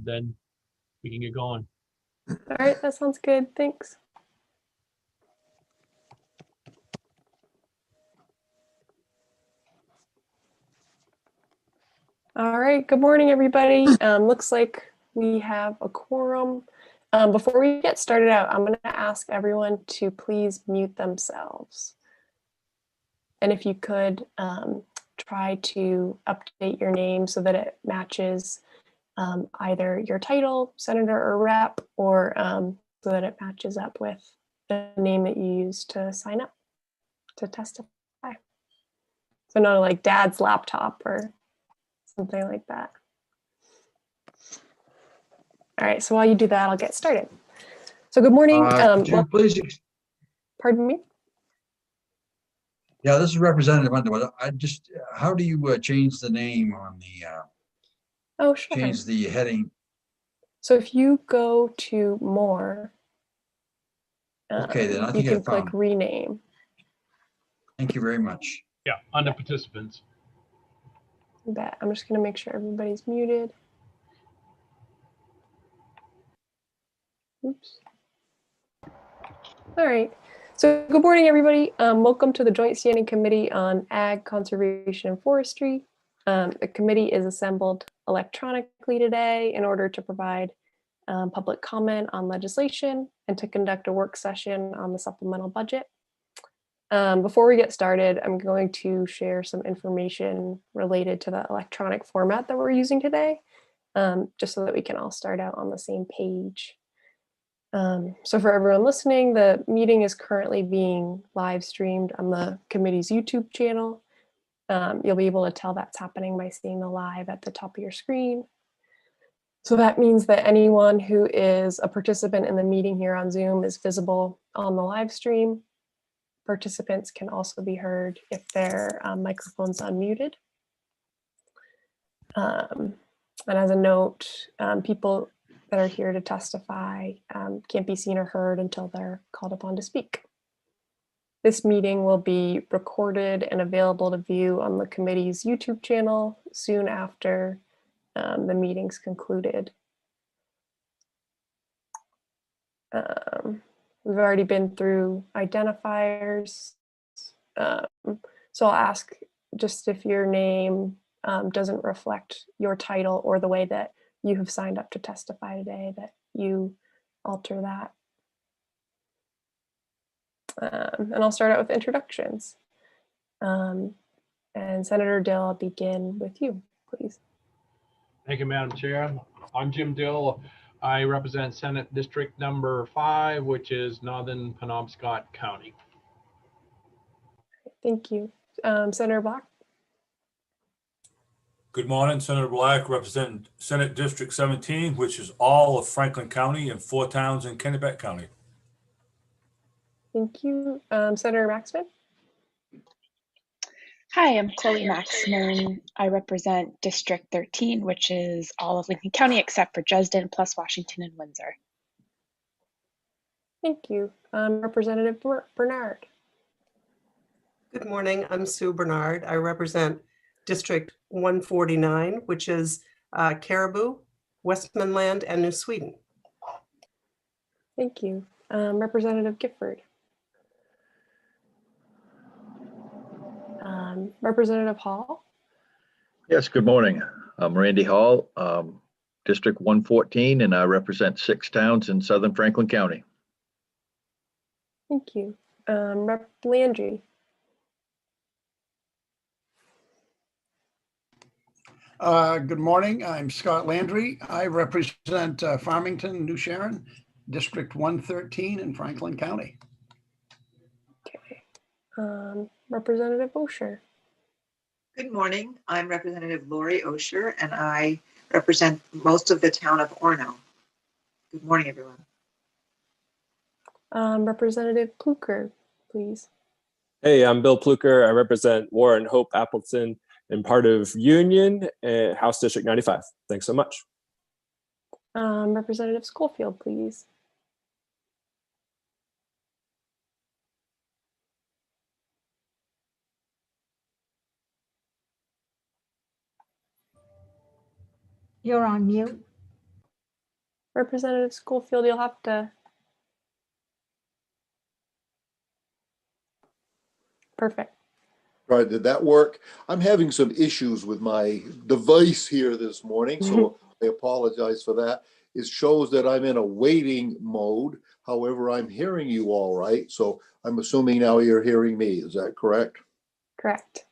then we can get going. All right, that sounds good. Thanks. All right, good morning, everybody. Looks like we have a quorum. Before we get started out, I'm going to ask everyone to please mute themselves. And if you could try to update your name so that it matches either your title, senator or rep, or so that it matches up with the name that you used to sign up to testify. So not like dad's laptop or something like that. All right, so while you do that, I'll get started. So good morning. Jim, please. Pardon me? Yeah, this is Representative Underwood. How do you change the name on the, Oh, sure. change the heading? So if you go to more, Okay, then I you think I can click found. rename. Thank you very much. Yeah, under participants. You bet. I'm just going to make sure everybody's muted. Oops. All right. So good morning, everybody. Welcome to the Joint Standing Committee on Ag, Conservation, and Forestry. The committee is assembled electronically today in order to provide public comment on legislation and to conduct a work session on the supplemental budget. Before we get started, I'm going to share some information related to the electronic format that we're using today, just so that we can all start out on the same page. So for everyone listening, the meeting is currently being live streamed on the committee's YouTube channel. You'll be able to tell that's happening by seeing the live at the top of your screen. So that means that anyone who is a participant in the meeting here on Zoom is visible on the live stream. Participants can also be heard if their microphone's unmuted. And as a note, people that are here to testify can't be seen or heard until they're called upon to speak. This meeting will be recorded and available to view on the committee's YouTube channel soon after the meeting's concluded. We've already been through identifiers. So I'll ask just if your name doesn't reflect your title or the way that you have signed up to testify today, that you alter that. And I'll start out with introductions. And Senator Dill, I'll begin with you, please. Thank you, Madam Chair. I'm Jim Dill. I represent Senate District number 5, which is Northern Penobscot County. Thank you. Senator Black. Good morning, Senator Black, representing Senate District 17, which is all of Franklin County and 4 towns in Kennebec County. Thank you. Senator Maxman. Hi, I'm Chloe Maxman. I represent District 13, which is all of Lincoln County except for Dresden, plus Washington and Windsor. Thank you. Representative Bernard. Good morning. I'm Sue Bernard. I represent District 149, which is Caribou, Westmanland, and New Sweden. Thank you. Representative Gifford. Representative Hall. Yes, good morning. I'm Randy Hall, District 114, and I represent 6 towns in Southern Franklin County. Thank you. Rep Landry. Good morning. I'm Scott Landry. I represent Farmington, New Sharon, District 113 in Franklin County. Okay. Representative Osher. Good morning. I'm Representative Lori Osher, and I represent most of the town of Orono. Good morning, everyone. Representative Pluker, please. Hey, I'm Bill Pluker. I represent Warren Hope Appleton and part of Union, House District 95. Thanks so much. Representative Schofield, please. You're on mute. Representative Schofield, you'll have to. Perfect. All right, did that work? I'm having some issues with my device here this morning, so I apologize for that. It shows that I'm in a waiting mode. However, I'm hearing you all right, so I'm assuming now you're hearing me. Is that correct? Correct.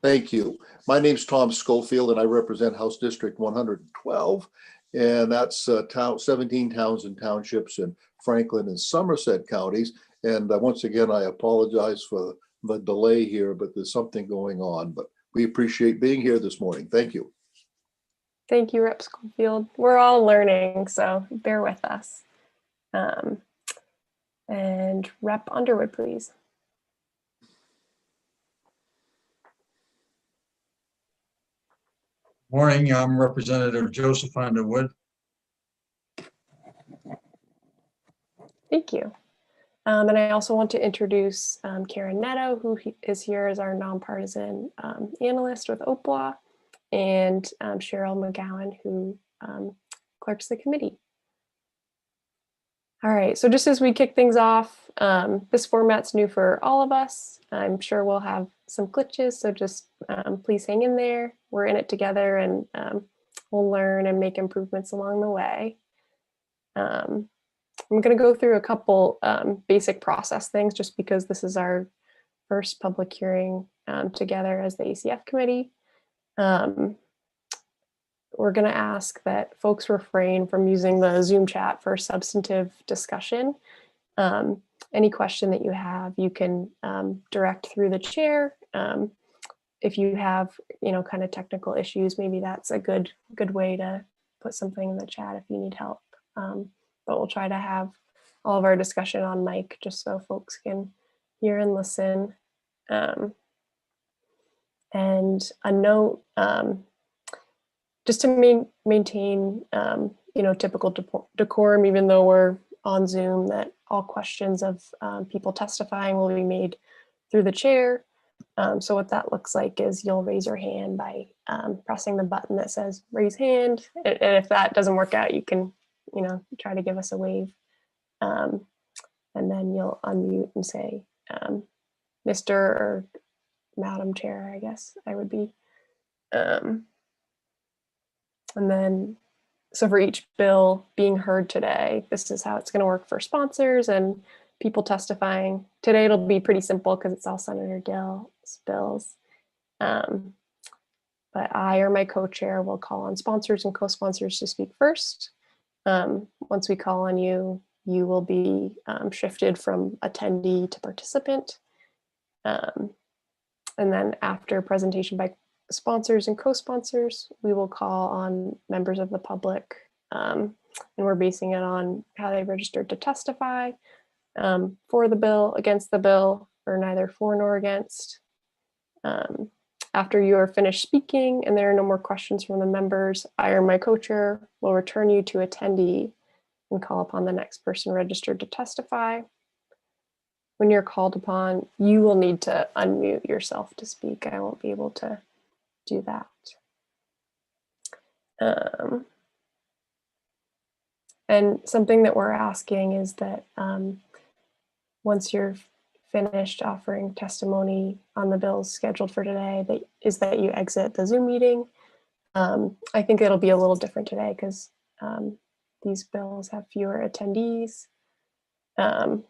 Thank you. My name's Tom Schofield, and I represent House District 112, and that's 17 towns and townships in Franklin and Somerset counties. And once again, I apologize for the delay here, but there's something going on. But we appreciate being here this morning. Thank you. Thank you, Rep. Schofield. We're all learning, so bear with us. And Rep. Underwood, please. Morning, I'm Representative Joseph Underwood. Thank you. And I also want to introduce Karen Netto, who is here as our nonpartisan analyst with OPLA, and Cheryl McGowan, who clerks the committee. All right, so just as we kick things off, this format's new for all of us. I'm sure we'll have some glitches, so just please hang in there. We're in it together, and we'll learn and make improvements along the way. I'm going to go through a couple basic process things just because this is our first public hearing together as the ACF committee. We're going to ask that folks refrain from using the Zoom chat for substantive discussion. Any question that you have, you can direct through the chair. If you have, kind of technical issues, maybe that's a good way to put something in the chat if you need help. But we'll try to have all of our discussion on mic just so folks can hear and listen. And a note, just to maintain, typical decorum, even though we're on Zoom, that all questions of people testifying will be made through the chair. So what that looks like is you'll raise your hand by pressing the button that says raise hand. And if that doesn't work out, you can try to give us a wave, and then you'll unmute and say, Mr. or Madam Chair, I guess I would be. And then, so for each bill being heard today, this is how it's going to work for sponsors and people testifying. Today it'll be pretty simple because it's all Senator Dill's bills. But I or my co-chair will call on sponsors and co-sponsors to speak first. Once we call on you, you will be shifted from attendee to participant. And then after presentation by sponsors and co-sponsors, we will call on members of the public. And we're basing it on how they registered to testify for the bill, against the bill, or neither for nor against. After you are finished speaking and there are no more questions from the members, I or my co-chair will return you to attendee and call upon the next person registered to testify. When you're called upon, you will need to unmute yourself to speak. I won't be able to do that. And something that we're asking is that once you're finished offering testimony on the bills scheduled for today, that you exit the Zoom meeting. I think it'll be a little different today because these bills have fewer attendees. And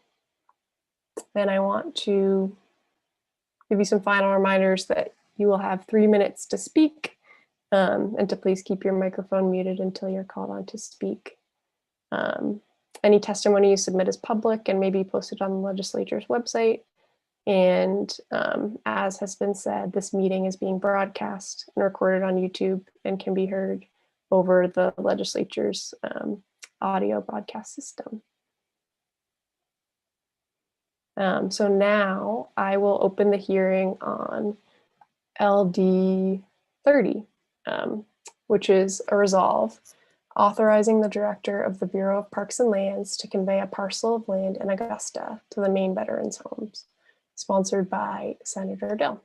I want to give you some final reminders that you will have 3 minutes to speak, and to please keep your microphone muted until you're called on to speak. Any testimony you submit is public and may be posted on the legislature's website. And as has been said, this meeting is being broadcast and recorded on YouTube and can be heard over the legislature's audio broadcast system. So now I will open the hearing on LD 30, which is a resolve authorizing the director of the Bureau of Parks and Lands to convey a parcel of land in Augusta to the Maine Veterans Homes, sponsored by Senator Dill.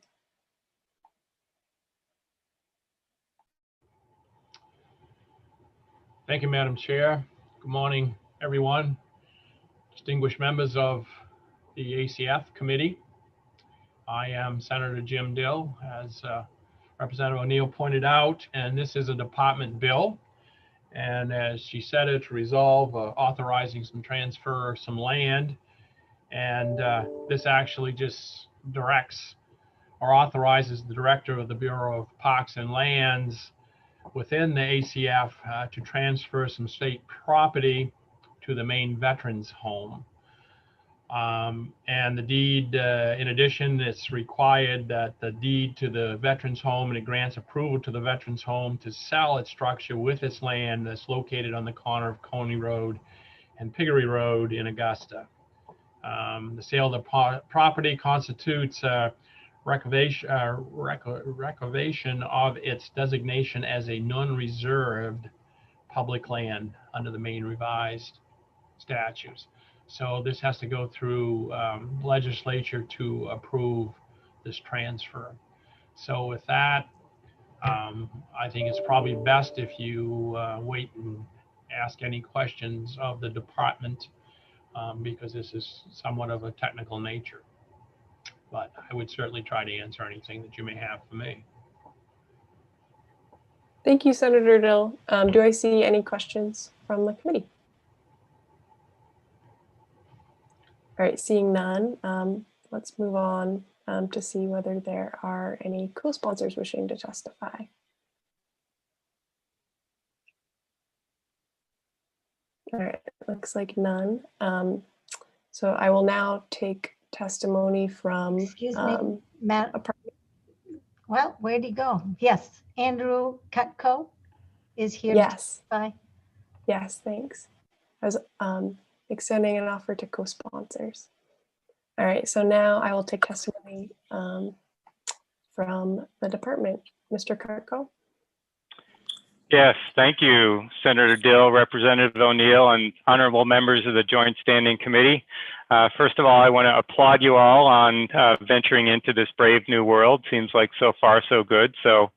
Thank you, Madam Chair. Good morning, everyone. Distinguished members of the ACF committee. I am Senator Jim Dill, as Representative O'Neill pointed out, and this is a department bill. And as she said, it's resolve authorizing some transfer of some land. And this actually just directs or authorizes the director of the Bureau of Parks and Lands within the ACF to transfer some state property to the Maine Veterans Home. And the deed, in addition, it's required that the deed to the Veterans Home, and it grants approval to the Veterans Home to sell its structure with its land that's located on the corner of Coney Road and Piggery Road in Augusta. The sale of the property constitutes reclamation of its designation as a non-reserved public land under the Maine revised statutes. So this has to go through legislature to approve this transfer. So with that, I think it's probably best if you wait and ask any questions of the department because this is somewhat of a technical nature. But I would certainly try to answer anything that you may have for me. Thank you, Senator Dill. Do I see any questions from the committee? All right, seeing none, let's move on to see whether there are any co-sponsors wishing to testify. All right, looks like none. So I will now take testimony from. Excuse me, Matt. Well, where'd he go? Yes, Andrew Cutco is here. Yes. To testify. Yes, thanks. I was extending an offer to co-sponsors. All right, so now I will take testimony from the department. Mr. Cutco. Yes, thank you, Senator Dill, Representative O'Neill, and honorable members of the Joint Standing Committee. First of all, I want to applaud you all on venturing into this brave new world. Seems like so far so good, so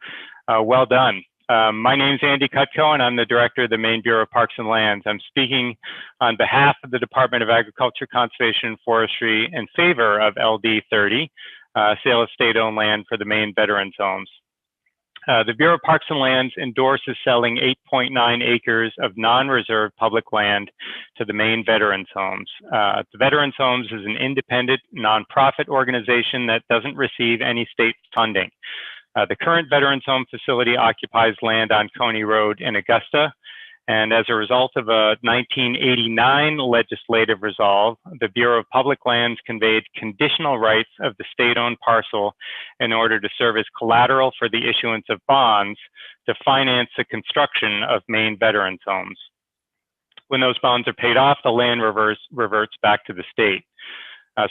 well done. My name is Andy Cutco, and I'm the director of the Maine Bureau of Parks and Lands. I'm speaking on behalf of the Department of Agriculture, Conservation, and Forestry in favor of LD 30, sale of state-owned land for the Maine Veterans Homes. The Bureau of Parks and Lands endorses selling 8.9 acres of non-reserved public land to the Maine Veterans Homes. The Veterans Homes is an independent nonprofit organization that doesn't receive any state funding. The current Veterans Home facility occupies land on Coney Road in Augusta, and as a result of a 1989 legislative resolve, the Bureau of Public Lands conveyed conditional rights of the state-owned parcel in order to serve as collateral for the issuance of bonds to finance the construction of Maine Veterans Homes. When those bonds are paid off, the land reverts back to the state.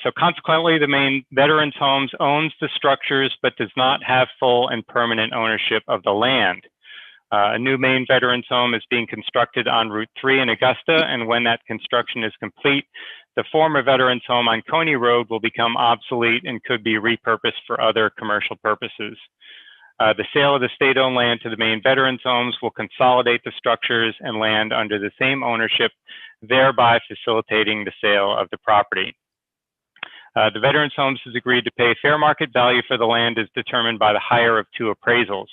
So consequently, the Maine Veterans Homes owns the structures but does not have full and permanent ownership of the land. A new Maine Veterans Home is being constructed on Route 3 in Augusta, and when that construction is complete, the former Veterans Home on Coney Road will become obsolete and could be repurposed for other commercial purposes. The sale of the state-owned land to the Maine Veterans Homes will consolidate the structures and land under the same ownership, thereby facilitating the sale of the property. The Veterans Homes has agreed to pay fair market value for the land as determined by the higher of 2 appraisals.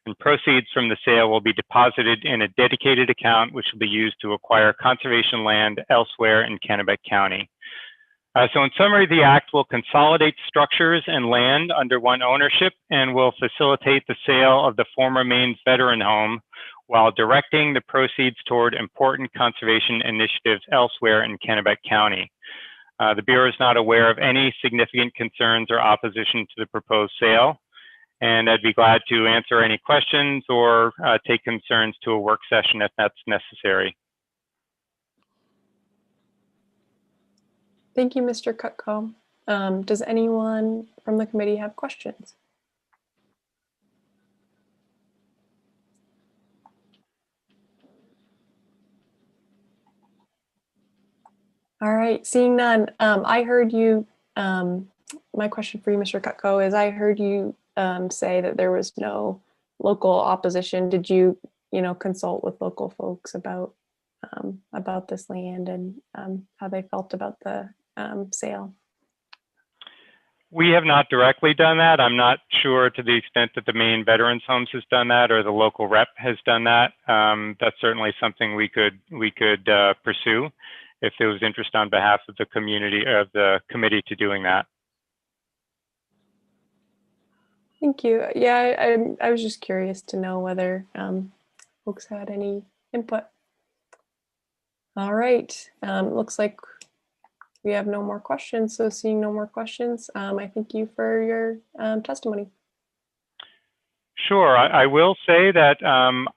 And proceeds from the sale will be deposited in a dedicated account, which will be used to acquire conservation land elsewhere in Kennebec County. So in summary, the act will consolidate structures and land under one ownership and will facilitate the sale of the former Maine Veteran Home while directing the proceeds toward important conservation initiatives elsewhere in Kennebec County. The Bureau is not aware of any significant concerns or opposition to the proposed sale. And I'd be glad to answer any questions or take concerns to a work session if that's necessary. Thank you, Mr. Cutco. Does anyone from the committee have questions? All right, seeing none, I heard you, my question for you, Mr. Cutco, is I heard you say that there was no local opposition. Did you, consult with local folks about about this land and how they felt about the sale. We have not directly done that. I'm not sure to the extent that the Maine Veterans Homes has done that or the local rep has done that. That's certainly something we could pursue if there was interest on behalf of the committee to doing that. Thank you. Yeah, I was just curious to know whether folks had any input. All right, looks like we have no more questions. So seeing no more questions, I thank you for your testimony. Sure. I will say that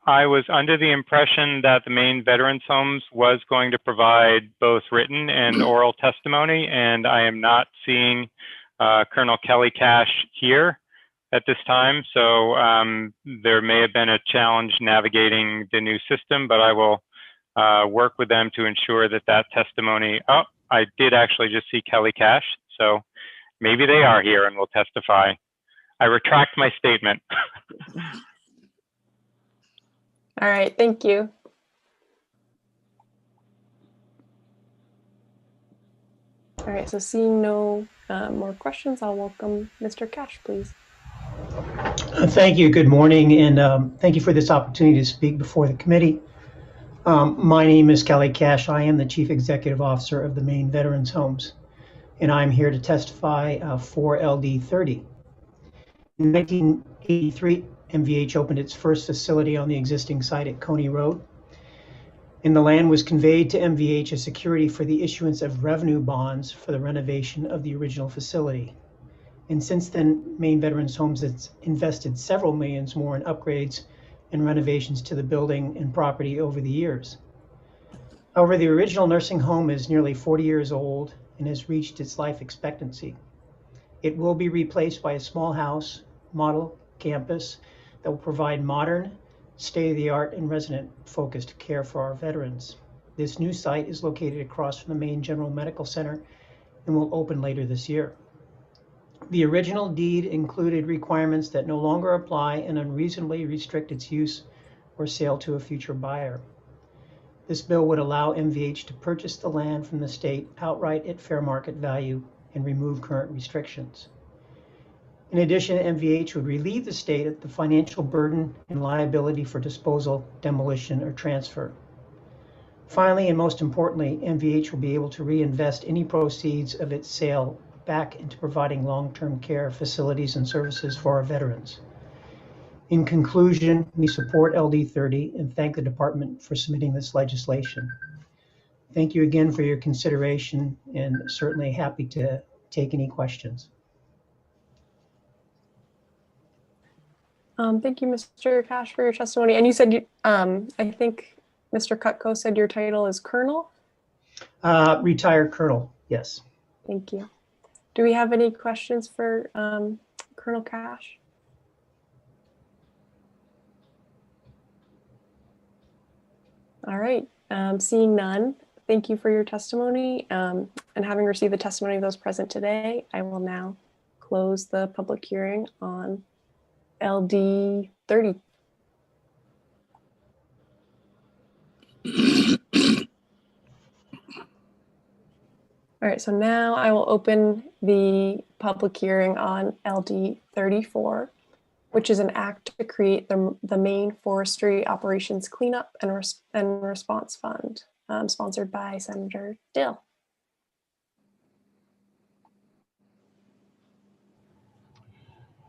I was under the impression that the Maine Veterans Homes was going to provide both written and oral testimony, and I am not seeing Colonel Kelly Cash here at this time. So there may have been a challenge navigating the new system, but I will work with them to ensure that that testimony, oh, I did actually just see Kelly Cash, so maybe they are here and will testify. I retract my statement. All right, thank you. All right, so seeing no more questions, I'll welcome Mr. Cash, please. Thank you. Good morning, and thank you for this opportunity to speak before the committee. My name is Kelly Cash. I am the Chief Executive Officer of the Maine Veterans Homes, and I'm here to testify for LD 30. In 1983, MVH opened its first facility on the existing site at Coney Road, and the land was conveyed to MVH as security for the issuance of revenue bonds for the renovation of the original facility. And since then, Maine Veterans Homes has invested several millions more in upgrades and renovations to the building and property over the years. However, the original nursing home is nearly 40 years old and has reached its life expectancy. It will be replaced by a small house model campus that will provide modern, state-of-the-art, and resident-focused care for our veterans. This new site is located across from the Maine General Medical Center and will open later this year. The original deed included requirements that no longer apply and unreasonably restrict its use or sale to a future buyer. This bill would allow MVH to purchase the land from the state outright at fair market value and remove current restrictions. In addition, MVH would relieve the state of the financial burden and liability for disposal, demolition, or transfer. Finally, and most importantly, MVH will be able to reinvest any proceeds of its sale back into providing long-term care facilities and services for our veterans. In conclusion, we support LD 30 and thank the department for submitting this legislation. Thank you again for your consideration and certainly happy to take any questions. Thank you, Mr. Cash, for your testimony. And you said, I think Mr. Cutco said your title is Colonel? Retired Colonel, yes. Thank you. Do we have any questions for Colonel Cash? All right, seeing none, thank you for your testimony. And having received the testimony of those present today, I will now close the public hearing on LD 30. All right, so now I will open the public hearing on LD 34, which is an act to create the Maine Forestry Operations Cleanup and Response Fund, sponsored by Senator Dill.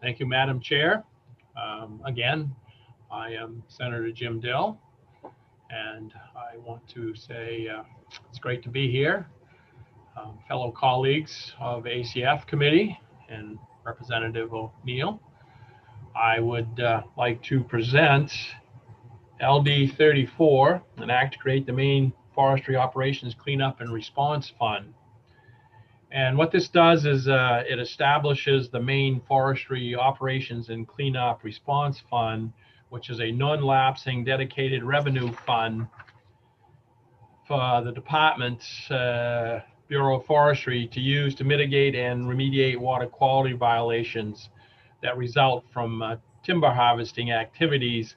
Thank you, Madam Chair. Again, I am Senator Jim Dill, and I want to say it's great to be here. Fellow colleagues of ACF committee and Representative O'Neill, I would like to present LD 34, an act to create the Maine Forestry Operations Cleanup and Response Fund. And what this does is it establishes the Maine Forestry Operations and Cleanup Response Fund, which is a non-lapsing dedicated revenue fund for the department's Bureau of Forestry to use to mitigate and remediate water quality violations that result from timber harvesting activities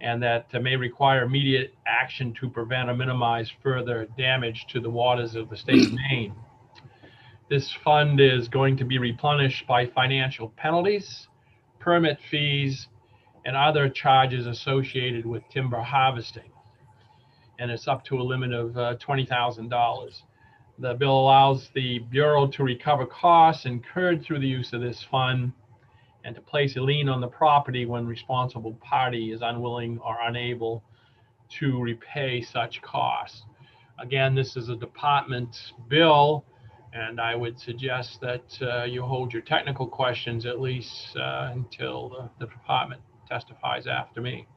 and that may require immediate action to prevent or minimize further damage to the waters of the state of Maine. This fund is going to be replenished by financial penalties, permit fees, and other charges associated with timber harvesting. And it's up to a limit of $20,000. The bill allows the Bureau to recover costs incurred through the use of this fund and to place a lien on the property when responsible party is unwilling or unable to repay such costs. Again, this is a department bill, and I would suggest that you hold your technical questions at least until the department testifies after me.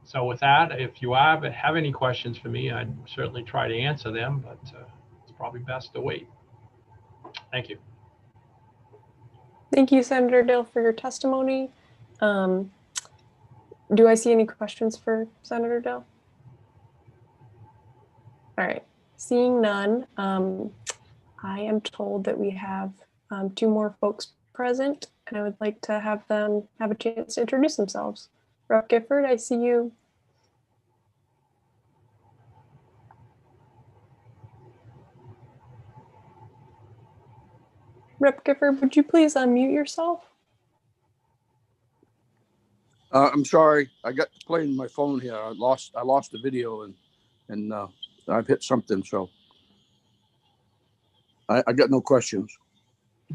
So with that, if you have any questions for me, I'd certainly try to answer them, but it's probably best to wait. Thank you. Thank you, Senator Dill, for your testimony. Do I see any questions for Senator Dill? All right, seeing none, I am told that we have 2 more folks present, and I would like to have them have a chance to introduce themselves. Rep. Gifford, I see you. Rep. Gifford, would you please unmute yourself? I'm sorry, I got playing my phone here. I lost the video and I've hit something, so I got no questions.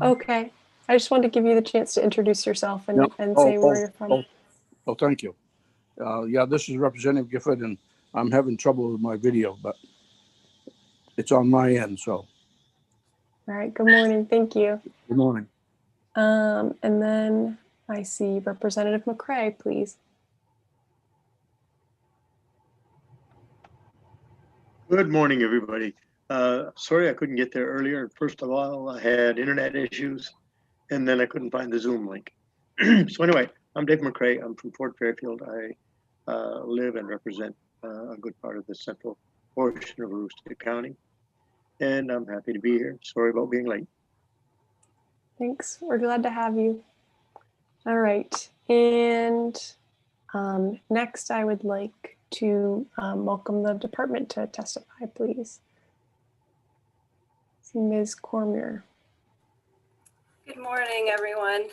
Okay, I just wanted to give you the chance to introduce yourself and, Yep. and say where you're from. Oh, thank you. Yeah, this is Representative Gifford, and I'm having trouble with my video, but it's on my end, so. All right, good morning, thank you. Good morning. And then I see Representative McCray, please. Good morning, everybody. Sorry I couldn't get there earlier. First of all, I had internet issues, and then I couldn't find the Zoom link. So anyway, I'm Dave McCray. I'm from Fort Fairfield. I live and represent a good part of the central portion of Aroostook County, and I'm happy to be here. Sorry about being late. Thanks, we're glad to have you. All right, and next I would like to welcome the department to testify, please. See Ms. Cormier. Good morning, everyone.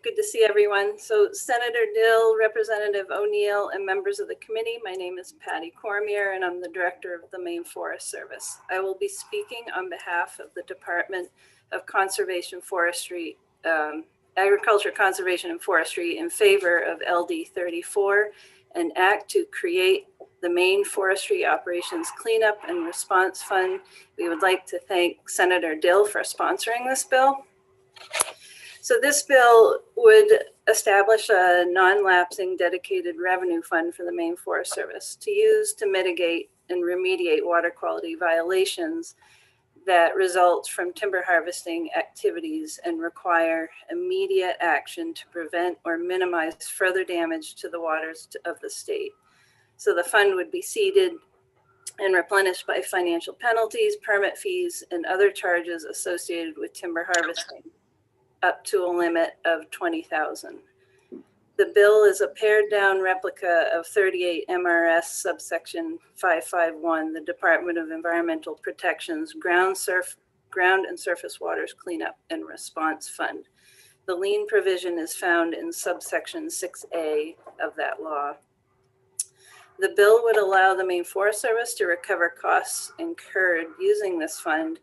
Good to see everyone. So Senator Dill, Representative O'Neill, and members of the committee, my name is Patty Cormier, and I'm the director of the Maine Forest Service. I will be speaking on behalf of the Department of Conservation, Forestry, Agriculture, Conservation, and Forestry in favor of LD 34, an act to create the Maine Forestry Operations Cleanup and Response Fund. We would like to thank Senator Dill for sponsoring this bill. So this bill would establish a non-lapsing dedicated revenue fund for the Maine Forest Service to use to mitigate and remediate water quality violations that result from timber harvesting activities and require immediate action to prevent or minimize further damage to the waters of the state. So the fund would be seeded and replenished by financial penalties, permit fees, and other charges associated with timber harvesting, up to a limit of $20,000. The bill is a pared down replica of 38 MRS subsection 551, the Department of Environmental Protection's Ground and Surface Waters Cleanup and Response Fund. The lien provision is found in subsection 6A of that law. The bill would allow the Maine Forest Service to recover costs incurred using this fund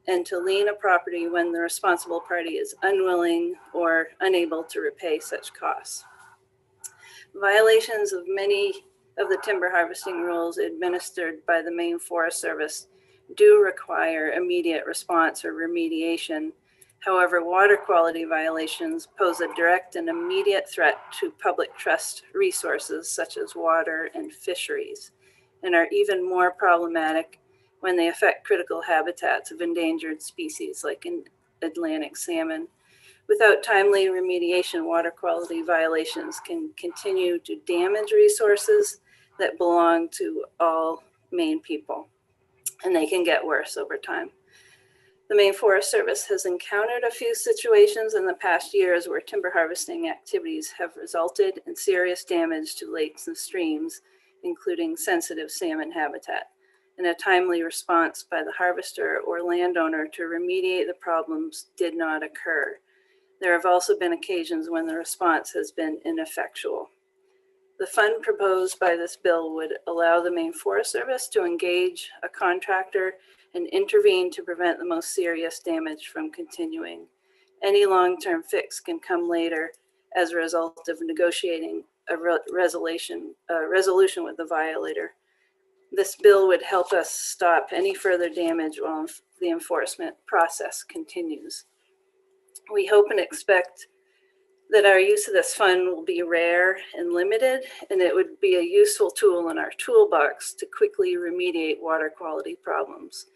and to lien a property when the responsible party is unwilling or unable to repay such costs. Violations of many of the timber harvesting rules administered by the Maine Forest Service do require immediate response or remediation. However, water quality violations pose a direct and immediate threat to public trust resources such as water and fisheries, and are even more problematic when they affect critical habitats of endangered species like in Atlantic salmon. Without timely remediation, water quality violations can continue to damage resources that belong to all Maine people, and they can get worse over time. The Maine Forest Service has encountered a few situations in the past years where timber harvesting activities have resulted in serious damage to lakes and streams, including sensitive salmon habitat, and a timely response by the harvester or landowner to remediate the problems did not occur. There have also been occasions when the response has been ineffectual. The fund proposed by this bill would allow the Maine Forest Service to engage a contractor and intervene to prevent the most serious damage from continuing. Any long-term fix can come later as a result of negotiating a resolution with the violator. This bill would help us stop any further damage while the enforcement process continues. We hope and expect that our use of this fund will be rare and limited, and it would be a useful tool in our toolbox to quickly remediate water quality problems.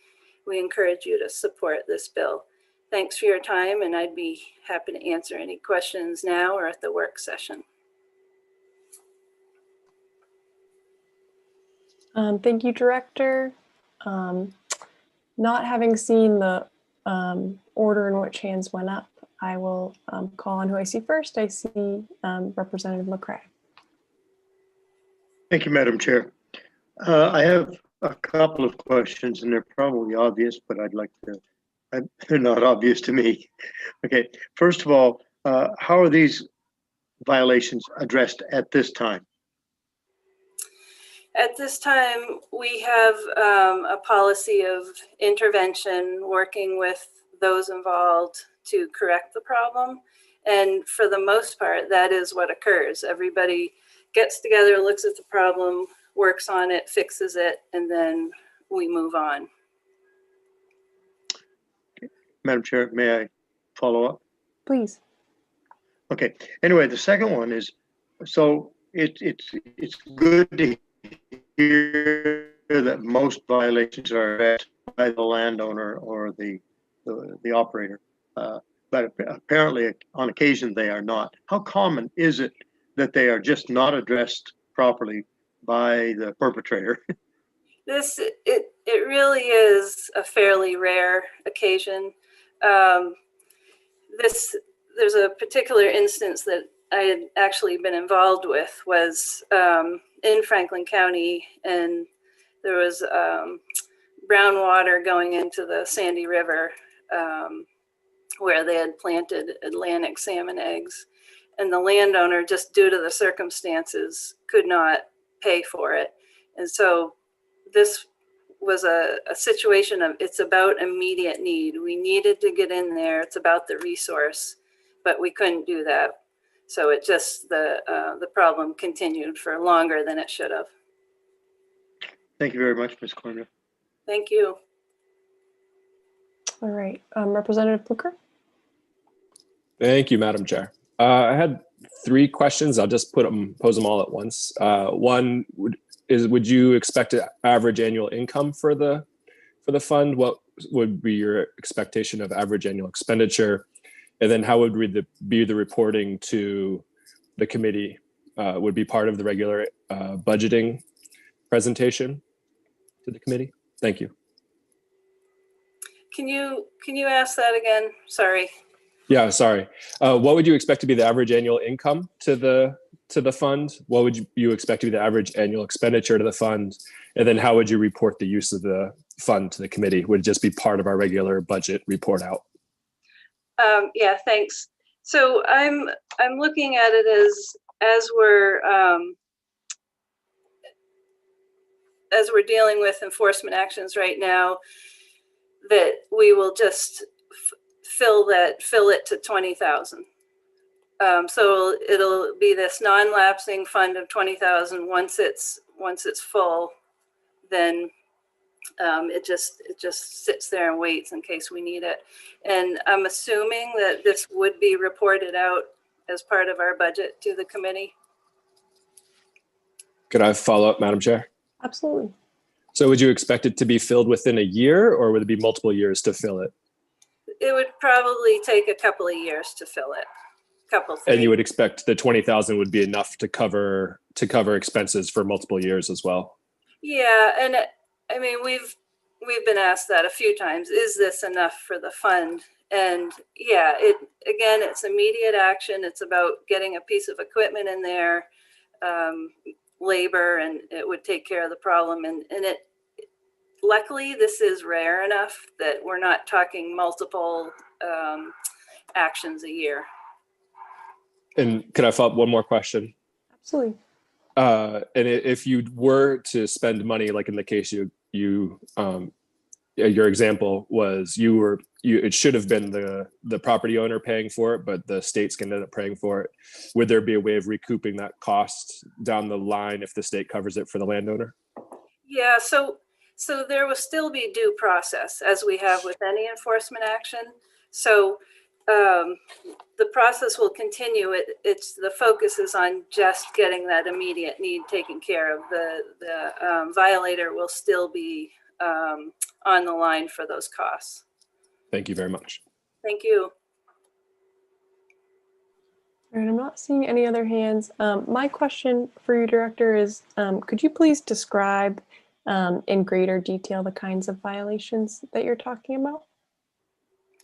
We encourage you to support this bill. Thanks for your time, and I'd be happy to answer any questions now or at the work session. Thank you, Director. Not having seen the order in which hands went up, I will call on who I see first. I see Representative McCray. Thank you, Madam Chair. I have a couple of questions, and they're probably obvious, but I'd like to, they're not obvious to me. Okay, first of all, how are these violations addressed at this time? At this time, we have a policy of intervention, working with those involved to correct the problem. And for the most part, that is what occurs. Everybody gets together, looks at the problem, works on it, fixes it, and then we move on. Madam Chair, may I follow up? Please. Okay, anyway, the second one is, so it's good to hear that most violations are addressed by the landowner or the operator, but apparently on occasion they are not. How common is it that they are just not addressed properly by the perpetrator? It really is a fairly rare occasion. There's a particular instance that I had actually been involved with, was in Franklin County, and there was brown water going into the Sandy River where they had planted Atlantic salmon eggs, and the landowner, just due to the circumstances, could not pay for it. And so this was a situation of, it's about immediate need. We needed to get in there. It's about the resource, but we couldn't do that. So it just, the problem continued for longer than it should have. Thank you very much, Ms. Cormier. Thank you. All right, Representative Pluker. Thank you, Madam Chair. I had 3 questions. I'll just pose them all at once. One would you expect an average annual income for the fund? What would be your expectation of average annual expenditure? And then how would be the reporting to the committee? Would be part of the regular budgeting presentation to the committee? Thank you. Can you ask that again? Sorry. Yeah, sorry. What would you expect to be the average annual income to the fund? What would you expect to be the average annual expenditure to the fund? And then how would you report the use of the fund to the committee? Would it just be part of our regular budget report out? Yeah, thanks. So I'm looking at it as we're dealing with enforcement actions right now, that we will just fill it to 20,000. So it'll be this non-lapsing fund of 20,000. Once it's full, then it just sits there and waits in case we need it. And I'm assuming that this would be reported out as part of our budget to the committee. Could I follow up, Madam Chair? Absolutely. So would you expect it to be filled within a year, or would it be multiple years to fill it? It would probably take a couple of years to fill it. And you would expect the 20,000 would be enough to cover expenses for multiple years as well? Yeah, and I mean, we've we've been asked that a few times. Is this enough for the fund? And yeah, it's immediate action. It's about getting a piece of equipment in there, labor, and it would take care of the problem. And luckily, this is rare enough that we're not talking multiple actions a year. And could I follow up one more question? Absolutely. And if you were to spend money, like in the case your example was it should have been the property owner paying for it, but the state's gonna end up paying for it. Would there be a way of recouping that cost down the line if the state covers it for the landowner? Yeah, so there will still be due process as we have with any enforcement action. So the process will continue. The focus is on just getting that immediate need taken care of. The violator will still be on the line for those costs. Thank you very much. Thank you. All right, I'm not seeing any other hands. My question for you, Director, is could you please describe in greater detail the kinds of violations that you're talking about?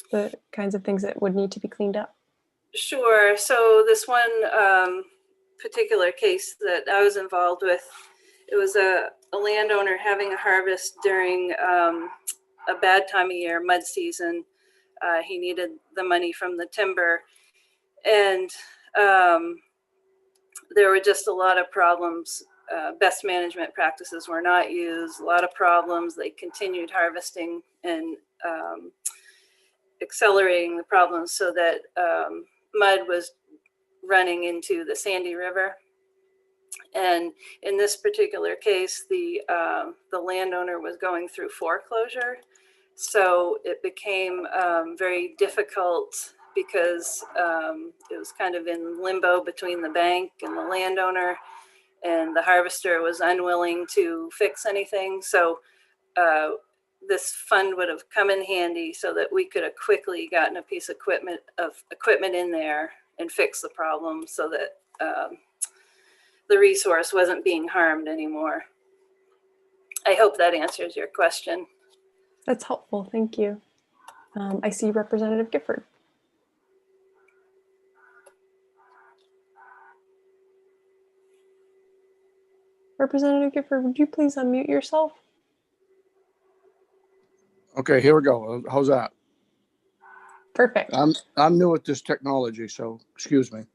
The kinds of things that would need to be cleaned up? Sure. So this one particular case that I was involved with, it was a landowner having a harvest during a bad time of year, mud season. He needed the money from the timber, and there were just a lot of problems. Best management practices were not used, a lot of problems. They continued harvesting and accelerating the problems so that mud was running into the Sandy River. And in this particular case, the landowner was going through foreclosure. So it became very difficult because it was kind of in limbo between the bank and the landowner, and the harvester was unwilling to fix anything. So this fund would have come in handy so that we could have quickly gotten a piece of equipment in there and fix the problem so that the resource wasn't being harmed anymore. I hope that answers your question. That's helpful, thank you. I see Representative Gifford. Representative Gifford, would you please unmute yourself? Okay, here we go. How's that? Perfect. I'm new at this technology, so excuse me.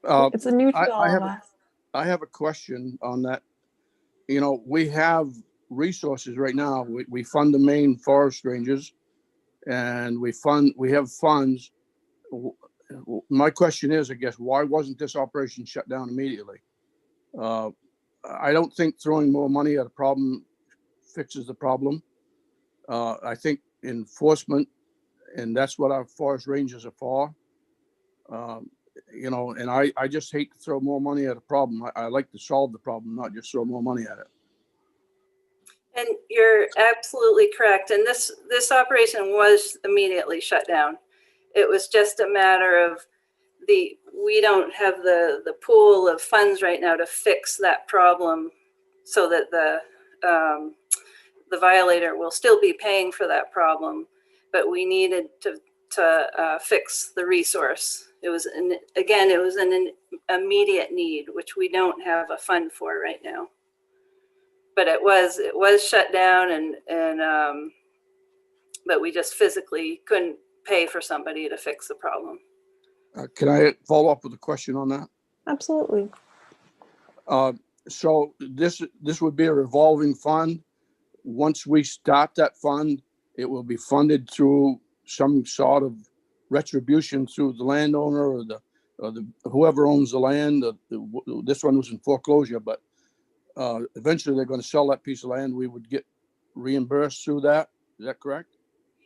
It's a new to all of us. I have a question on that. You know, we have resources right now. We fund the Maine Forest Rangers, and we have funds. My question is, I guess, why wasn't this operation shut down immediately? I don't think throwing more money at a problem fixes the problem. I think enforcement, and that's what our forest rangers are for. You know, and I just hate to throw more money at a problem. I like to solve the problem, not just throw more money at it. And you're absolutely correct. And this operation was immediately shut down. It was just a matter of we don't have the pool of funds right now to fix that problem so that the violator will still be paying for that problem, but we needed to fix the resource. It was an immediate need, which we don't have a fund for right now. But it was shut down, and but we just physically couldn't pay for somebody to fix the problem. Can I follow up with a question on that? Absolutely. So this would be a revolving fund. Once we start that fund, it will be funded through some sort of retribution through the landowner or the whoever owns the land. This one was in foreclosure, but eventually they're going to sell that piece of land. We would get reimbursed through that. Is that correct?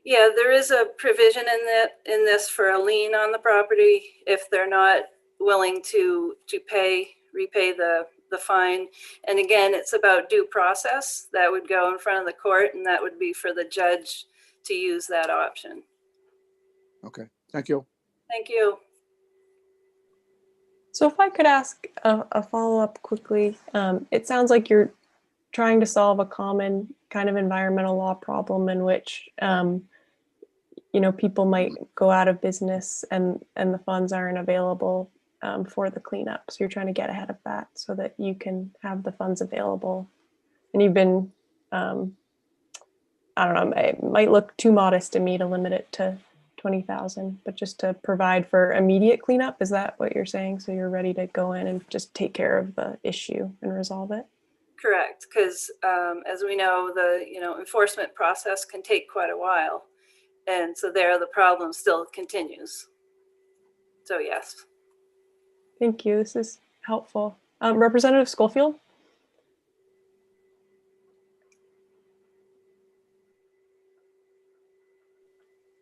Yeah, there is a provision in this for a lien on the property if they're not willing to repay the fine. And again, it's about due process that would go in front of the court, and that would be for the judge to use that option. Okay, thank you. Thank you. So if I could ask a follow-up quickly, it sounds like you're trying to solve a common kind of environmental law problem in which people might go out of business and the funds aren't available for the cleanup. So you're trying to get ahead of that so that you can have the funds available. And you've been, I don't know, it might look too modest to me to limit it to 20,000, but just to provide for immediate cleanup. Is that what you're saying? So you're ready to go in and just take care of the issue and resolve it? Correct, because as we know, the enforcement process can take quite a while. And so there the problem still continues. So yes. Thank you. This is helpful. Representative Schofield?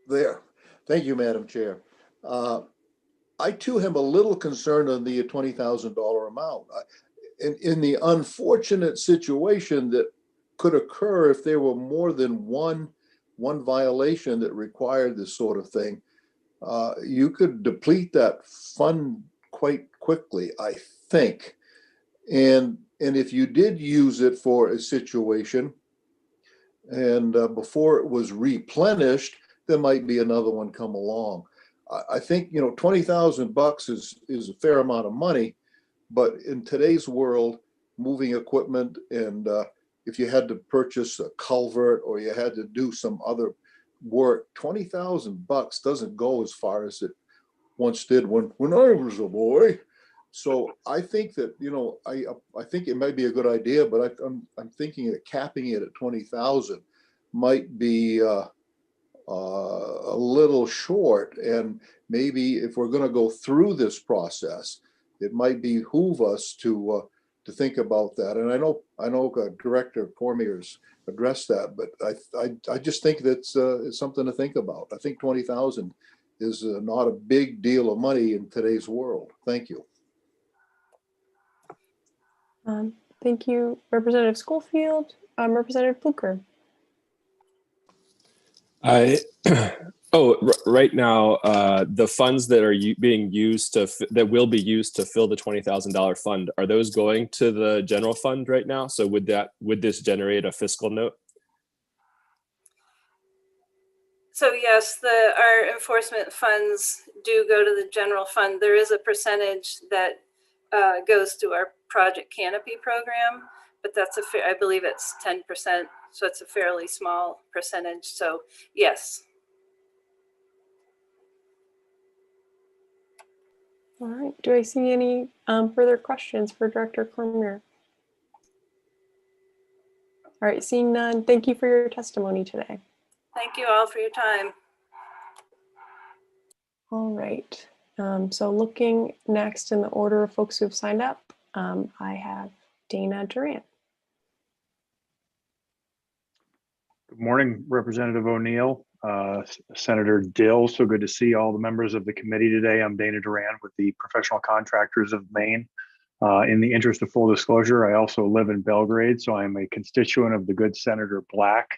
There. Thank you, Madam Chair. I too am a little concerned on the $20,000 amount. In the unfortunate situation that could occur if there were more than one violation that required this sort of thing, you could deplete that fund quite quickly, I think. And if you did use it for a situation and before it was replenished, there might be another one come along. I think, $20,000 is a fair amount of money, but in today's world, moving equipment and if you had to purchase a culvert or you had to do some other work, $20,000 doesn't go as far as it once did when I was a boy. So I think that, I think it might be a good idea, but I'm thinking that capping it at 20,000 might be a little short. And maybe if we're going to go through this process, it might behoove us to think about that. And I know Director Cormier's addressed that, but I just think that's it's something to think about. I think 20,000 is not a big deal of money in today's world. Thank you. Thank you, Representative Schofield. Representative Pluker. Right now, the funds that are being used that will be used to fill the $20,000 fund, are those going to the general fund right now? So would this generate a fiscal note? So yes, our enforcement funds do go to the general fund. There is a percentage that goes to our Project Canopy program, but that's I believe it's 10%. So it's a fairly small percentage. So yes. All right. Do I see any further questions for Director Cormier? All right, seeing none, thank you for your testimony today. Thank you all for your time. All right. So looking next in the order of folks who have signed up, I have Dana Durant. Good morning, Representative O'Neill, Senator Dill. So good to see all the members of the committee today. I'm Dana Durant with the Professional Contractors of Maine. In the interest of full disclosure, I also live in Belgrade, so I'm a constituent of the good Senator Black.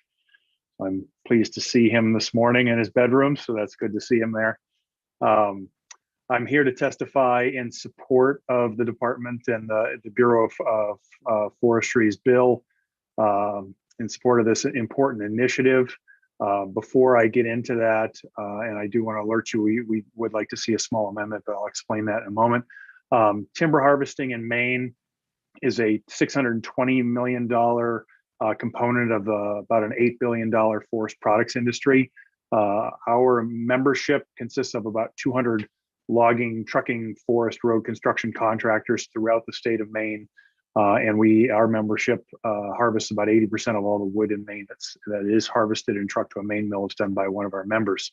I'm pleased to see him this morning in his bedroom, so that's good to see him there. I'm here to testify in support of the department and the Bureau of Forestry's bill in support of this important initiative. Before I get into that, and I do want to alert you, we would like to see a small amendment, but I'll explain that in a moment. Timber harvesting in Maine is a $620 million component of about an $8 billion forest products industry. Our membership consists of about 200 logging, trucking, forest, road construction contractors throughout the state of Maine. And our membership harvests about 80% of all the wood in Maine that is harvested and trucked to a Maine mill. It's done by one of our members.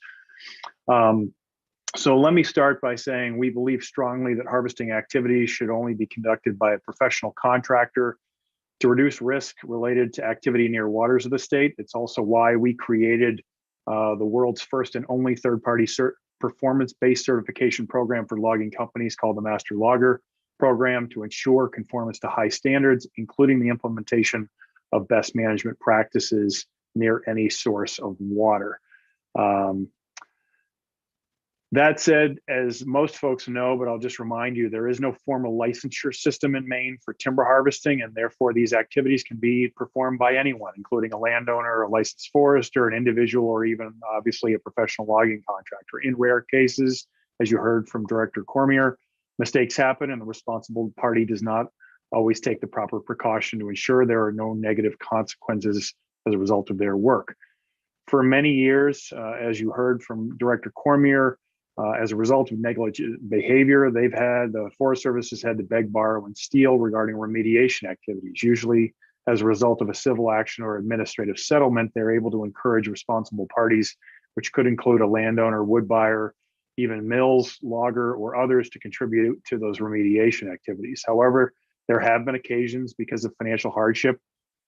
So let me start by saying we believe strongly that harvesting activities should only be conducted by a professional contractor to reduce risk related to activity near waters of the state. It's also why we created the world's first and only third-party performance-based certification program for logging companies called the Master Logger Program to ensure conformance to high standards, including the implementation of best management practices near any source of water. That said, as most folks know, but I'll just remind you, there is no formal licensure system in Maine for timber harvesting, and therefore these activities can be performed by anyone, including a landowner, a licensed forester, an individual, or even obviously a professional logging contractor. In rare cases, as you heard from Director Cormier, mistakes happen and the responsible party does not always take the proper precaution to ensure there are no negative consequences as a result of their work. For many years, as you heard from Director Cormier, as a result of negligent behavior, the Forest Service has had to beg, borrow, and steal regarding remediation activities. Usually, as a result of a civil action or administrative settlement, they're able to encourage responsible parties, which could include a landowner, wood buyer, even mills, logger, or others, to contribute to those remediation activities. However, there have been occasions because of financial hardship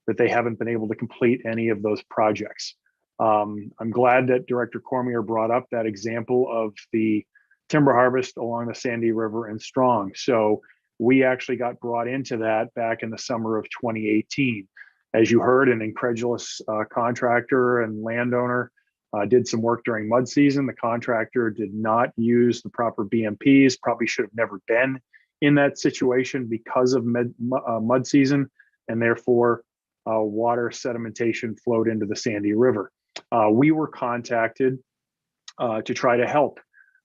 that they haven't been able to complete any of those projects. I'm glad that Director Cormier brought up that example of the timber harvest along the Sandy River and Strong. So we actually got brought into that back in the summer of 2018. As you heard, an incredulous contractor and landowner did some work during mud season. The contractor did not use the proper BMPs, probably should have never been in that situation because of mud season, and therefore water sedimentation flowed into the Sandy River. We were contacted to try to help,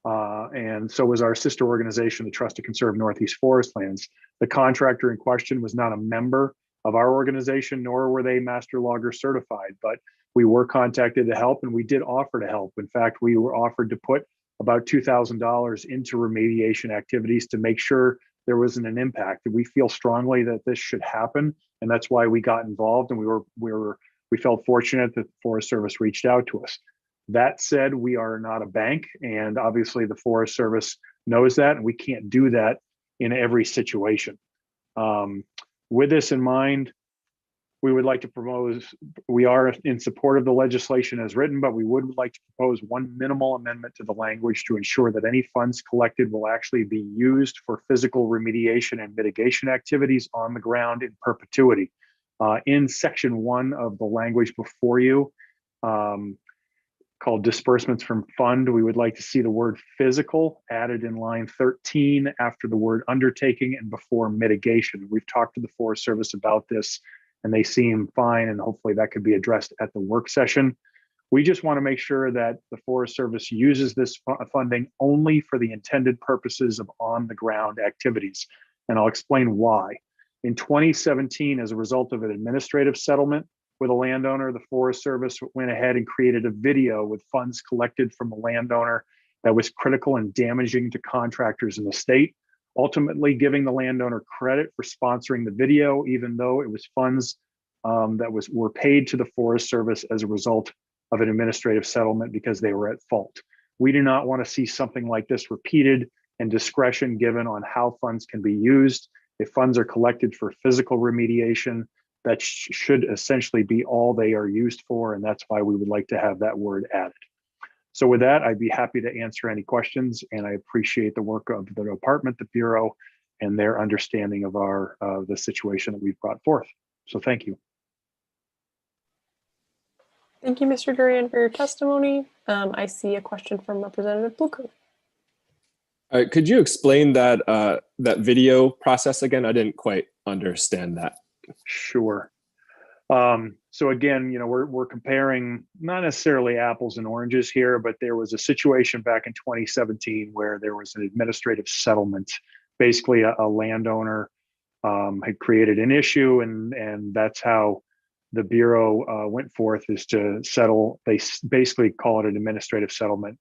and so was our sister organization, the Trust to Conserve Northeast Forest Lands. The contractor in question was not a member of our organization, nor were they master logger certified, but we were contacted to help, and we did offer to help. In fact, we were offered to put about $2,000 into remediation activities to make sure there wasn't an impact. We feel strongly that this should happen, and that's why we got involved, and we felt fortunate that the Forest Service reached out to us. That said, we are not a bank, and obviously the Forest Service knows that, and we can't do that in every situation. With this in mind, we would like to propose, we are in support of the legislation as written, but we would like to propose one minimal amendment to the language to ensure that any funds collected will actually be used for physical remediation and mitigation activities on the ground in perpetuity. In section 1 of the language before you, called disbursements from fund, we would like to see the word physical added in line 13 after the word undertaking and before mitigation. We've talked to the Forest Service about this, and they seem fine, and hopefully that could be addressed at the work session. We just want to make sure that the Forest Service uses this funding only for the intended purposes of on-the-ground activities, and I'll explain why. In 2017, as a result of an administrative settlement with a landowner, the Forest Service went ahead and created a video with funds collected from the landowner that was critical and damaging to contractors in the state, ultimately giving the landowner credit for sponsoring the video, even though it was funds that were paid to the Forest Service as a result of an administrative settlement because they were at fault. We do not want to see something like this repeated and discretion given on how funds can be used. If funds are collected for physical remediation, that should essentially be all they are used for, and that's why we would like to have that word added. So with that, I'd be happy to answer any questions, and I appreciate the work of the department, the Bureau, and their understanding of the situation that we've brought forth. So thank you. Thank you, Mr. Durian, for your testimony. I see a question from Representative Bluecoat. Could you explain that that video process again? I didn't quite understand that. Sure. So again, we're comparing not necessarily apples and oranges here, but there was a situation back in 2017 where there was an administrative settlement. Basically, a landowner had created an issue, and that's how the Bureau went forth, is to settle. They basically call it an administrative settlement.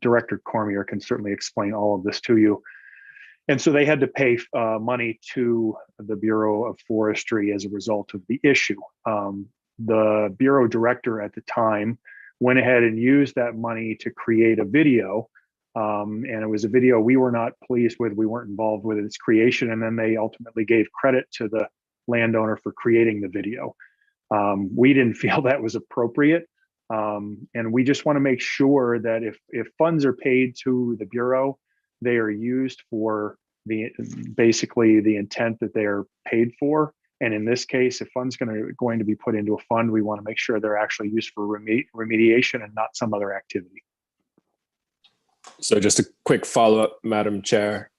Director Cormier can certainly explain all of this to you. And so they had to pay money to the Bureau of Forestry as a result of the issue. The Bureau director at the time went ahead and used that money to create a video. And it was a video we were not pleased with. We weren't involved with its creation. And then they ultimately gave credit to the landowner for creating the video. We didn't feel that was appropriate. And we just want to make sure that if funds are paid to the Bureau, they are used for basically the intent that they are paid for. And in this case, if funds going to be put into a fund, we want to make sure they're actually used for remediation and not some other activity. So just a quick follow-up, Madam Chair.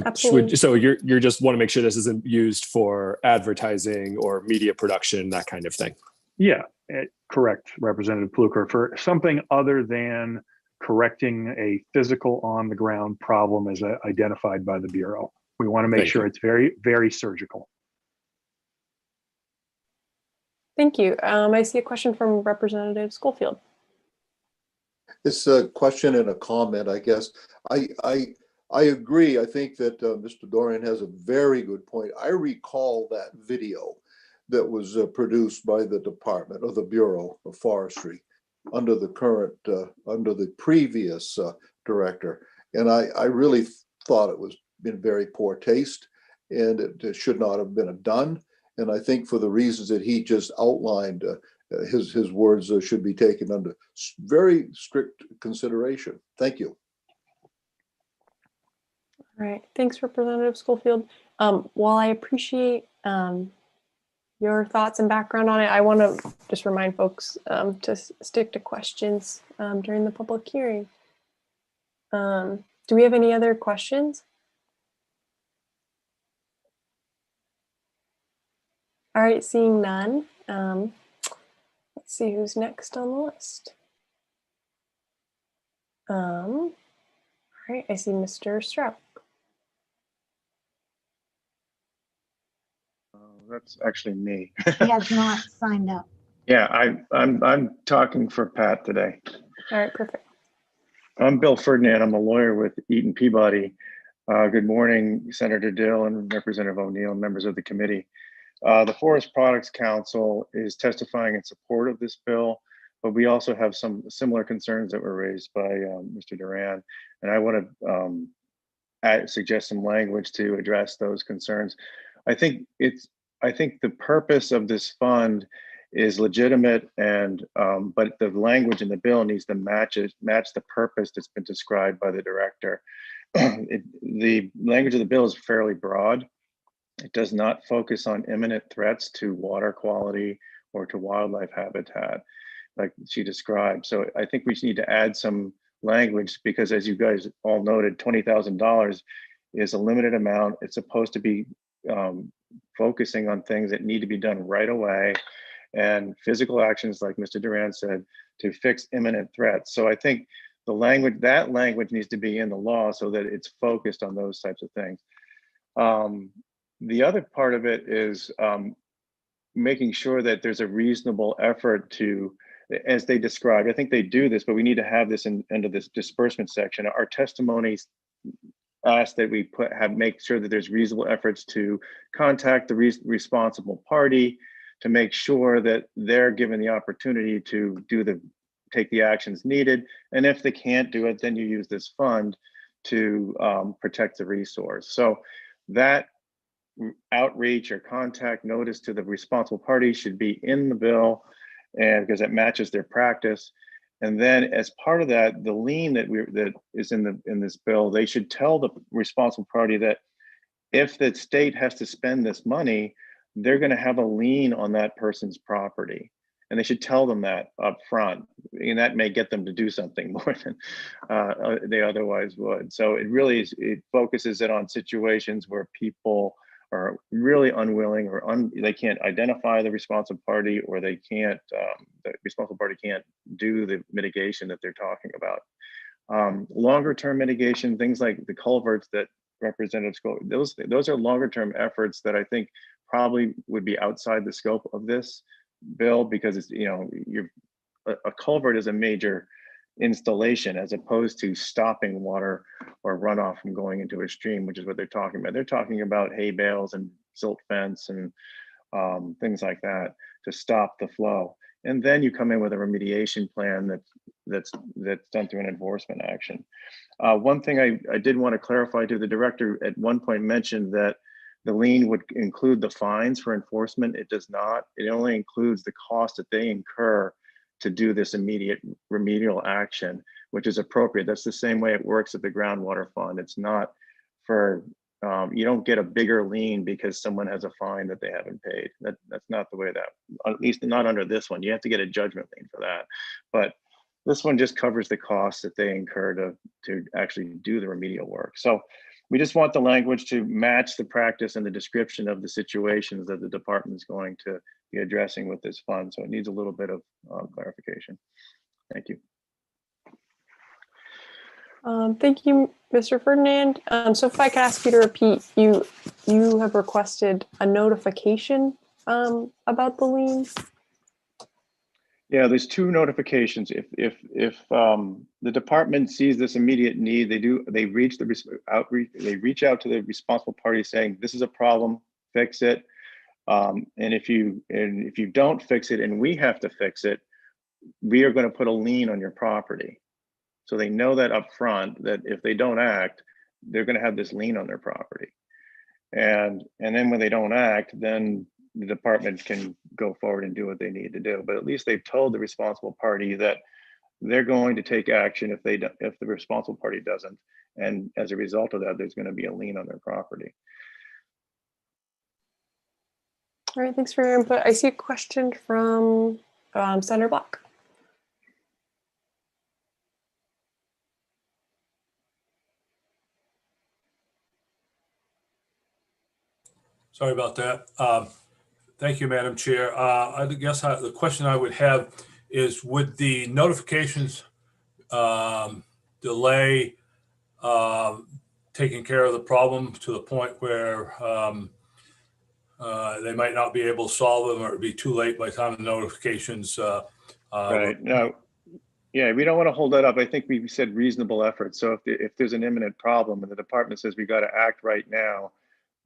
Absolutely. So you're just want to make sure this isn't used for advertising or media production, that kind of thing. Yeah, correct, Representative Pluker. For something other than correcting a physical on the ground problem as identified by the Bureau. We want to make sure it's very, very surgical. Thank you. I see a question from Representative Schofield. It's a question and a comment, I guess. I agree. I think that Mr. Dorian has a very good point. I recall that video that was produced by the Department of the Bureau of Forestry under the previous director. And I really thought it was in very poor taste and it should not have been done. And I think for the reasons that he just outlined, his words should be taken under very strict consideration. Thank you. All right, thanks, Representative Schofield. While I appreciate your thoughts and background on it, I want to just remind folks to stick to questions during the public hearing. Do we have any other questions? All right, seeing none. Let's see who's next on the list. All right, I see Mr. Strout. That's actually me. He has not signed up. Yeah, I'm talking for Pat today. All right, perfect. I'm Bill Ferdinand. I'm a lawyer with Eaton Peabody. Good morning, Senator Dill and Representative O'Neill, members of the committee. The Forest Products Council is testifying in support of this bill, but we also have some similar concerns that were raised by Mr. Duran, and I want to suggest some language to address those concerns. I think the purpose of this fund is legitimate, and but the language in the bill needs to match the purpose that's been described by the director. The language of the bill is fairly broad. It does not focus on imminent threats to water quality or to wildlife habitat, like she described. So I think we just need to add some language because, as you guys all noted, $20,000 is a limited amount. It's supposed to be focusing on things that need to be done right away and physical actions, like Mr. Duran said, to fix imminent threats. So I think that language needs to be in the law so that it's focused on those types of things. The other part of it is making sure that there's a reasonable effort to, as they described, I think they do this, but we need to have this into this disbursement section. Our testimonies ask that we make sure that there's reasonable efforts to contact the responsible party to make sure that they're given the opportunity to take the actions needed. And if they can't do it, then you use this fund to protect the resource. So that outreach or contact notice to the responsible party should be in the bill, and because it matches their practice. And then as part of that, the lien that is in this bill, they should tell the responsible party that if the state has to spend this money, they're going to have a lien on that person's property. And they should tell them that up front. And that may get them to do something more than they otherwise would. So it focuses it on situations where people are really unwilling or they can't identify the responsible party, or they can't, the responsible party can't do the mitigation that they're talking about. Longer term mitigation, things like the culverts that Representative Scott, those are longer term efforts that I think probably would be outside the scope of this bill, because it's, a culvert is a major installation as opposed to stopping water or runoff from going into a stream, which is what they're talking about. They're talking about hay bales and silt fence and things like that to stop the flow. And then you come in with a remediation plan that's done through an enforcement action. One thing I did want to clarify to the director, at one point mentioned that the lien would include the fines for enforcement. It does not. It only includes the cost that they incur to do this immediate remedial action, which is appropriate. That's the same way it works at the groundwater fund. It's not for, you don't get a bigger lien because someone has a fine that they haven't paid. That's not the way that, at least not under this one. You have to get a judgment lien for that. But This one just covers the costs that they incur to actually do the remedial work. So we just want the language to match the practice and the description of the situations that the department is going to be addressing with this fund. So it needs a little bit of clarification. Thank you. Thank you, Mr. Ferdinand. So if I could ask you to repeat, you have requested a notification about the lien. Yeah, there's two notifications. If the department sees this immediate need, they reach out to the responsible party saying this is a problem, fix it. And if you don't fix it and we have to fix it, we are going to put a lien on your property. So they know that up front, that if they don't act, they're going to have this lien on their property. And then when they don't act, then the department can go forward and do what they need to do. But at least they've told the responsible party that they're going to take action if the responsible party doesn't. And as a result of that, there's going to be a lien on their property. All right, thanks for your input. I see a question from Senator Black. Sorry about that. Thank you, Madam Chair. I guess the question I would have is, would the notifications delay taking care of the problem to the point where they might not be able to solve them, or it'd be too late by the time the notifications? Right. No. Yeah, we don't want to hold that up. I think we said reasonable effort. So if there's an imminent problem and the department says we got to act right now,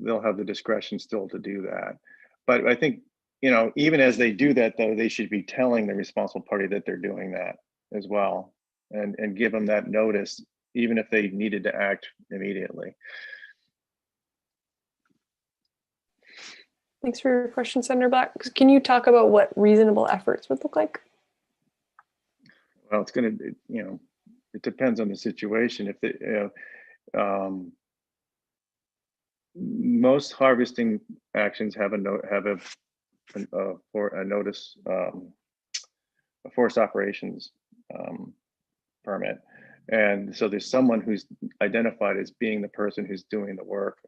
they'll have the discretion still to do that. But I think, even as they do that, though, they should be telling the responsible party that they're doing that as well, and give them that notice, even if they needed to act immediately. Thanks for your question, Senator Black. Can you talk about what reasonable efforts would look like? Well, it's going to, it depends on the situation. If most harvesting actions have a notice, a forest operations permit, and so there's someone who's identified as being the person who's doing the work.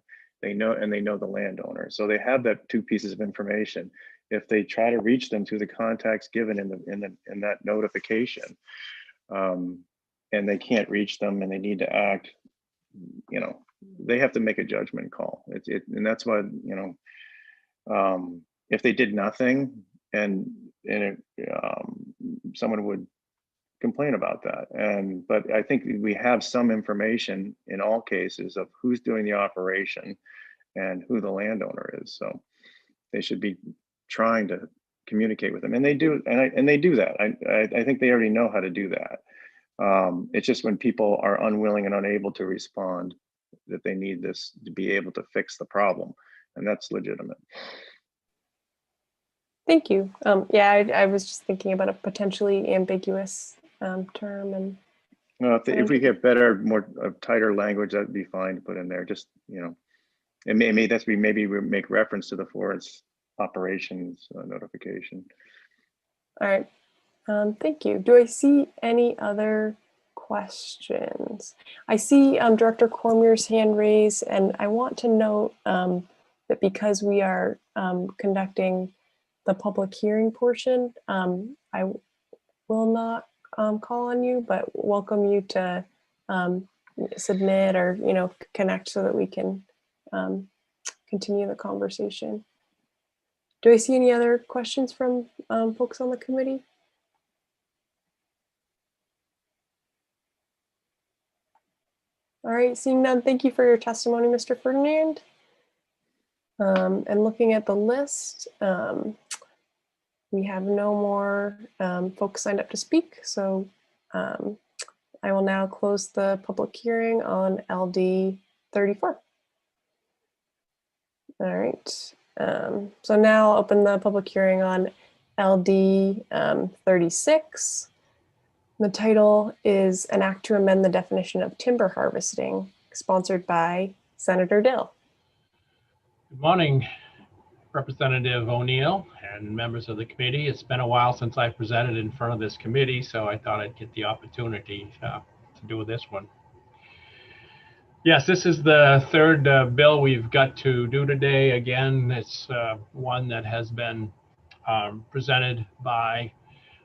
They know the landowner, so they have that two pieces of information. If they try to reach them through the contacts given in that notification, and they can't reach them and they need to act, they have to make a judgment call. And that's why, if they did nothing and someone would complain about that. But I think we have some information in all cases of who's doing the operation and who the landowner is. So they should be trying to communicate with them, and they do, and they do that. I think they already know how to do that. It's just when people are unwilling and unable to respond that they need this to be able to fix the problem, and that's legitimate. Thank you. Yeah, I was just thinking about a potentially ambiguous term, and if we get better, more tighter language, that'd be fine to put in there. Just and maybe we make reference to the forest operations notification. All right. Thank you. Do I see any other questions? I see Director Cormier's hand raised, and I want to note that because we are conducting the public hearing portion, I will not call on you, but welcome you to submit or connect so that we can continue the conversation. Do I see any other questions from folks on the committee? All right, seeing none, thank you for your testimony, Mr. Ferdinand. And looking at the list, we have no more folks signed up to speak, so I will now close the public hearing on LD 34. All right, so now I'll open the public hearing on LD 36. The title is An Act to Amend the Definition of Timber Harvesting, sponsored by Senator Dill. Good morning. Representative O'Neill and members of the committee. It's been a while since I presented in front of this committee, so I thought I'd get the opportunity to do this one. Yes, this is the third bill we've got to do today. Again, it's one that has been presented by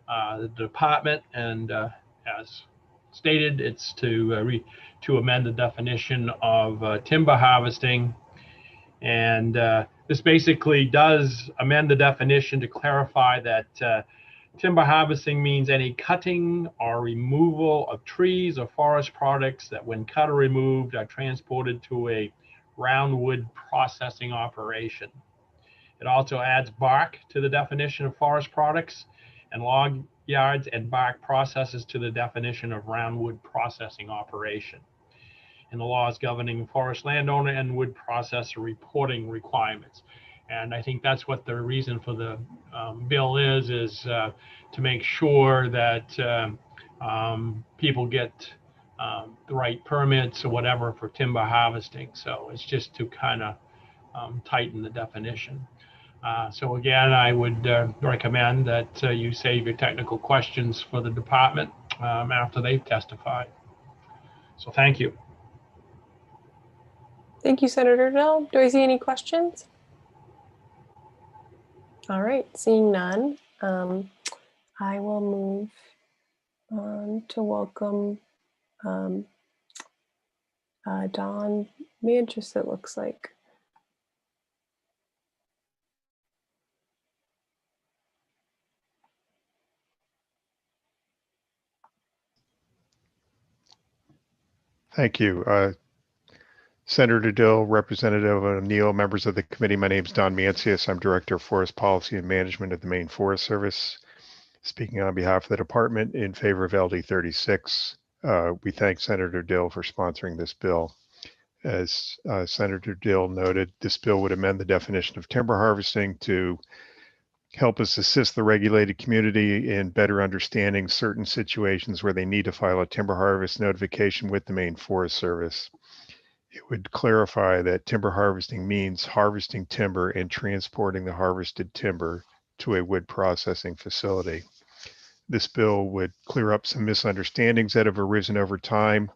the department, and as stated, it's to amend the definition of timber harvesting. And this basically does amend the definition to clarify that timber harvesting means any cutting or removal of trees or forest products that, when cut or removed, are transported to a round wood processing operation. It also adds bark to the definition of forest products, and log yards and bark processes to the definition of round wood processing operation, and the laws governing forest landowner and wood processor reporting requirements. And I think that's what the reason for the bill is to make sure that people get the right permits or whatever for timber harvesting. So it's just to kind of tighten the definition. So again, I would recommend that you save your technical questions for the department after they've testified. So thank you. Thank you, Senator Dill. Do I see any questions? All right, seeing none, I will move on to welcome Don Manchus, it looks like. Thank you. Senator Dill, Representative O'Neill, members of the committee, my name is Don Mancius. I'm Director of Forest Policy and Management at the Maine Forest Service. Speaking on behalf of the department in favor of LD 36, we thank Senator Dill for sponsoring this bill. As Senator Dill noted, this bill would amend the definition of timber harvesting to help us assist the regulated community in better understanding certain situations where they need to file a timber harvest notification with the Maine Forest Service. It would clarify that timber harvesting means harvesting timber and transporting the harvested timber to a wood processing facility. This bill would clear up some misunderstandings that have arisen over time,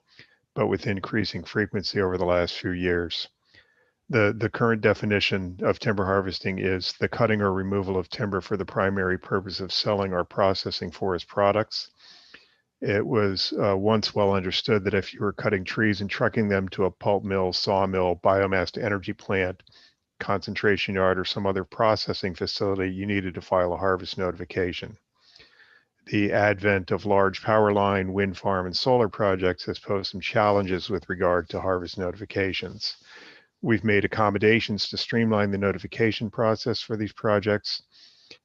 but with increasing frequency over the last few years. The current definition of timber harvesting is the cutting or removal of timber for the primary purpose of selling or processing forest products. It was once well understood that if you were cutting trees and trucking them to a pulp mill, sawmill, biomass to energy plant, concentration yard, or some other processing facility, you needed to file a harvest notification. The advent of large power line, wind farm, and solar projects has posed some challenges with regard to harvest notifications. We've made accommodations to streamline the notification process for these projects.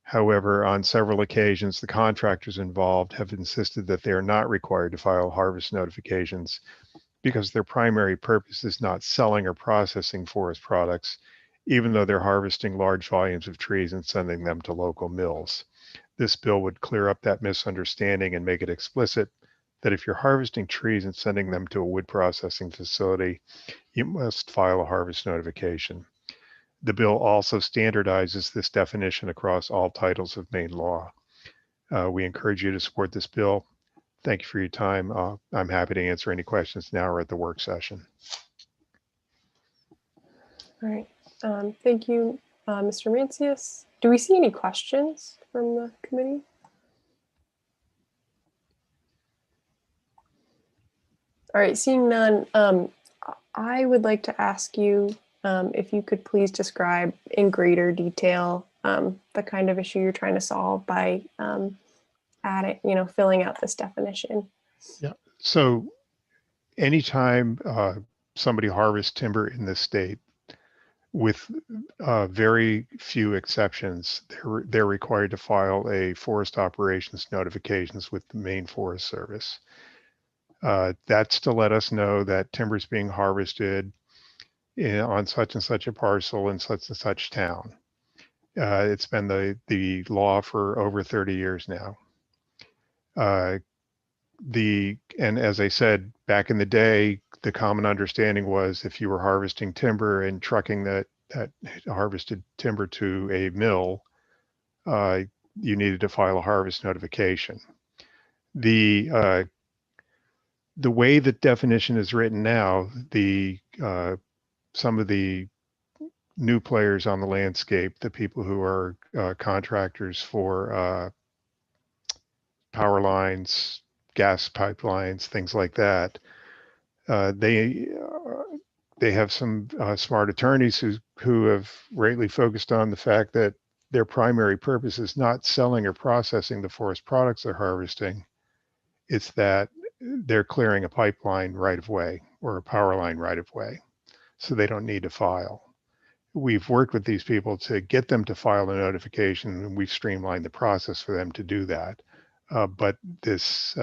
However, on several occasions, the contractors involved have insisted that they are not required to file harvest notifications because their primary purpose is not selling or processing forest products, even though they're harvesting large volumes of trees and sending them to local mills. This bill would clear up that misunderstanding and make it explicit that if you're harvesting trees and sending them to a wood processing facility, you must file a harvest notification. The bill also standardizes this definition across all titles of Maine law. We encourage you to support this bill. Thank you for your time. I'm happy to answer any questions now or at the work session. All right, thank you, Mr. Mancius. Do we see any questions from the committee? All right, seeing none, I would like to ask you if you could please describe in greater detail the kind of issue you're trying to solve by filling out this definition. Yeah. So anytime somebody harvests timber in this state, with very few exceptions, they're required to file a forest operations notifications with the Maine Forest Service. That's to let us know that timber is being harvested on such and such a parcel in such and such town. It's been the law for over 30 years now. And as I said, back in the day, the common understanding was if you were harvesting timber and trucking that that harvested timber to a mill, you needed to file a harvest notification. The way the definition is written now, some of the new players on the landscape, the people who are contractors for power lines, gas pipelines, things like that, they have some smart attorneys who have greatly focused on the fact that their primary purpose is not selling or processing the forest products they're harvesting. It's that they're clearing a pipeline right of way or a power line right of way, so they don't need to file. We've worked with these people to get them to file a notification, and we've streamlined the process for them to do that. But this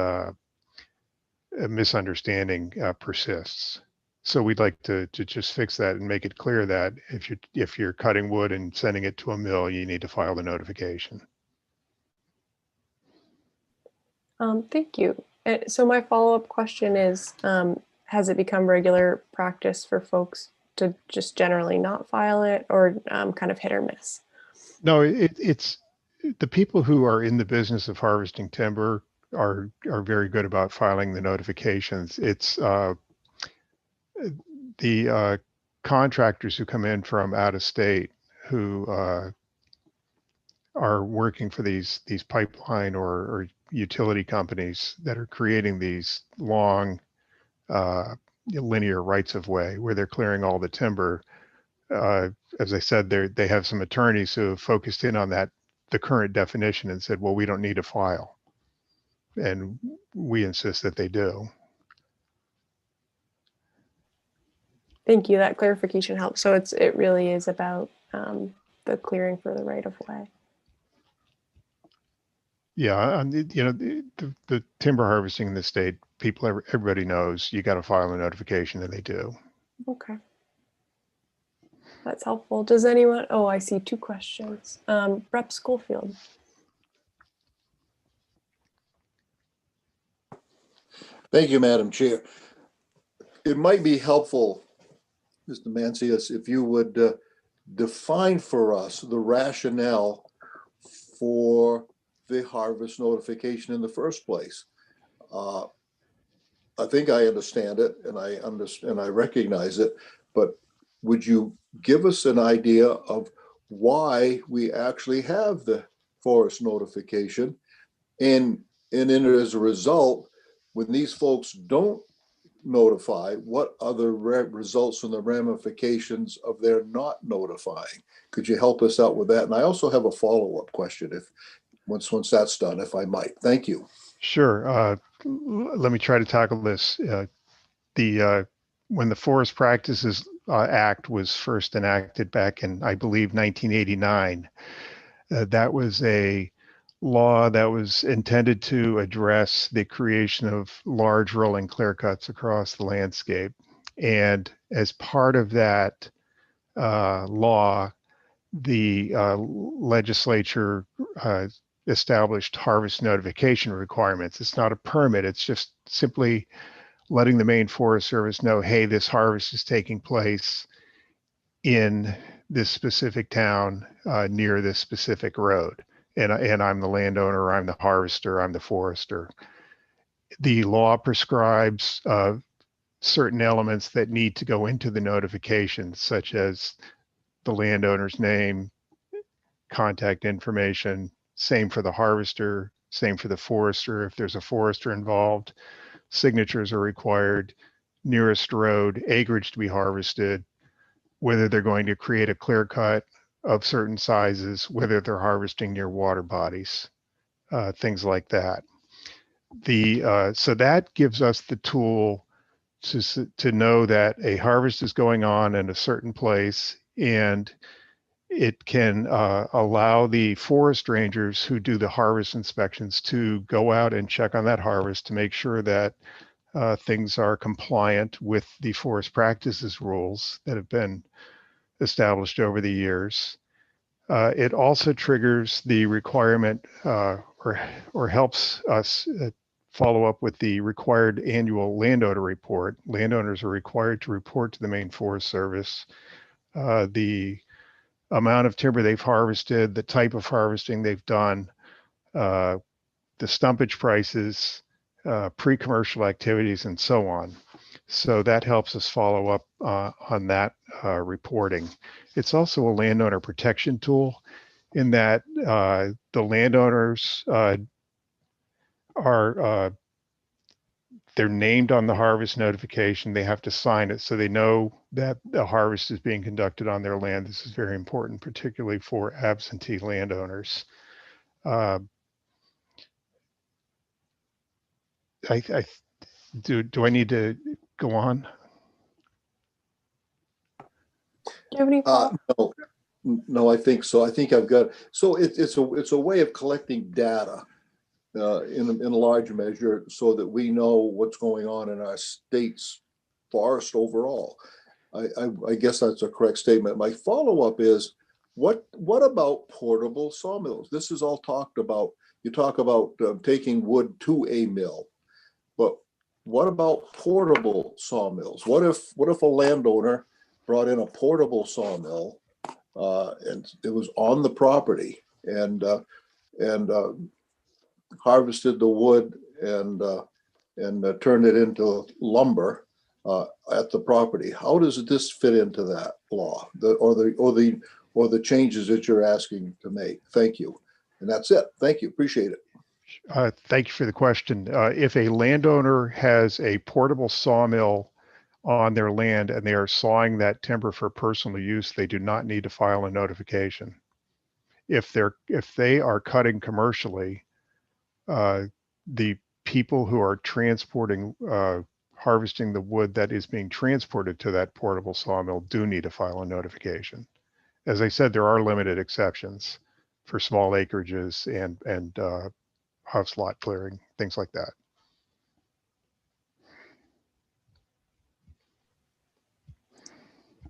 misunderstanding persists. So we'd like to just fix that and make it clear that if you're cutting wood and sending it to a mill, you need to file the notification. Thank you. So my follow-up question is, has it become regular practice for folks to just generally not file it, or kind of hit or miss? No, it's the people who are in the business of harvesting timber are very good about filing the notifications. It's the contractors who come in from out of state who are working for these pipeline or utility companies that are creating these long linear rights of way where they're clearing all the timber. As I said, they have some attorneys who have focused in on that, the current definition, and said, well, we don't need to file. And we insist that they do. Thank you. That clarification helps. So it really is about the clearing for the right of way. Yeah, and the timber harvesting in the state, everybody knows you got to file a notification, and they do. Okay. That's helpful. Does anyone, oh, I see 2 questions. Rep. Schofield. Thank you, Madam Chair. It might be helpful, Mr. Mancius, if you would define for us the rationale for the harvest notification in the first place. I think I understand it, and I recognize it, but would you give us an idea of why we actually have the forest notification? And then as a result, when these folks don't notify, what are the results and the ramifications of their not notifying? Could you help us out with that? And I also have a follow-up question once that's done, if I might. Thank you. Sure. Let me try to tackle this. When the Forest Practices Act was first enacted back in, I believe, 1989, that was a law that was intended to address the creation of large rolling clear cuts across the landscape. And as part of that law, the legislature established harvest notification requirements. It's not a permit, it's just simply letting the Maine Forest Service know, hey, this harvest is taking place in this specific town near this specific road. And I'm the landowner, I'm the harvester, I'm the forester. The law prescribes certain elements that need to go into the notification, such as the landowner's name, contact information, same for the harvester, same for the forester. If there's a forester involved, signatures are required, nearest road, acreage to be harvested, whether they're going to create a clear cut of certain sizes, whether they're harvesting near water bodies, things like that. So that gives us the tool to know that a harvest is going on in a certain place, and it can allow the forest rangers who do the harvest inspections to go out and check on that harvest to make sure that things are compliant with the forest practices rules that have been established over the years. It also triggers the requirement or helps us follow up with the required annual landowner report. Landowners are required to report to the Maine Forest Service the amount of timber they've harvested, the type of harvesting they've done, the stumpage prices, pre-commercial activities, and so on. So that helps us follow up on that reporting. It's also a landowner protection tool in that the landowners they're named on the harvest notification. They have to sign it so they know that the harvest is being conducted on their land. This is very important, particularly for absentee landowners. Do I need to go on? Do you have any No, no, I think so. I think I've got, so it's a way of collecting data in a large measure so that we know what's going on in our state's forest overall. I guess that's a correct statement. My follow-up is, what about portable sawmills? This is all talked about. You talk about taking wood to a mill, but what about portable sawmills? What if a landowner brought in a portable sawmill and it was on the property and harvested the wood and turned it into lumber at the property? How does this fit into that law, or the changes that you're asking to make? Thank you, and that's it. Thank you, appreciate it. Thank you for the question. If a landowner has a portable sawmill on their land and they are sawing that timber for personal use, they do not need to file a notification. If they are cutting commercially, the people who are transporting, harvesting the wood that is being transported to that portable sawmill do need to file a notification. As I said, there are limited exceptions for small acreages and house lot clearing, things like that.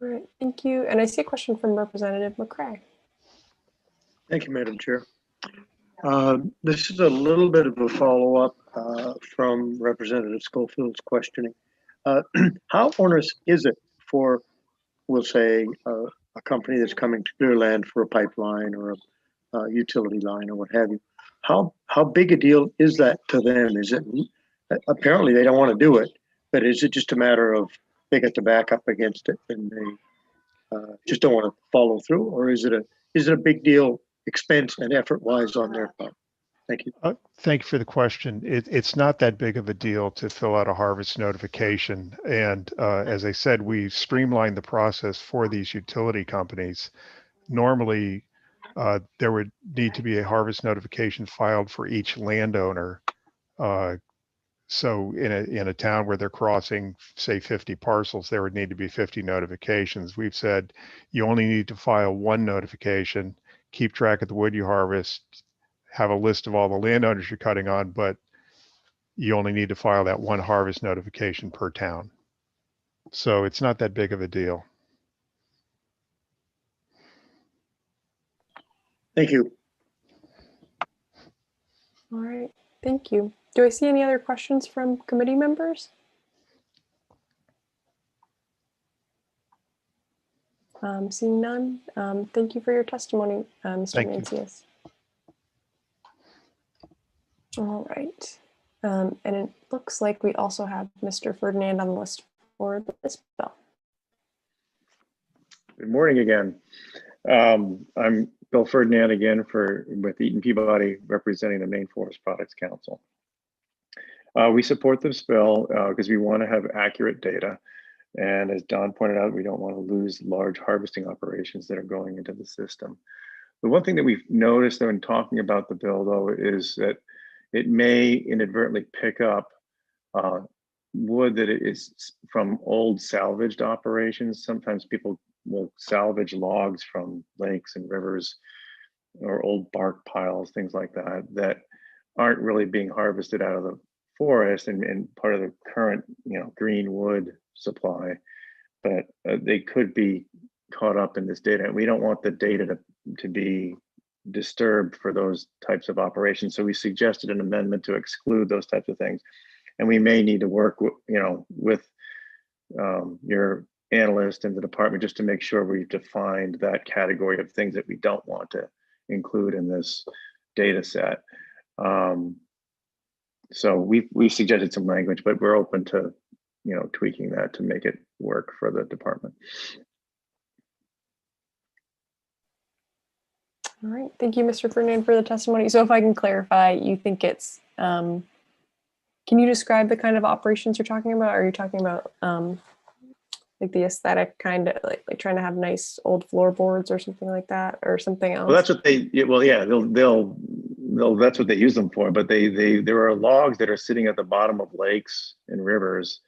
All right, thank you. And I see a question from Representative McCray. Thank you, Madam Chair. This is a little bit of a follow-up from Representative Schofield's questioning. How onerous is it for, we'll say, a company that's coming to clear land for a pipeline or a utility line or what have you? How big a deal is that to them? Is it, apparently they don't want to do it, but is it just a matter of they got to back up against it and they just don't want to follow through, or is it a big deal, expense and effort-wise on their part? Thank you. Thank you for the question. It's not that big of a deal to fill out a harvest notification. And as I said, we streamlined the process for these utility companies. Normally, there would need to be a harvest notification filed for each landowner. So in a town where they're crossing, say, 50 parcels, there would need to be 50 notifications. We've said you only need to file one notification, keep track of the wood you harvest, have a list of all the landowners you're cutting on, but you only need to file that one harvest notification per town. So it's not that big of a deal. Thank you. All right, thank you. Do I see any other questions from committee members? Seeing none, thank you for your testimony, Mr. Mancias. All right, and it looks like we also have Mr. Ferdinand on the list for this bill. Good morning again. I'm Bill Ferdinand again with Eaton Peabody, representing the Maine Forest Products Council. We support this bill because we want to have accurate data. And as Don pointed out, we don't want to lose large harvesting operations that are going into the system. The one thing that we've noticed though in talking about the bill though is that it may inadvertently pick up wood that is from old salvaged operations. Sometimes people will salvage logs from lakes and rivers or old bark piles, things like that, that aren't really being harvested out of the forest and part of the current, green wood supply, but they could be caught up in this data. And we don't want the data to be disturbed for those types of operations. So we suggested an amendment to exclude those types of things. And we may need to work with, with your analyst in the department just to make sure we've defined that category of things that we don't want to include in this data set. So we suggested some language, but we're open to, you know, tweaking that to make it work for the department. All right, thank you, Mr. Ferdinand, for the testimony. So if I can clarify, you think it's, can you describe the kind of operations you're talking about? Are you talking about like the aesthetic kind of like trying to have nice old floorboards or something like that, or something else? Well, that's what they, well, yeah, they'll that's what they use them for, but there are logs that are sitting at the bottom of lakes and rivers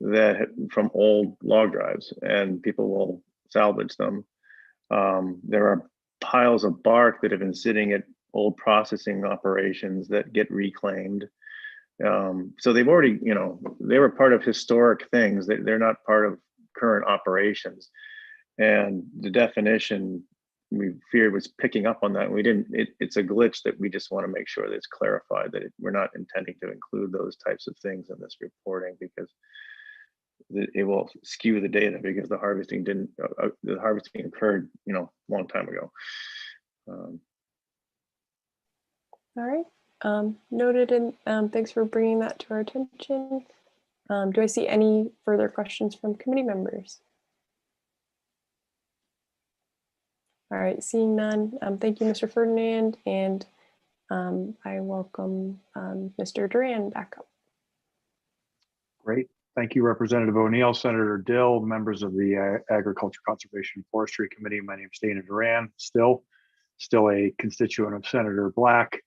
that from old log drives, and people will salvage them. There are piles of bark that have been sitting at old processing operations that get reclaimed. So they've already, you know, they were part of historic things. They're not part of current operations. And the definition we feared was picking up on that. And we didn't, it's a glitch that we just want to make sure that it's clarified that we're not intending to include those types of things in this reporting, because it will skew the data, because the harvesting occurred, you know, a long time ago. All right, noted, and thanks for bringing that to our attention. Do I see any further questions from committee members? All right, seeing none, thank you, Mr. Ferdinand, and I welcome Mr. Duran back up. Great. Thank you, Representative O'Neill, Senator Dill, members of the Agriculture, Conservation, and Forestry Committee. My name is Dana Duran, still a constituent of Senator Black,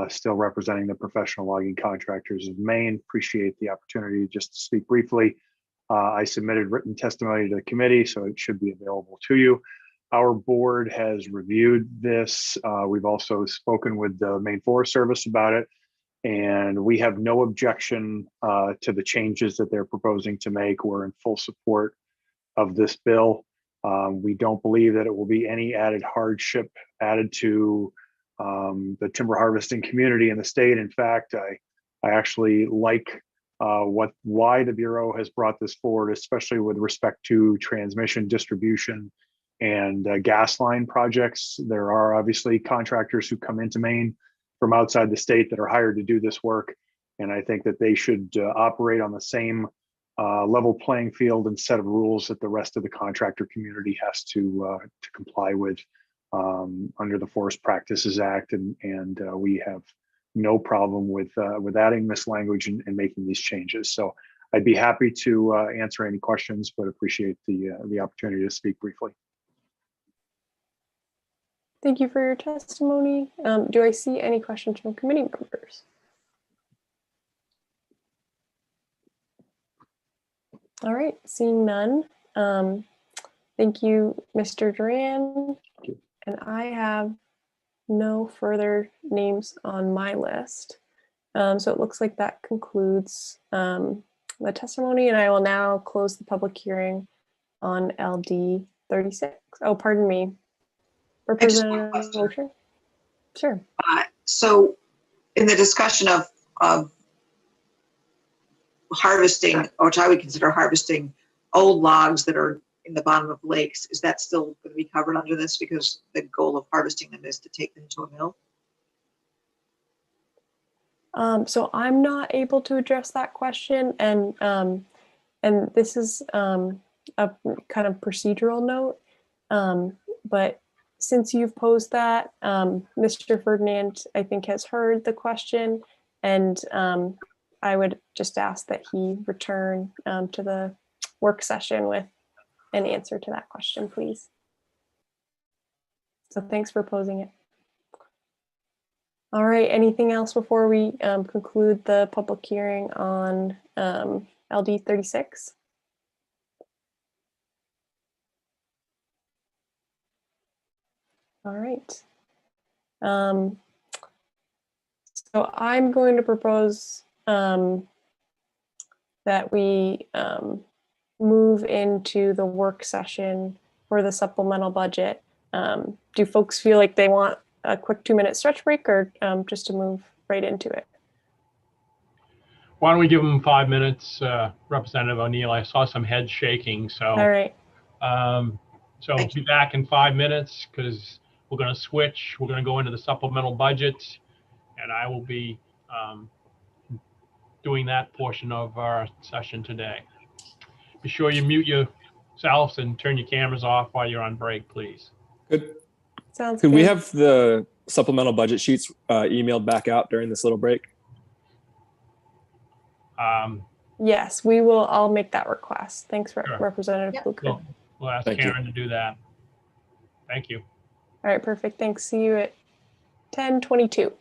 still representing the professional logging contractors of Maine. Appreciate the opportunity just to speak briefly. I submitted written testimony to the committee, so it should be available to you. Our board has reviewed this. We've also spoken with the Maine Forest Service about it, and we have no objection to the changes that they're proposing to make. We're in full support of this bill. We don't believe that it will be any added hardship added to the timber harvesting community in the state. In fact, I actually like why the Bureau has brought this forward, especially with respect to transmission, distribution, and gas line projects. There are obviously contractors who come into Maine from outside the state that are hired to do this work. And I think that they should operate on the same level playing field and set of rules that the rest of the contractor community has to comply with under the Forest Practices Act. And we have no problem with adding this language and making these changes. So I'd be happy to answer any questions, but appreciate the opportunity to speak briefly. Thank you for your testimony. Do I see any questions from committee members? All right, seeing none. Thank you, Mr. Duran. And I have no further names on my list. So it looks like that concludes the testimony, and I will now close the public hearing on LD 36. Oh, pardon me. Representative Wiltshire? Sure. So in the discussion of harvesting, which I would consider harvesting old logs that are in the bottom of lakes, is that still going to be covered under this, because the goal of harvesting them is to take them to a mill? So I'm not able to address that question, and this is a kind of procedural note, but since you've posed that, Mr. Ferdinand, I think, has heard the question, and I would just ask that he return to the work session with an answer to that question, please. So thanks for posing it. All right, anything else before we conclude the public hearing on LD 36? All right. So I'm going to propose that we move into the work session for the supplemental budget. Do folks feel like they want a quick 2-minute stretch break, or just to move right into it? Why don't we give them 5 minutes, Representative O'Neill? I saw some heads shaking, so. All right. So be back in 5 minutes because we're going to switch. We're going to go into the supplemental budget, and I will be doing that portion of our session today. Be sure you mute yourselves and turn your cameras off while you're on break, please. Good. Sounds Could good. we have the supplemental budget sheets emailed back out during this little break? Yes, we will. I'll make that request. Thanks, Sure. Representative Blucher. We'll ask Thank Karen to do that. Thank you. All right, perfect. Thanks. See you at 10:22.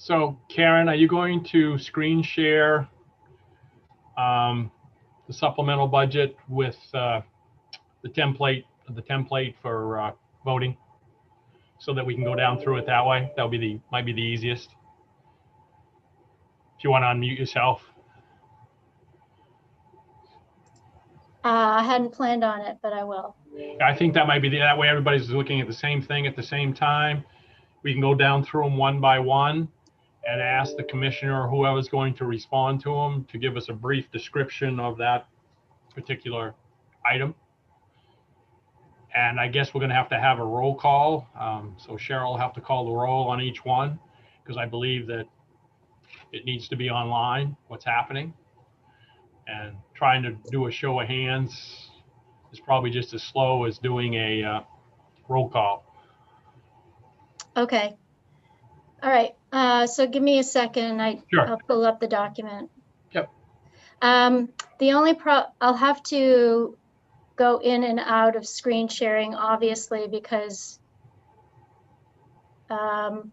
So Karen, are you going to screen share the supplemental budget with the template for voting, so that we can go down through it that way? That'll be might be the easiest. If you want to unmute yourself. I hadn't planned on it, but I will. I think that might be that way everybody's looking at the same thing at the same time. We can go down through them one by one and ask the commissioner or whoever's going to respond to them to give us a brief description of that particular item. And I guess we're going to have a roll call. So Cheryl will have to call the roll on each one, because I believe that it needs to be online, what's happening. And trying to do a show of hands is probably just as slow as doing a roll call. Okay. All right. So give me a second. I'll pull up the document. Yep. The only I'll have to go in and out of screen sharing, obviously, because I'm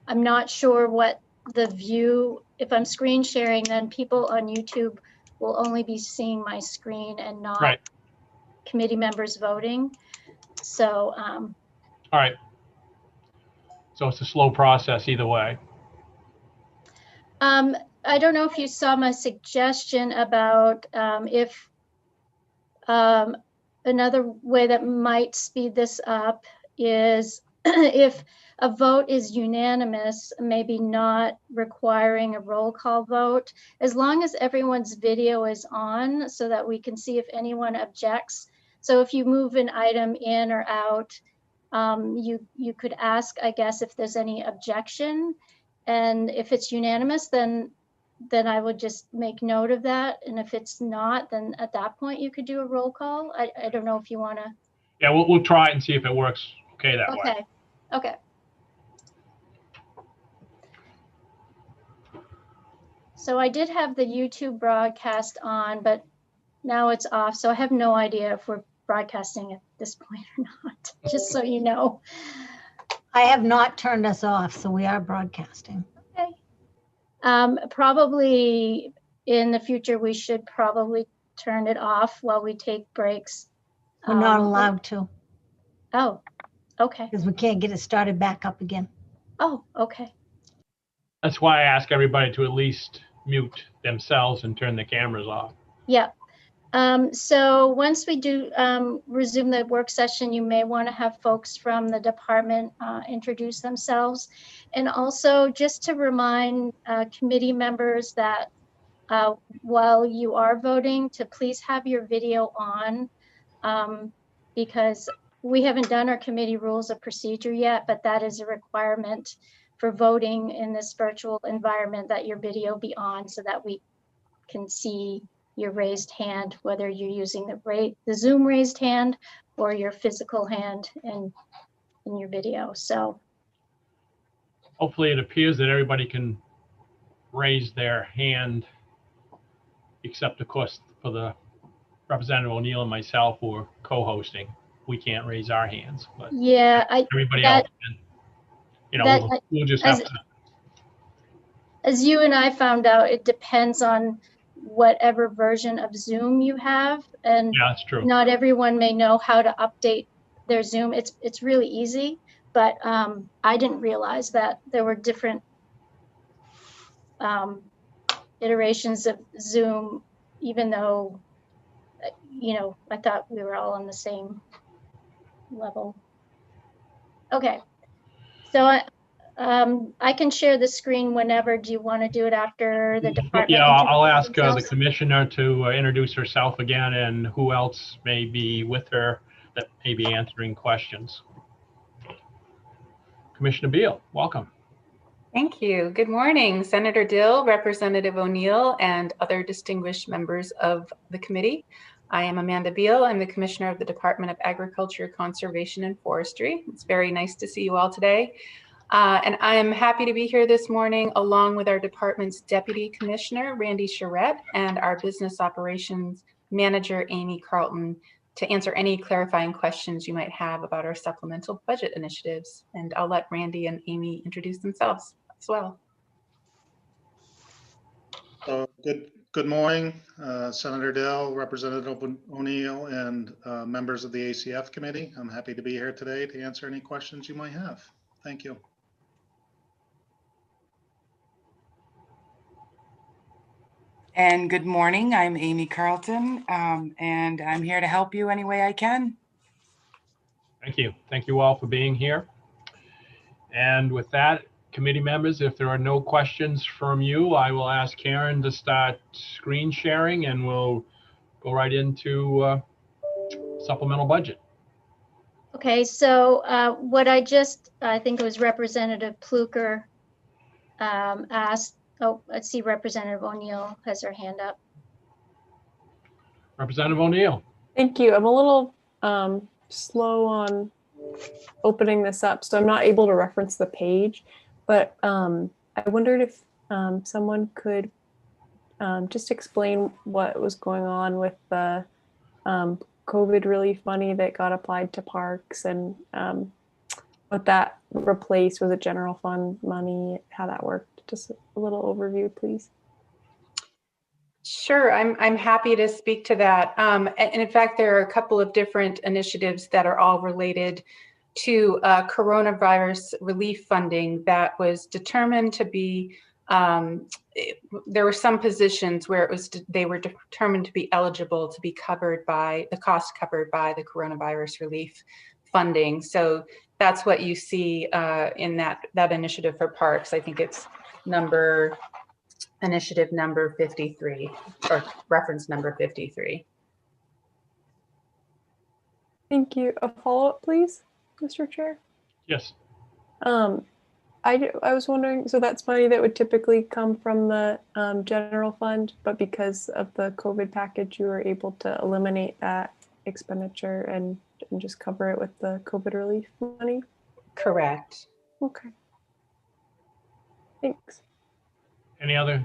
not sure what the view, if I'm screen sharing, then people on YouTube will only be seeing my screen and not committee members voting. So, all right. So it's a slow process either way. I don't know if you saw my suggestion about if another way that might speed this up is if a vote is unanimous, maybe not requiring a roll call vote, as long as everyone's video is on so that we can see if anyone objects. So if you move an item in or out, you could ask, I guess, if there's any objection. And if it's unanimous, then I would just make note of that. And if it's not, then at that point you could do a roll call. I don't know if you want to. Yeah, we'll try it and see if it works okay that way. Okay. So I did have the YouTube broadcast on, but now it's off. So I have no idea if we're broadcasting at this point or not, just so you know. I have not turned us off, so we are broadcasting. Okay. Probably in the future, we should probably turn it off while we take breaks. We're not allowed to. Oh, okay. Because we can't get it started back up again. Oh, okay. That's why I ask everybody to at least mute themselves and turn the cameras off. Yeah. So once we do resume the work session, you may want to have folks from the department introduce themselves. And also just to remind committee members that while you are voting, to please have your video on, because we haven't done our committee rules of procedure yet, but that is a requirement for voting in this virtual environment, that your video be on so that we can see your raised hand, whether you're using the Zoom raised hand or your physical hand in your video. So hopefully it appears that everybody can raise their hand, except of course for the Representative O'Neill and myself who are co-hosting. We can't raise our hands, but yeah, everybody else can. You know, we'll just have to. As you and I found out, it depends on whatever version of Zoom you have, and yeah, that's true. Not everyone may know how to update their Zoom. It's really easy, but I didn't realize that there were different iterations of Zoom, even though, you know, I thought we were all on the same level. Okay, so I can share the screen whenever. Do you want to do it after the department? Yeah, I'll ask the commissioner to introduce herself again and who else may be with her that may be answering questions. Commissioner Beal, welcome. Thank you. Good morning, Senator Dill, Representative O'Neill, and other distinguished members of the committee. I am Amanda Beal. I'm the Commissioner of the Department of Agriculture, Conservation, and Forestry. It's very nice to see you all today. And I am happy to be here this morning along with our department's Deputy Commissioner, Randy Charette, and our Business Operations Manager, Amy Carlton, to answer any clarifying questions you might have about our supplemental budget initiatives. And I'll let Randy and Amy introduce themselves as well. Good morning, Senator Dill, Representative O'Neill, and members of the ACF committee. I'm happy to be here today to answer any questions you might have. Thank you. And good morning, I'm Amy Carlton, and I'm here to help you any way I can. Thank you. Thank you all for being here. And with that, committee members, if there are no questions from you, I will ask Karen to start screen sharing and we'll go right into supplemental budget. Okay, so what I think it was Representative Pluker asked. Oh, let's see, Representative O'Neill has her hand up. Representative O'Neill. Thank you. I'm a little slow on opening this up, so I'm not able to reference the page, but I wondered if someone could just explain what was going on with the COVID relief money that got applied to parks and what that replaced. Was it general fund money, how that worked? Just a little overview, please. Sure, I'm happy to speak to that. And in fact, there are a couple of different initiatives that are all related to coronavirus relief funding that was determined to be, there were some positions where they were determined to be eligible to be covered by the cost covered by the coronavirus relief funding. So that's what you see in that initiative for parks. I think it's initiative number 53 or reference number 53. Thank you. A follow-up, please, Mr. Chair? Yes. I was wondering, so that's money that would typically come from the general fund, but because of the COVID package, you were able to eliminate that expenditure and just cover it with the COVID relief money? Correct. Okay. Thanks. Any other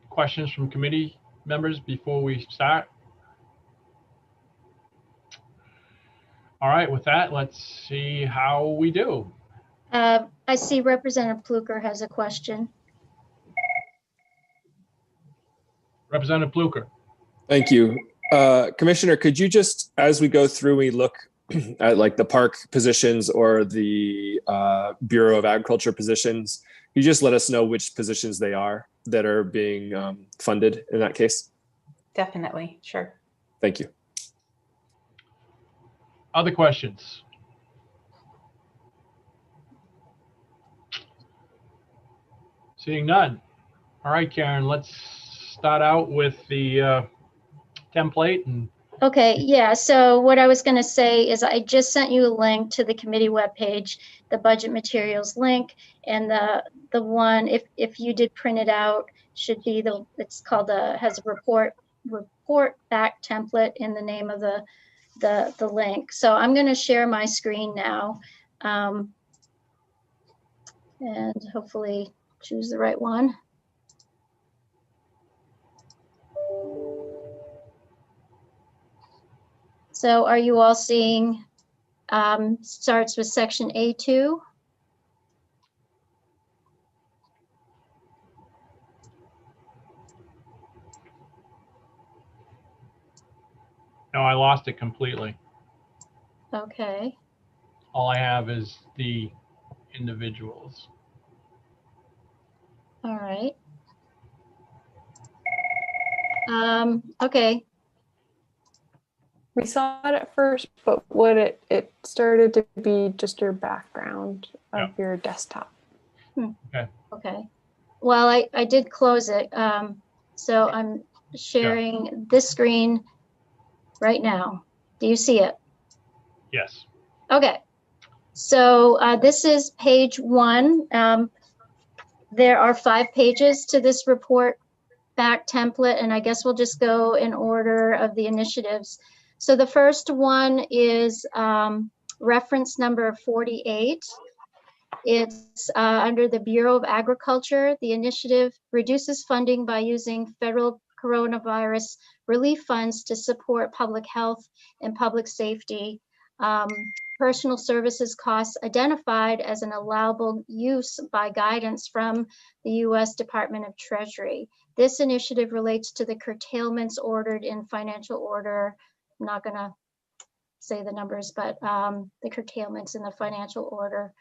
questions from committee members before we start? All right, with that, let's see how we do. I see Representative Pluker has a question. Representative Pluker. Thank you. Commissioner, could you just, as we go through, we look at like the park positions or the Bureau of Agriculture positions, you just let us know which positions they are that are being funded in that case? Definitely, sure. Thank you. Other questions? Seeing none. All right, Karen, let's start out with the template. And Okay, yeah, so what I was going to say is I just sent you a link to the committee webpage, the budget materials link, and the one, if you did print it out, should be it's called has a report back template in the name of the link. So I'm going to share my screen now, and hopefully choose the right one. So are you all seeing, starts with section A2? no, I lost it completely. Okay. All I have is the individuals. All right. Okay. We saw it at first, but what it started to be just your background of your desktop. Okay. Okay. Well, I did close it. So I'm sharing this screen right now. Do you see it? Yes. Okay. So this is page 1. There are 5 pages to this report back template, and I guess we'll just go in order of the initiatives. So the first one is reference number 48. It's under the Bureau of Agriculture. The initiative reduces funding by using federal coronavirus relief funds to support public health and public safety personal services costs identified as an allowable use by guidance from the U.S. Department of Treasury. This initiative relates to the curtailments ordered in financial order. I'm not going to say the numbers, but the curtailments in the financial order.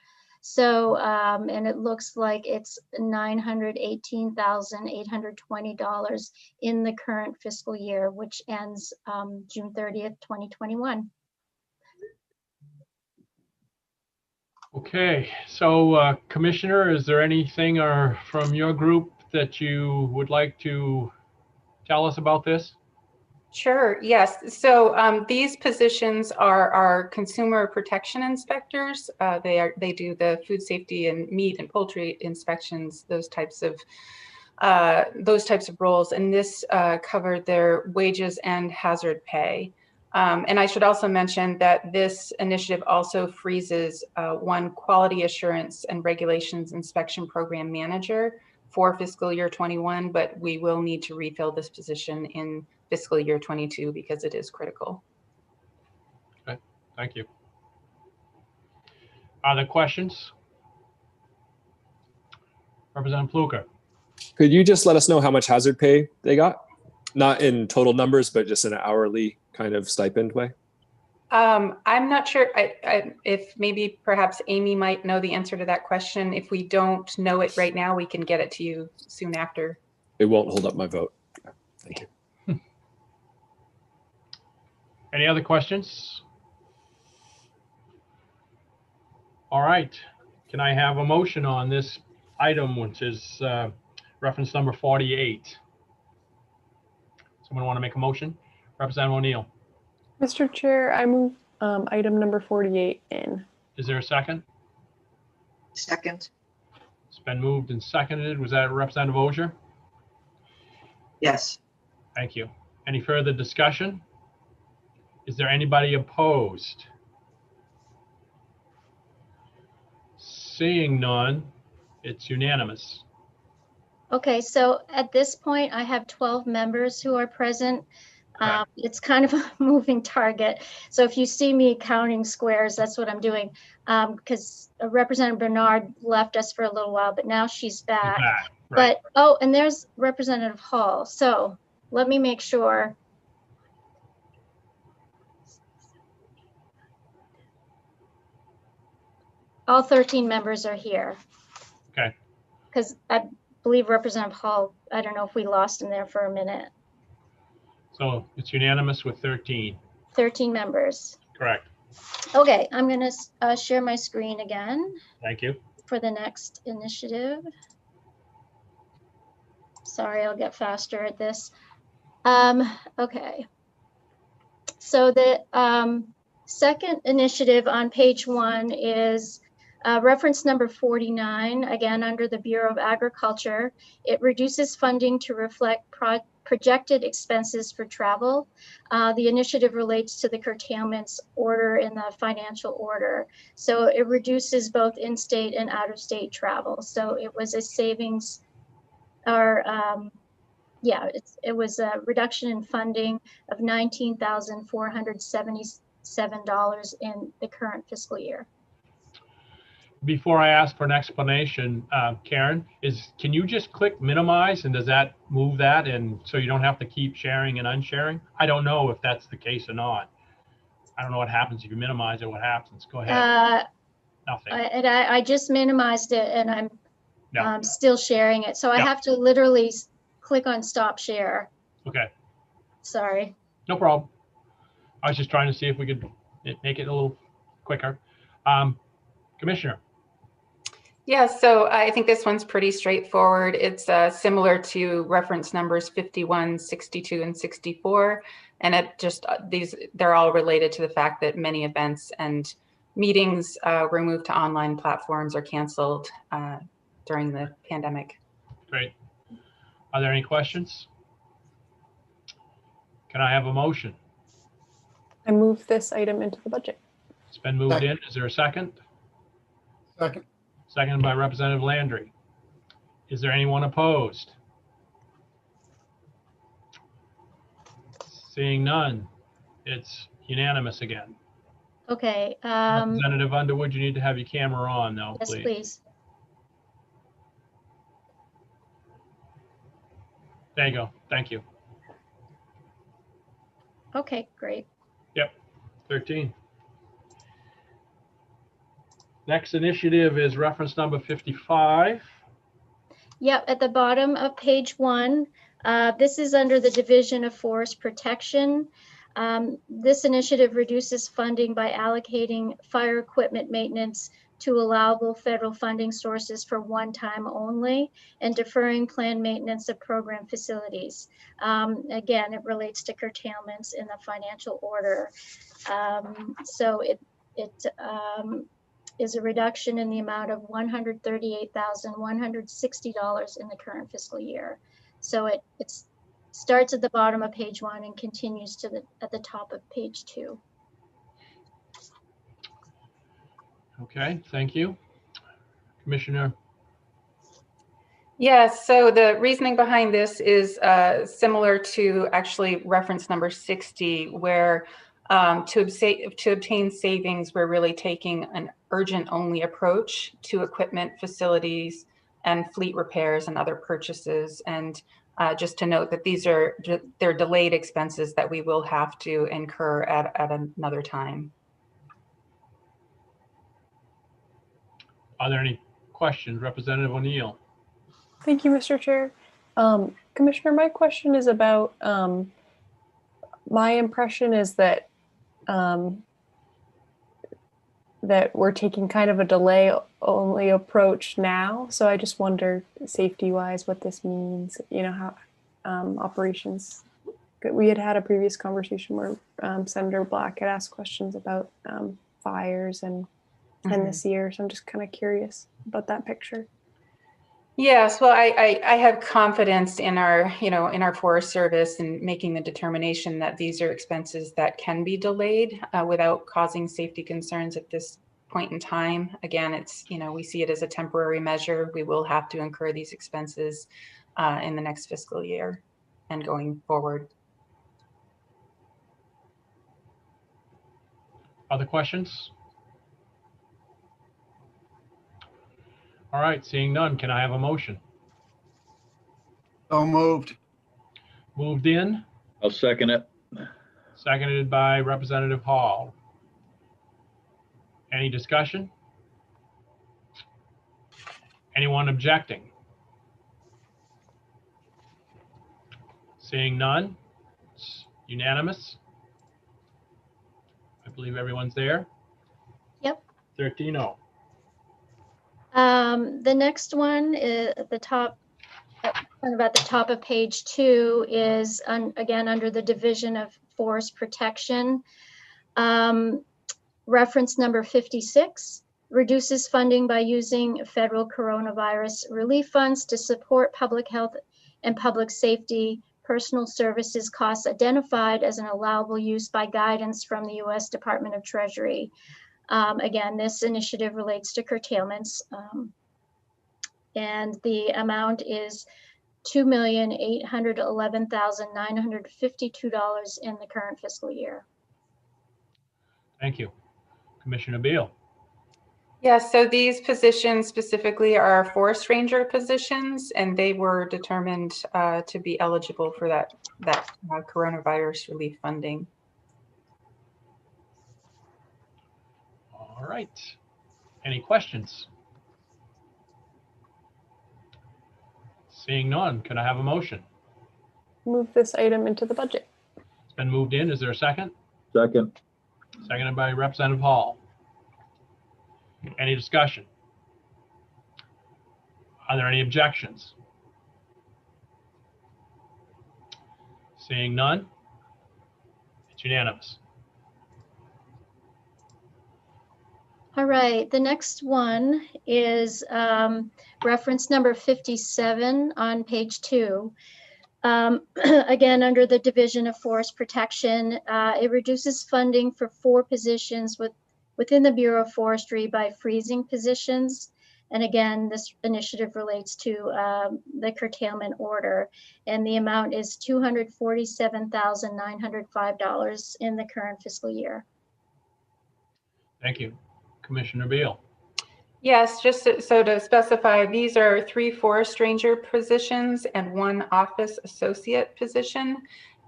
So, and it looks like it's $918,820 in the current fiscal year, which ends June 30th, 2021. Okay, so Commissioner, is there anything from your group that you would like to tell us about this? Sure, yes. So these positions are our consumer protection inspectors. They do the food safety and meat and poultry inspections, those types of roles, and this covered their wages and hazard pay. And I should also mention that this initiative also freezes one quality assurance and regulations inspection program manager for fiscal year 21, but we will need to refill this position in fiscal year 22 because it is critical. Okay, thank you. Other questions? Representative Fluker. Could you just let us know how much hazard pay they got? Not in total numbers, but just in an hourly kind of stipend way? I'm not sure if maybe perhaps Amy might know the answer to that question. If we don't know it right now, we can get it to you soon after. It won't hold up my vote. Thank you. Any other questions? All right. Can I have a motion on this item, which is reference number 48? Someone want to make a motion? Representative O'Neill. Mr. Chair, I move item number 48 in. Is there a second? Second. It's been moved and seconded. Was that Representative Ogier? Yes. Thank you. Any further discussion? Is there anybody opposed? Seeing none, it's unanimous. Okay, so at this point, I have 12 members who are present. It's kind of a moving target. So if you see me counting squares, that's what I'm doing. Because Representative Bernard left us for a little while, but now she's back. Right. But, oh, and there's Representative Hall. So let me make sure. All 13 members are here. Okay. Because I believe Representative Hall, I don't know if we lost him there for a minute. So it's unanimous with 13. 13 members. Correct. Okay, I'm going to share my screen again. Thank you. For the next initiative. Sorry, I'll get faster at this. Okay. So the second initiative on page 1 is reference number 49, again under the Bureau of Agriculture. It reduces funding to reflect projected expenses for travel. The initiative relates to the curtailments order in the financial order. So it reduces both in-state and out-of-state travel. So it was a savings, or it was a reduction in funding of $19,477 in the current fiscal year. Before I ask for an explanation, Karen, can you just click minimize, and does that move that, and so you don't have to keep sharing and unsharing? I don't know if that's the case or not. I don't know what happens if you minimize it. What happens? Go ahead. Nothing. I just minimized it, and I'm still sharing it. So I have to literally click on stop share. Okay. Sorry. No problem. I was just trying to see if we could make it a little quicker. Commissioner. Yeah, so I think this one's pretty straightforward. It's similar to reference numbers 51, 62, and 64. And it just, they're all related to the fact that many events and meetings were moved to online platforms or canceled during the pandemic. Great. Are there any questions? Can I have a motion? I move this item into the budget. It's been moved in. Is there a second? Second. Seconded by Representative Landry. Is there anyone opposed? Seeing none, it's unanimous again. Okay, Representative Underwood, you need to have your camera on now, yes, please. please. There you go. Thank you. Okay, great. Yep, 13. Next initiative is reference number 55. Yep, at the bottom of page 1, this is under the Division of Forest Protection. This initiative reduces funding by allocating fire equipment maintenance to allowable federal funding sources for one time only and deferring planned maintenance of program facilities. Again, it relates to curtailments in the financial order. So it is a reduction in the amount of $138,160 in the current fiscal year. So it starts at the bottom of page 1 and continues to at the top of page 2. Okay, thank you. Commissioner. Yes, so the reasoning behind this is similar to actually reference number 60, where to obtain savings, we're really taking an urgent only approach to equipment, facilities, and fleet repairs and other purchases. And just to note that they're delayed expenses that we will have to incur at another time. Are there any questions? Representative O'Neill. Thank you, Mr. Chair. Commissioner, my question is about, my impression is that that we're taking kind of a delay only approach now. So I just wonder, safety wise, what this means, you know, how operations, we had a previous conversation where Senator Black had asked questions about fires and this year. So I'm just kind of curious about that picture. Yes, well, I have confidence in our, in our Forest Service and making the determination that these are expenses that can be delayed without causing safety concerns at this point in time. Again, it's, we see it as a temporary measure. We will have to incur these expenses in the next fiscal year and going forward. Other questions? All right, seeing none, can I have a motion? So moved. Moved in, I'll second it. seconded by Representative Hall. Any discussion? Anyone objecting? Seeing none, it's unanimous. I believe everyone's there. Yep. 13-0. The next one is at the top, kind of at the top of page 2 is again under the Division of Forest Protection. Reference number 56 reduces funding by using federal coronavirus relief funds to support public health and public safety personal services costs identified as an allowable use by guidance from the U.S. Department of Treasury. Again, this initiative relates to curtailments, and the amount is $2,811,952 in the current fiscal year. Thank you. Commissioner Beal. Yes, so these positions specifically are forest ranger positions, and they were determined to be eligible for that coronavirus relief funding. All right. Any questions? Seeing none, can I have a motion? Move this item into the budget. It's been moved in. Is there a second? Second. Seconded by Representative Hall. Any discussion? Are there any objections? Seeing none, it's unanimous. All right, the next one is reference number 57 on page 2. Again, under the Division of Forest Protection, it reduces funding for 4 positions within the Bureau of Forestry by freezing positions. And again, this initiative relates to the curtailment order, and the amount is $247,905 in the current fiscal year. Thank you. Commissioner Beal. Yes, so to specify, these are 3 forest ranger positions and 1 office associate position.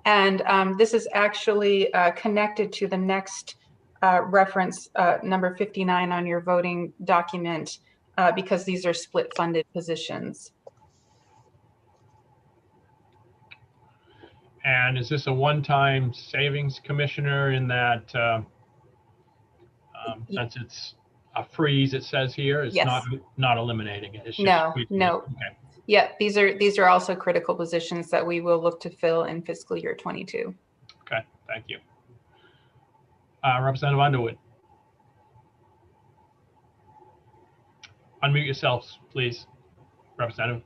And this is actually connected to the next reference, number 59 on your voting document, because these are split funded positions. And is this a one-time savings, Commissioner, in that since it's a freeze, it says here, it's Yes. not eliminating it. It's just No, tweaking it. no. Okay. Yeah, these are also critical positions that we will look to fill in fiscal year 22. Okay, thank you. Representative Underwood. Unmute yourselves, please, Representative.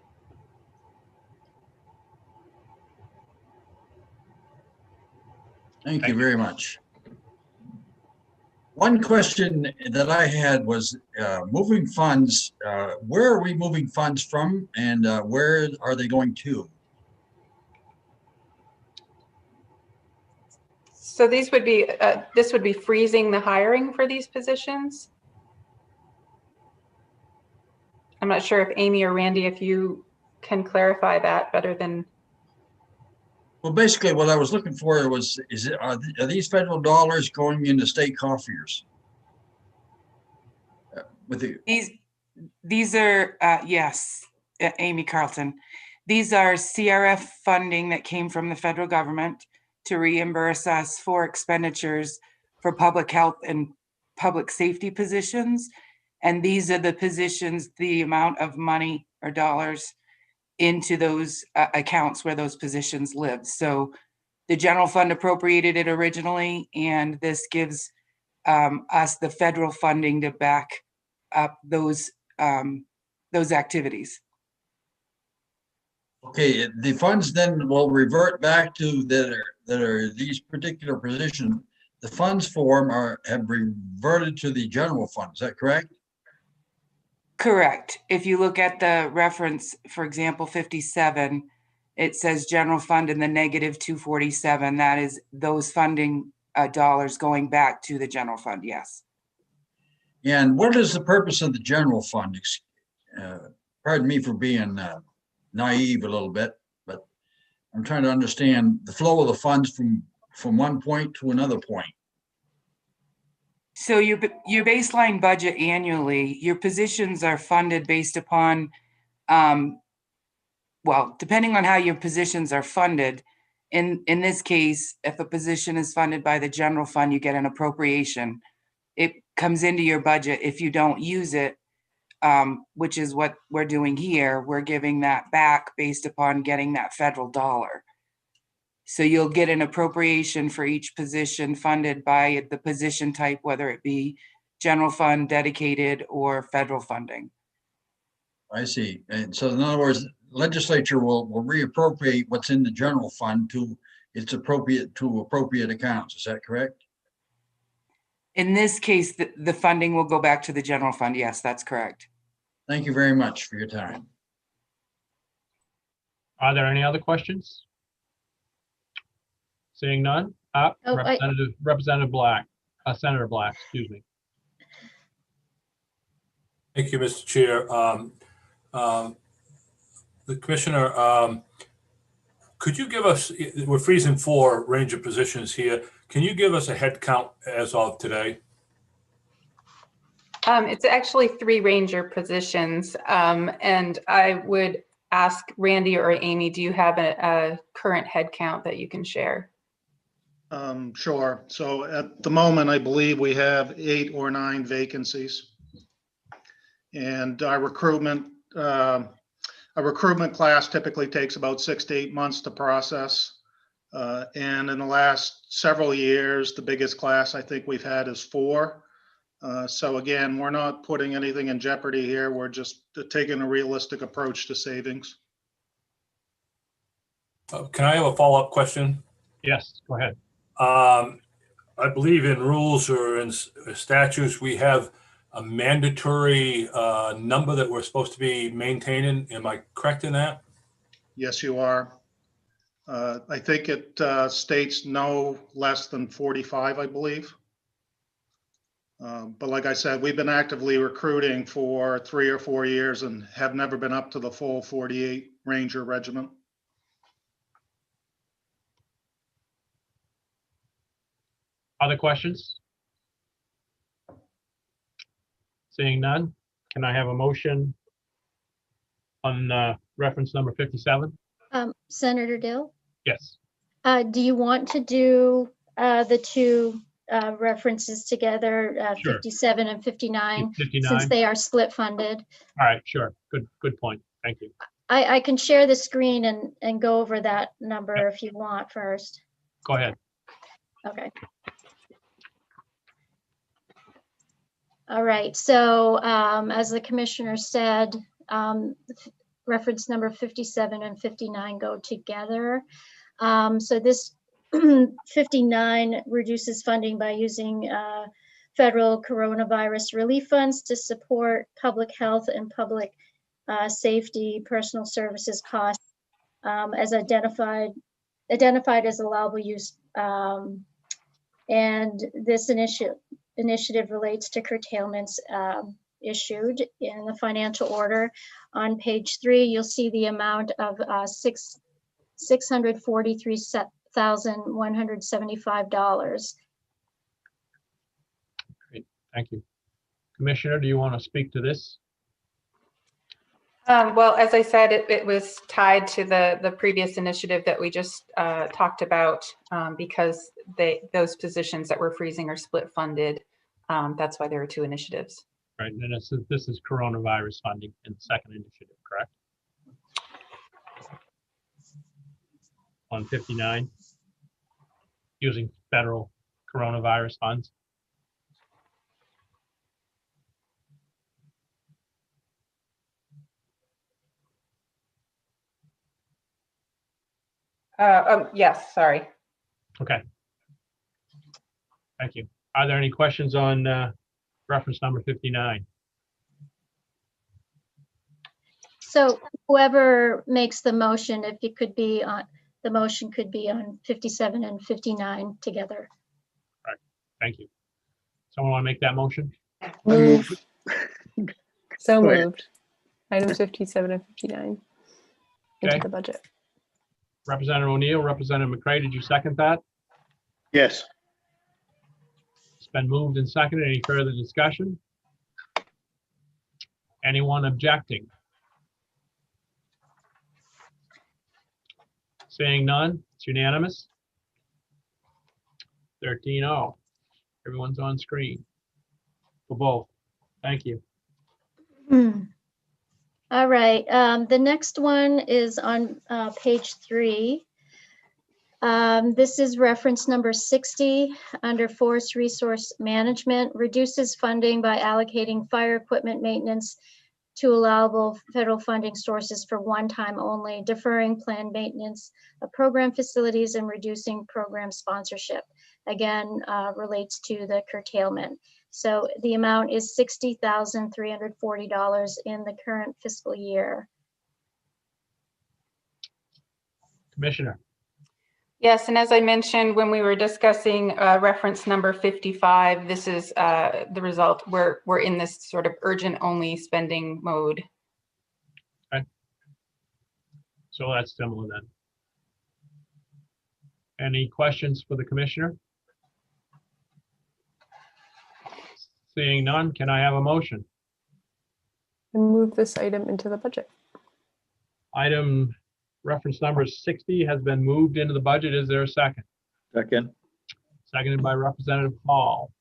Thank you very much. One question that I had was moving funds. Where are we moving funds from, and where are they going to? So these would be this would be freezing the hiring for these positions. I'm not sure if Amy or Randy, if you can clarify that better than. Well, basically, what I was looking for was, are these federal dollars going into state coffers? With the These are yes, Amy Carlton. These are CRF funding that came from the federal government to reimburse us for expenditures for public health and public safety positions. And these are the positions, the amount of money or dollars into those accounts where those positions live. So the general fund appropriated it originally, and this gives us the federal funding to back up those activities. Okay, the funds then will revert back to that are these particular positions. The funds for them have reverted to the general fund. Is that correct? Correct. If you look at the reference, for example, 57, it says general fund in the negative 247. That is those funding dollars going back to the general fund. Yes. And what is the purpose of the general fund? Pardon me for being naive a little bit, but I'm trying to understand the flow of the funds from one point to another point. So your baseline budget annually, your positions are funded based upon, well, depending on how your positions are funded. In this case, if a position is funded by the general fund, you get an appropriation. It comes into your budget. If you don't use it, which is what we're doing here, we're giving that back based upon getting that federal dollar. So you'll get an appropriation for each position funded by the position type, whether it be general fund, dedicated, or federal funding. I see. And so in other words, legislature will reappropriate what's in the general fund to its appropriate accounts. Is that correct? In this case, the funding will go back to the general fund. Yes, that's correct. Thank you very much for your time. Are there any other questions? Seeing none. Representative Black, Senator Black, excuse me. Thank you, Mr. Chair. The Commissioner, could you give us, we're freezing 4 ranger positions here. Can you give us a head count as of today? It's actually 3 ranger positions. And I would ask Randy or Amy, do you have a current head count that you can share? Sure. So at the moment, I believe we have 8 or 9 vacancies. And our recruitment class typically takes about 6 to 8 months to process. And in the last several years, the biggest class I think we've had is 4. So again, we're not putting anything in jeopardy here. We're just taking a realistic approach to savings. Can I have a follow-up question? Yes, go ahead. I believe in rules or in statutes, we have a mandatory number that we're supposed to be maintaining. Am I correct in that? Yes, you are. I think it states no less than 45, I believe. But like I said, we've been actively recruiting for 3 or 4 years and have never been up to the full 48 Ranger regiment. Other questions? Seeing none, can I have a motion on reference number 57? Senator Dill, Yes. do you want to do the two references together, Sure. 57 and 59, 59. since they are split funded? All right, sure. Good point. Thank you. I can share the screen and go over that number if you want first. Go ahead. Okay. All right, so as the commissioner said, reference number 57 and 59 go together. So this 59 reduces funding by using federal coronavirus relief funds to support public health and public safety personal services costs as identified as allowable use. And this initiative relates to curtailments issued in the financial order. On page 3, you'll see the amount of $643,175. Great, thank you. Commissioner, do you want to speak to this? Well, as I said, it was tied to the previous initiative that we just talked about because those positions that we're freezing are split funded. That's why there are two initiatives. Right, and this is coronavirus funding in the second initiative, correct? On 59, using federal coronavirus funds. Yes, sorry. Okay. Thank you. Are there any questions on reference number 59? So whoever makes the motion, if it could be on, the motion could be on 57 and 59 together. All right, thank you. Someone want to make that motion? Move. So Go ahead. moved. Items 57 and 59 into Okay. the budget. Representative O'Neill, Representative McCray, did you second that? Yes. It's been moved and seconded. Any further discussion? Anyone objecting? Seeing none, it's unanimous. 13-0. Everyone's on screen for both. Thank you. All right, the next one is on page 3. This is reference number 60 under Forest Resource Management, reduces funding by allocating fire equipment maintenance to allowable federal funding sources for one time only, deferring planned maintenance of program facilities and reducing program sponsorship. Again, relates to the curtailment. So the amount is $60,340 in the current fiscal year. Commissioner. Yes, and as I mentioned when we were discussing reference number 55, this is the result. We're in this sort of urgent only spending mode. Okay. So that's similar then. Any questions for the commissioner? Seeing none, can I have a motion? And move this item into the budget. Item reference number 60 has been moved into the budget. Is there a second? Second. Seconded by Representative Hall.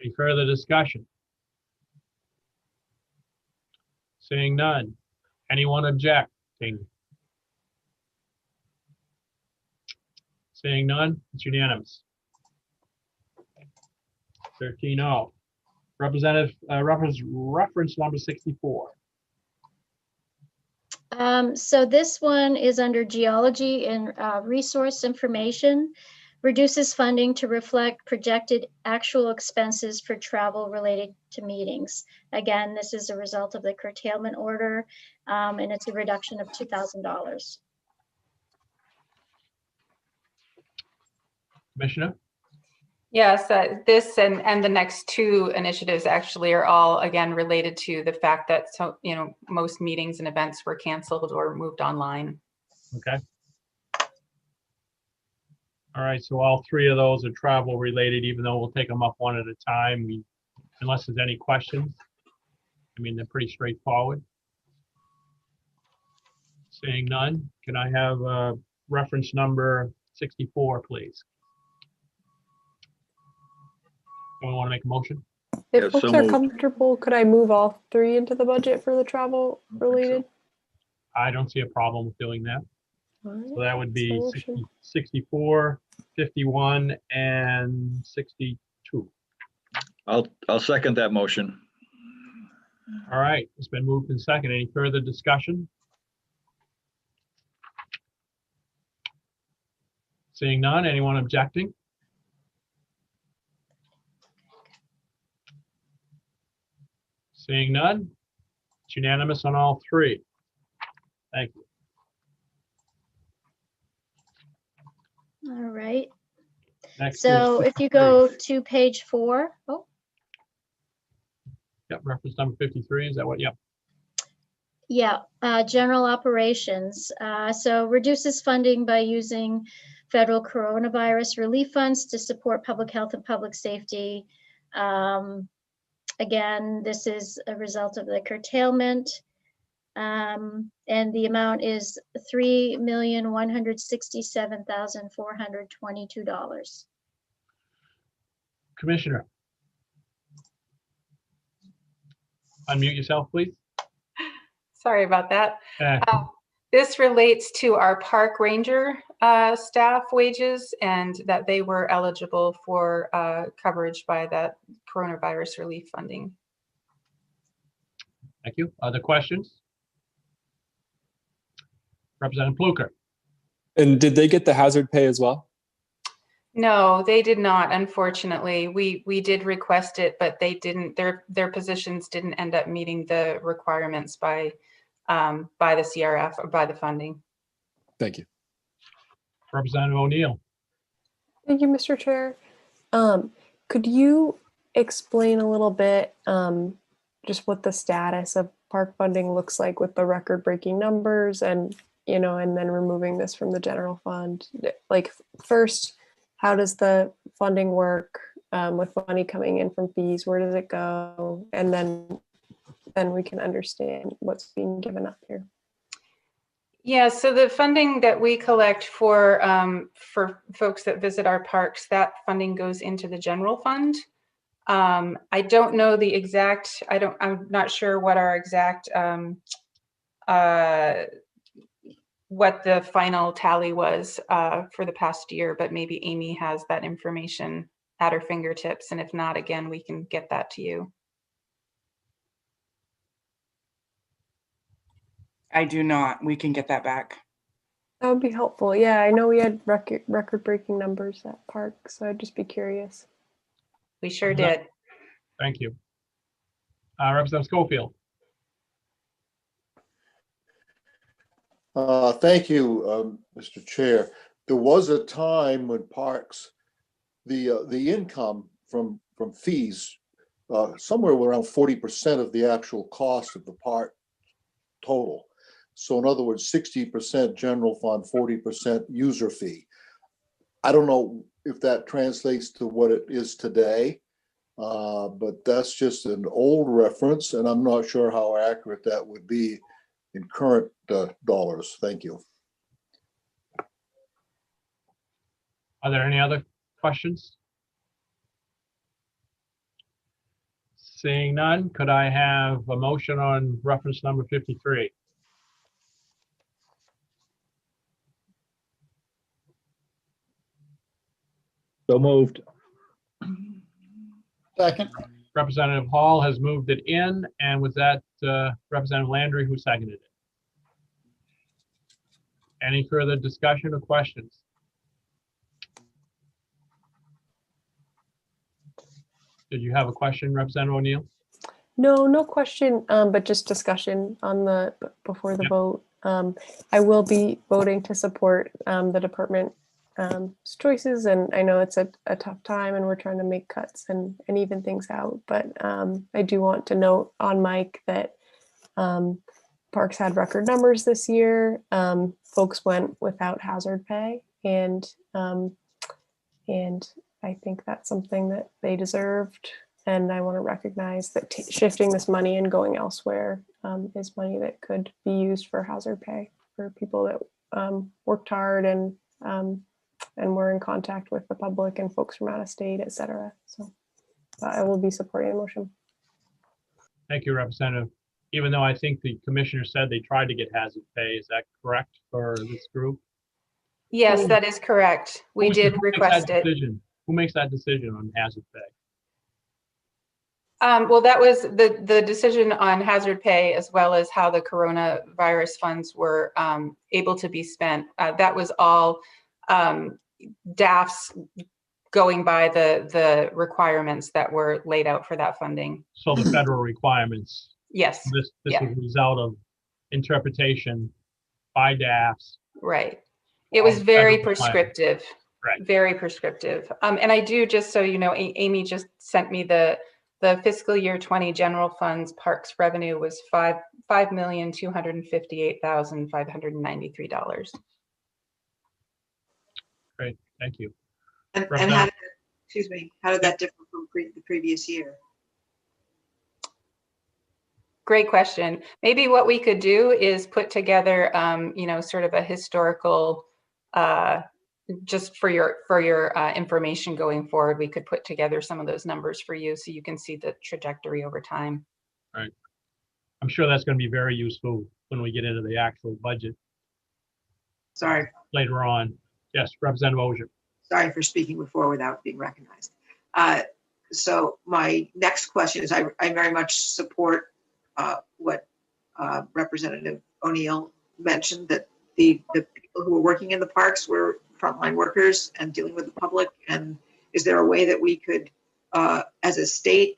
Any further discussion? Seeing none. Anyone objecting? Seeing none, it's unanimous. 13-0. Representative, reference number 64. So this one is under geology and resource information, reduces funding to reflect projected actual expenses for travel related to meetings. Again, this is a result of the curtailment order, and it's a reduction of $2,000. Commissioner? Yes, this and the next two initiatives actually are all, again, related to the fact that, most meetings and events were canceled or moved online. Okay. All right, so all three of those are travel related, even though we'll take them up one at a time. Unless there's any questions. I mean, they're pretty straightforward. Seeing none, can I have reference number 64, please? Anyone want to make a motion? If folks are comfortable, could I move all three into the budget for the travel related? I don't see a problem with doing that. All right, So that would be so 60, 64, 51, and 62. I'll second that motion. All right, it's been moved and second. Any further discussion? Seeing none, anyone objecting? Seeing none, it's unanimous on all three. Thank you. All right. Next So is if you go to page 4, oh, yep, reference number 53, is that what? Yep. yeah, general operations. So reduces funding by using federal coronavirus relief funds to support public health and public safety. Again, this is a result of the curtailment. And the amount is $3,167,422. Commissioner. Unmute yourself, please. Sorry about that. Yeah. This relates to our park ranger staff wages and that they were eligible for coverage by that coronavirus relief funding. Thank you. Other questions? Representative Pluker. And did they get the hazard pay as well? No, they did not, unfortunately. We did request it, but they didn't, their positions didn't end up meeting the requirements by the CRF or by the funding. Thank you. Representative O'Neill. Thank you, Mr. Chair. Could you explain a little bit just what the status of park funding looks like with the record-breaking numbers and, and then removing this from the general fund? Like, first, how does the funding work with money coming in from fees? Where does it go? And then we can understand what's being given up here. Yeah, so the funding that we collect for folks that visit our parks, that funding goes into the general fund. I don't know the exact, I'm not sure what our exact, what the final tally was for the past year, but maybe Amy has that information at her fingertips. And if not, again, we can get that to you. I do not. We can get that back. That would be helpful. Yeah, I know we had record-breaking numbers at park, so I'd just be curious. We sure did. Thank you. Representative Schofield. Thank you, Mr. Chair. There was a time when parks, the income from fees, somewhere around 40% of the actual cost of the park total. So in other words, 60% general fund, 40% user fee. I don't know if that translates to what it is today, but that's just an old reference, and I'm not sure how accurate that would be in current dollars. Thank you. Are there any other questions? Seeing none, could I have a motion on reference number 53? So moved. Second. Representative Hall has moved it in, and was that Representative Landry who seconded it? Any further discussion or questions? Did you have a question, Representative O'Neill? No, no question, but just discussion on before the vote. I will be voting to support the department choices. And I know it's a tough time and we're trying to make cuts and even things out. But I do want to note on mic that parks had record numbers this year. Folks went without hazard pay, and I think that's something that they deserved. And I want to recognize that shifting this money and going elsewhere is money that could be used for hazard pay for people that worked hard and were in contact with the public and folks from out of state, et cetera. So I will be supporting the motion. Thank you, Representative. Even though I think the commissioner said they tried to get hazard pay, is that correct for this group? Yes, that is correct. We did request it. Who makes that decision on hazard pay? Well, that was the decision on hazard pay, as well as how the coronavirus funds were able to be spent. That was all DAF's going by the requirements that were laid out for that funding. So the federal requirements. Yes. This is a result of interpretation by DAFs. Right. It was very prescriptive. Right. Very prescriptive. And I do, just so you know, Amy just sent me the fiscal year 20 general funds parks revenue was $5,258,593. Great, thank you. And how did, excuse me, how did that differ from the previous year? Great question. Maybe what we could do is put together, you know, sort of a historical, just for your information going forward, we could put together some of those numbers for you so you can see the trajectory over time. Right. I'm sure that's going to be very useful when we get into the actual budget. Sorry. Later on. Yes, Representative Ogier. Sorry for speaking before without being recognized. So my next question is, I very much support what Representative O'Neill mentioned, that the people who are working in the parks were frontline workers and dealing with the public. And is there a way that we could, as a state,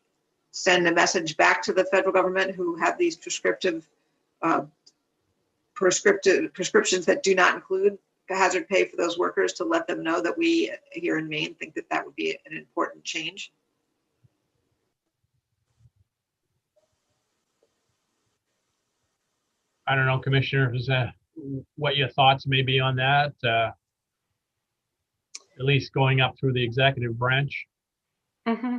send a message back to the federal government who have these prescriptions that do not include hazard pay for those workers, to let them know that we here in Maine think that that would be an important change? I don't know, Commissioner, is that what your thoughts may be on that? At least going up through the executive branch. Mm-hmm.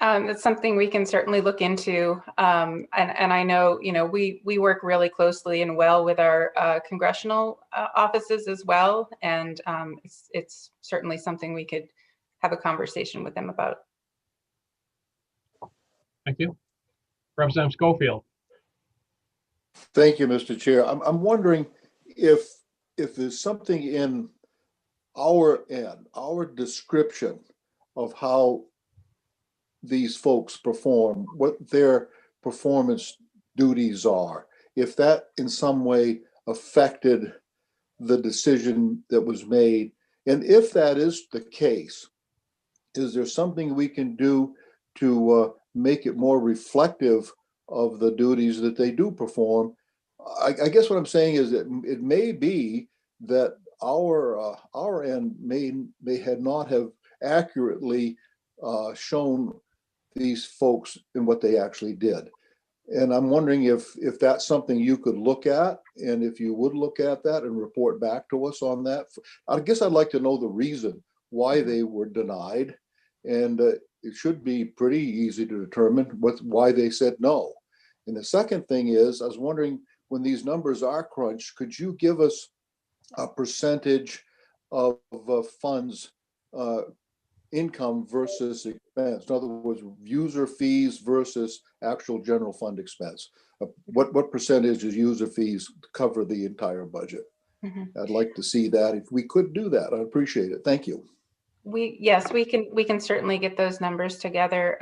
It's something we can certainly look into. And I know, you know, we work really closely and well with our congressional offices as well. And it's certainly something we could have a conversation with them about. Thank you. Representative Schofield. Thank you, Mr. Chair. I'm wondering if there's something in our description of how these folks perform, what their performance duties are, if that in some way affected the decision that was made. And if that is the case, is there something we can do to make it more reflective of the duties that they do perform? I guess what I'm saying is that it may be that our end may not have accurately shown these folks in what they actually did. And I'm wondering if that's something you could look at, and if you would look at that and report back to us on that. I guess I'd like to know the reason why they were denied, and it should be pretty easy to determine why they said no. And the second thing is, I was wondering, when these numbers are crunched, could you give us a percentage of funds income versus expense? In other words, user fees versus actual general fund expense. What percentage is user fees cover the entire budget? Mm-hmm. I'd like to see that. If we could do that, I'd appreciate it. Thank you. Yes, we can certainly get those numbers together.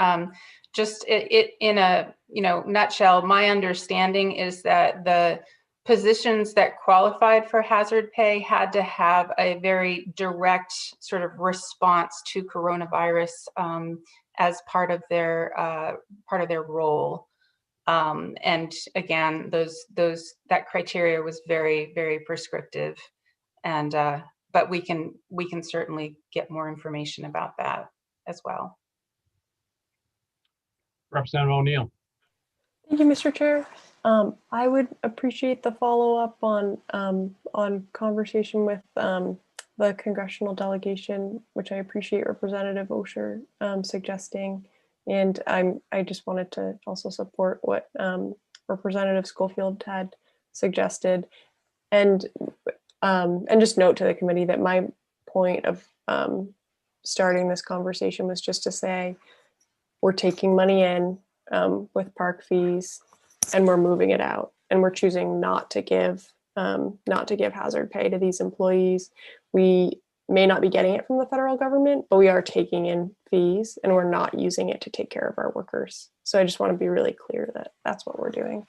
Just it in a nutshell, my understanding is that the positions that qualified for hazard pay had to have a very direct sort of response to coronavirus as part of their role. And again, that criteria was very, very prescriptive. And but we can certainly get more information about that as well. Representative O'Neill. Thank you, Mr. Chair. I would appreciate the follow-up on conversation with the congressional delegation, which I appreciate Representative Osher suggesting. And I just wanted to also support what Representative Schofield had suggested, and just note to the committee that my point of starting this conversation was just to say we're taking money in with park fees, and we're moving it out, and we're choosing not to give hazard pay to these employees. We may not be getting it from the federal government, but we are taking in fees, and we're not using it to take care of our workers. So I just want to be really clear that that's what we're doing.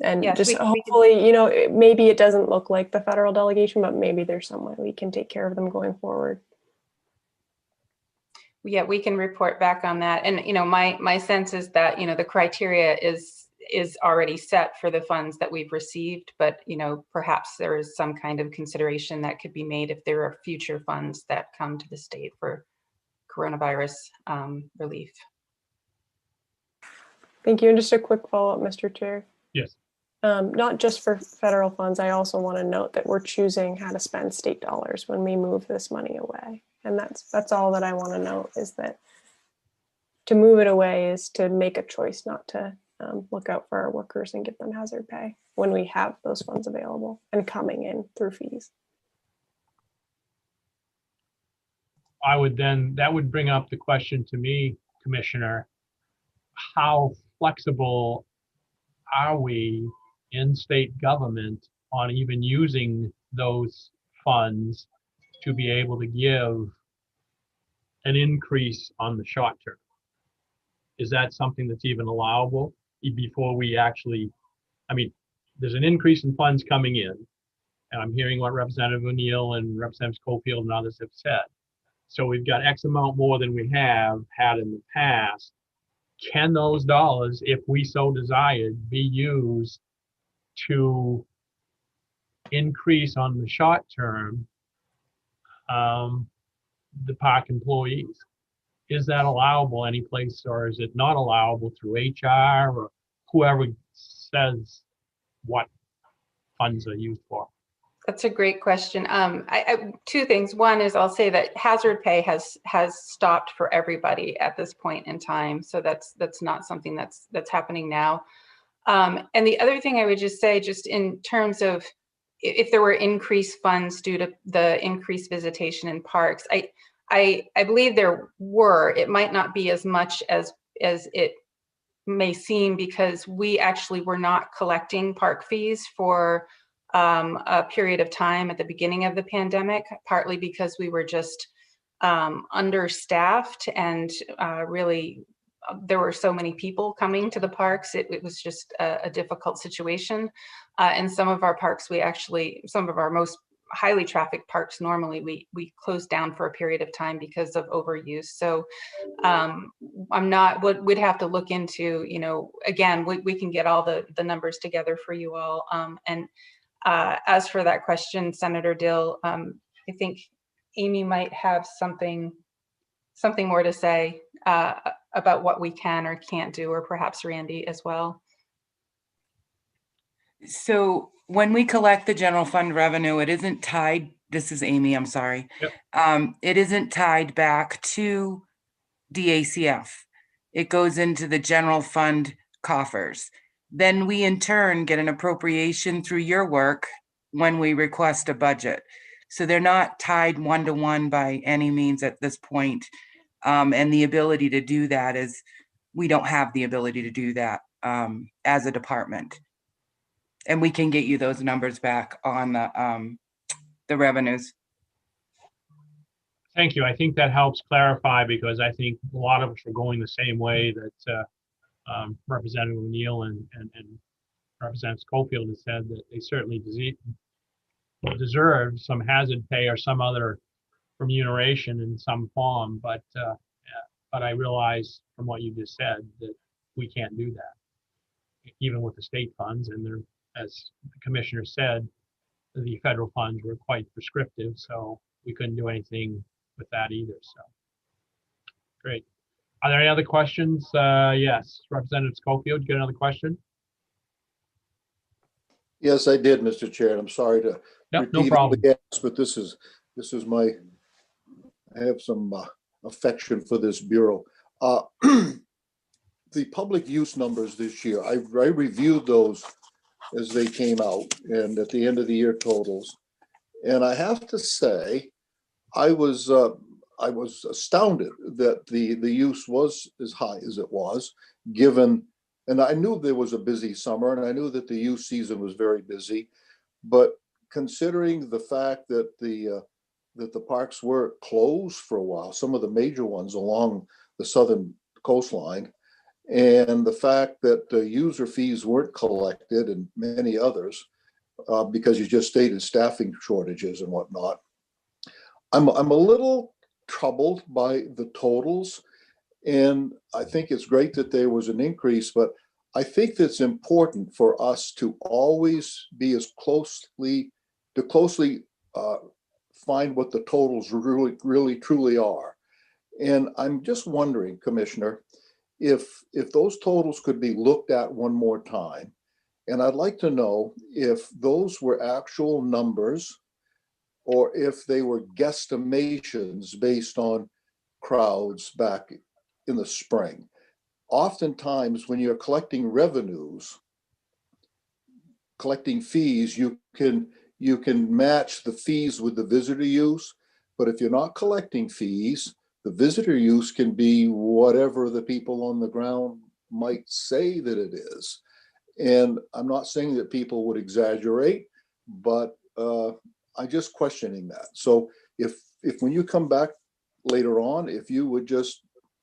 And Yes, just we hopefully, maybe it doesn't look like the federal delegation, but maybe there's some way we can take care of them going forward. Yeah, we can report back on that. And, my sense is that, the criteria is already set for the funds that we've received, but, perhaps there is some kind of consideration that could be made if there are future funds that come to the state for coronavirus relief. Thank you. And just a quick follow-up, Mr. Chair. Yes. Not just for federal funds, I also want to note that we're choosing how to spend state dollars when we move this money away. And that's all that I want to note, is that to move it away is to make a choice not to look out for our workers and give them hazard pay when we have those funds available and coming in through fees. That would bring up the question to me, Commissioner, how flexible are we in state government on even using those funds to be able to give an increase on the short term? Is that something that's even allowable before we actually, there's an increase in funds coming in, and I'm hearing what Representative O'Neill and Representative Schofield and others have said. So we've got X amount more than we have had in the past. Can those dollars, if we so desired, be used to increase on the short term the park employees? Is that allowable any place, or is it not allowable through HR or whoever says what funds are used for? That's a great question. Two things. One is I'll say that hazard pay has stopped for everybody at this point in time. So that's not something that's happening now. And the other thing I would just say, just in terms of if there were increased funds due to the increased visitation in parks, I believe there were. It might not be as much as it may seem, because we actually were not collecting park fees for a period of time at the beginning of the pandemic, partly because we were just understaffed, and really there were so many people coming to the parks. It was just a difficult situation. And some of our parks, some of our most highly trafficked parks, normally we closed down for a period of time because of overuse. So we'd have to look into, again, we can get all the numbers together for you all. And as for that question, Senator Dill, I think Amy might have something more to say about what we can or can't do, or perhaps Randy as well. So when we collect the general fund revenue, it isn't tied, this is Amy, I'm sorry. Yep. It isn't tied back to the ACF. It goes into the general fund coffers. Then we in turn get an appropriation through your work when we request a budget. So they're not tied one-to-one by any means at this point. And the ability to do that is, we don't have the ability to do that as a department. And we can get you those numbers back on the revenues. Thank you. I think that helps clarify, because I think a lot of us are going the same way that Representative O'Neill and Representative Schofield has said, that they certainly deserve some hazard pay or some other remuneration in some form. But I realize from what you just said that we can't do that, even with the state funds. And there, as the commissioner said, the federal funds were quite prescriptive, so we couldn't do anything with that either. So great. Are there any other questions? Yes, Representative Schofield, you got another question? Yes, I did, Mr. Chair, and I'm sorry to Yep, no repeat problem. it, yes, but this is my, I have some affection for this bureau. The public use numbers this year, I reviewed those as they came out and at the end of the year totals. And I have to say, I was astounded that the use was as high as it was, given, and I knew there was a busy summer and I knew that the use season was very busy, but considering the fact that the parks were closed for a while, some of the major ones along the southern coastline, and the fact that user fees weren't collected and many others, because you just stated staffing shortages and whatnot. I'm a little troubled by the totals, and I think it's great that there was an increase, but I think that's important for us to always be as closely find what the totals really truly are. And I'm just wondering, Commissioner, if those totals could be looked at one more time. And I'd like to know if those were actual numbers or if they were guesstimations based on crowds back in the spring. Oftentimes, when you're collecting revenues, collecting fees, you can match the fees with the visitor use. But if you're not collecting fees, the visitor use can be whatever the people on the ground might say that it is. And I'm not saying that people would exaggerate, but I'm just questioning that. So if when you come back later on, if you would just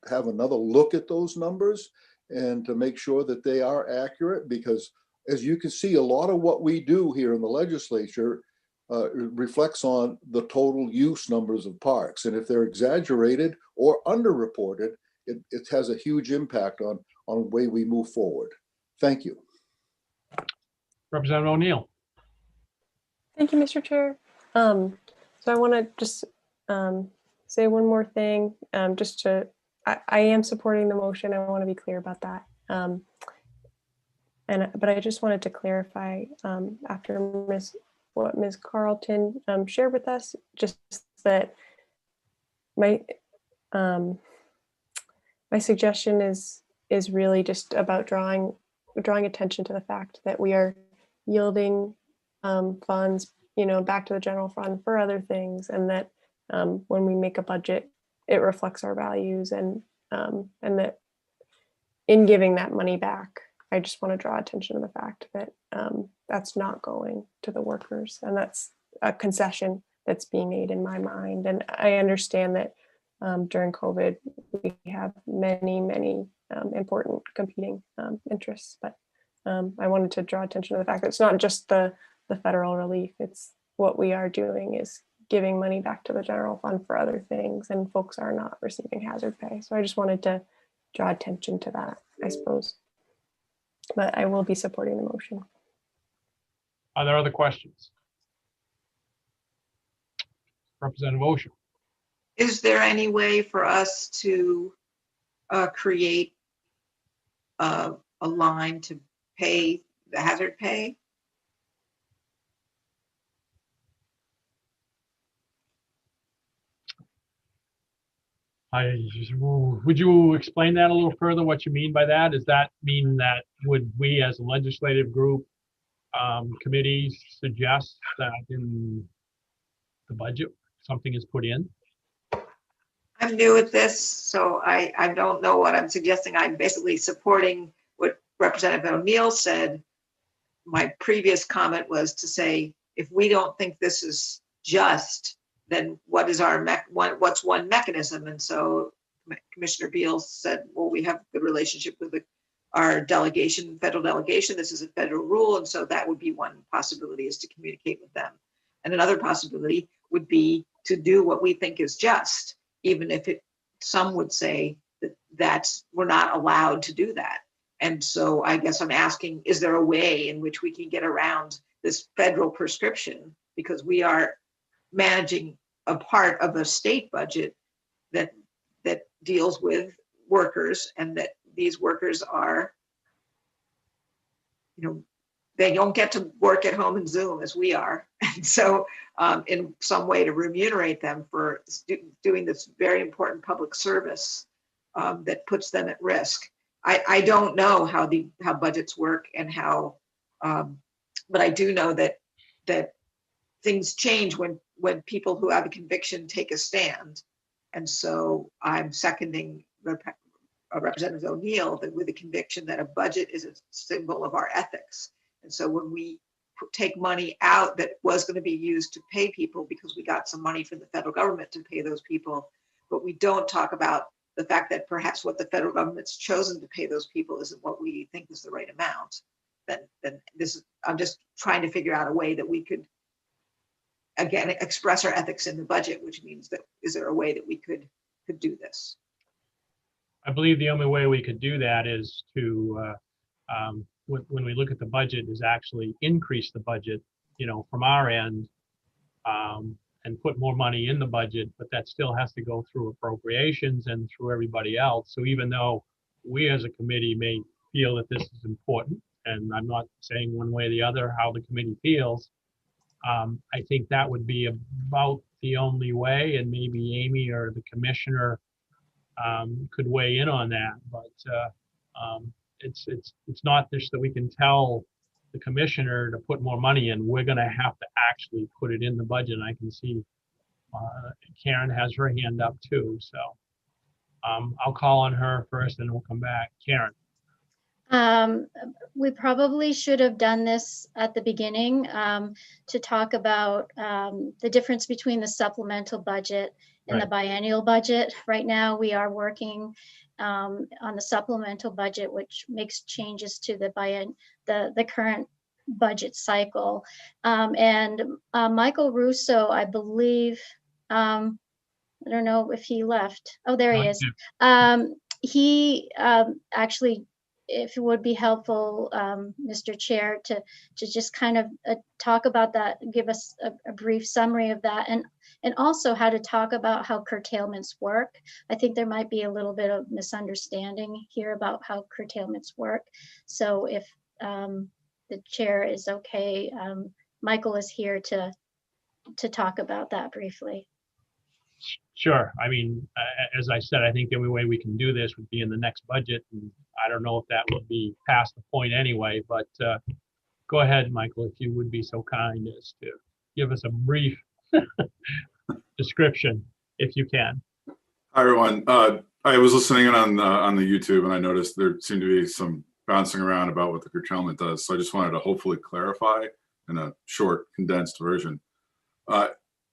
have another look at those numbers and to make sure that they are accurate, because as you can see, a lot of what we do here in the legislature reflects on the total use numbers of parks. And if they're exaggerated or underreported, it has a huge impact on the way we move forward. Thank you. Representative O'Neill. Thank you, Mr. Chair. So I want to just say one more thing, I am supporting the motion. I want to be clear about that. But I just wanted to clarify after what Ms. Carlton shared with us, just that my suggestion is really just about drawing attention to the fact that we are yielding funds, back to the general fund for other things, and that when we make a budget, it reflects our values, and that in giving that money back, I just want to draw attention to the fact that that's not going to the workers, and that's a concession that's being made in my mind. And I understand that during COVID, we have many important competing interests, but I wanted to draw attention to the fact that it's not just the federal relief, it's what we are doing is giving money back to the general fund for other things, and folks are not receiving hazard pay. So I just wanted to draw attention to that, I suppose. But I will be supporting the motion. Are there other questions? Representative Ocean. Is there any way for us to create a line to pay the hazard pay? Would you explain that a little further, what you mean by that? Does that mean that would we as a legislative group committees suggest that in the budget something is put in? I'm new at this, so I don't know what I'm suggesting. I'm basically supporting what Representative O'Neill said. My previous comment was to say, if we don't think this is just, then what is what's one mechanism? And so Commissioner Beal said, well, we have a good relationship with our delegation, federal delegation. This is a federal rule. And so that would be one possibility, is to communicate with them. And another possibility would be to do what we think is just, even if some would say that we're not allowed to do that. And so I guess I'm asking, is there a way in which we can get around this federal prescription because we are managing a part of the state budget that deals with workers, and that these workers are, they don't get to work at home and Zoom as we are. And so in some way to remunerate them for doing this very important public service that puts them at risk. I don't know how budgets work and how, but I do know that things change when people who have a conviction take a stand. And so I'm seconding Representative O'Neill with the conviction that a budget is a symbol of our ethics. And so when we take money out that was going to be used to pay people, because we got some money from the federal government to pay those people, but we don't talk about the fact that perhaps what the federal government's chosen to pay those people isn't what we think is the right amount, then I'm just trying to figure out a way that we could, again, express our ethics in the budget, which means that, is there a way that we could do this? I believe the only way we could do that is to, when we look at the budget, is actually increase the budget, from our end, and put more money in the budget, but that still has to go through appropriations and through everybody else. So even though we as a committee may feel that this is important, and I'm not saying one way or the other how the committee feels, I think that would be about the only way, and maybe Amy or the commissioner could weigh in on that. But it's not just that we can tell the commissioner to put more money in. We're going to have to actually put it in the budget. And I can see Karen has her hand up too. So I'll call on her first, and we'll come back. Karen. We probably should have done this at the beginning to talk about the difference between the supplemental budget and the biennial budget. Right now, we are working on the supplemental budget, which makes changes to the current budget cycle. And Michael Russo, I believe, I don't know if he left. Oh, there he is. He actually, if it would be helpful, Mr. Chair, to just kind of talk about that, give us a brief summary of that, and also how to talk about how curtailments work. I think there might be a little bit of misunderstanding here about how curtailments work. So if the chair is okay, Michael is here to talk about that briefly. Sure. I mean, as I said, I think the only way we can do this would be in the next budget. And I don't know if that would be past the point anyway, but go ahead, Michael, if you would be so kind as to give us a brief description, if you can. Hi, everyone. I was listening in on the YouTube, and I noticed there seemed to be some bouncing around about what the curtailment does. So I just wanted to hopefully clarify in a short, condensed version.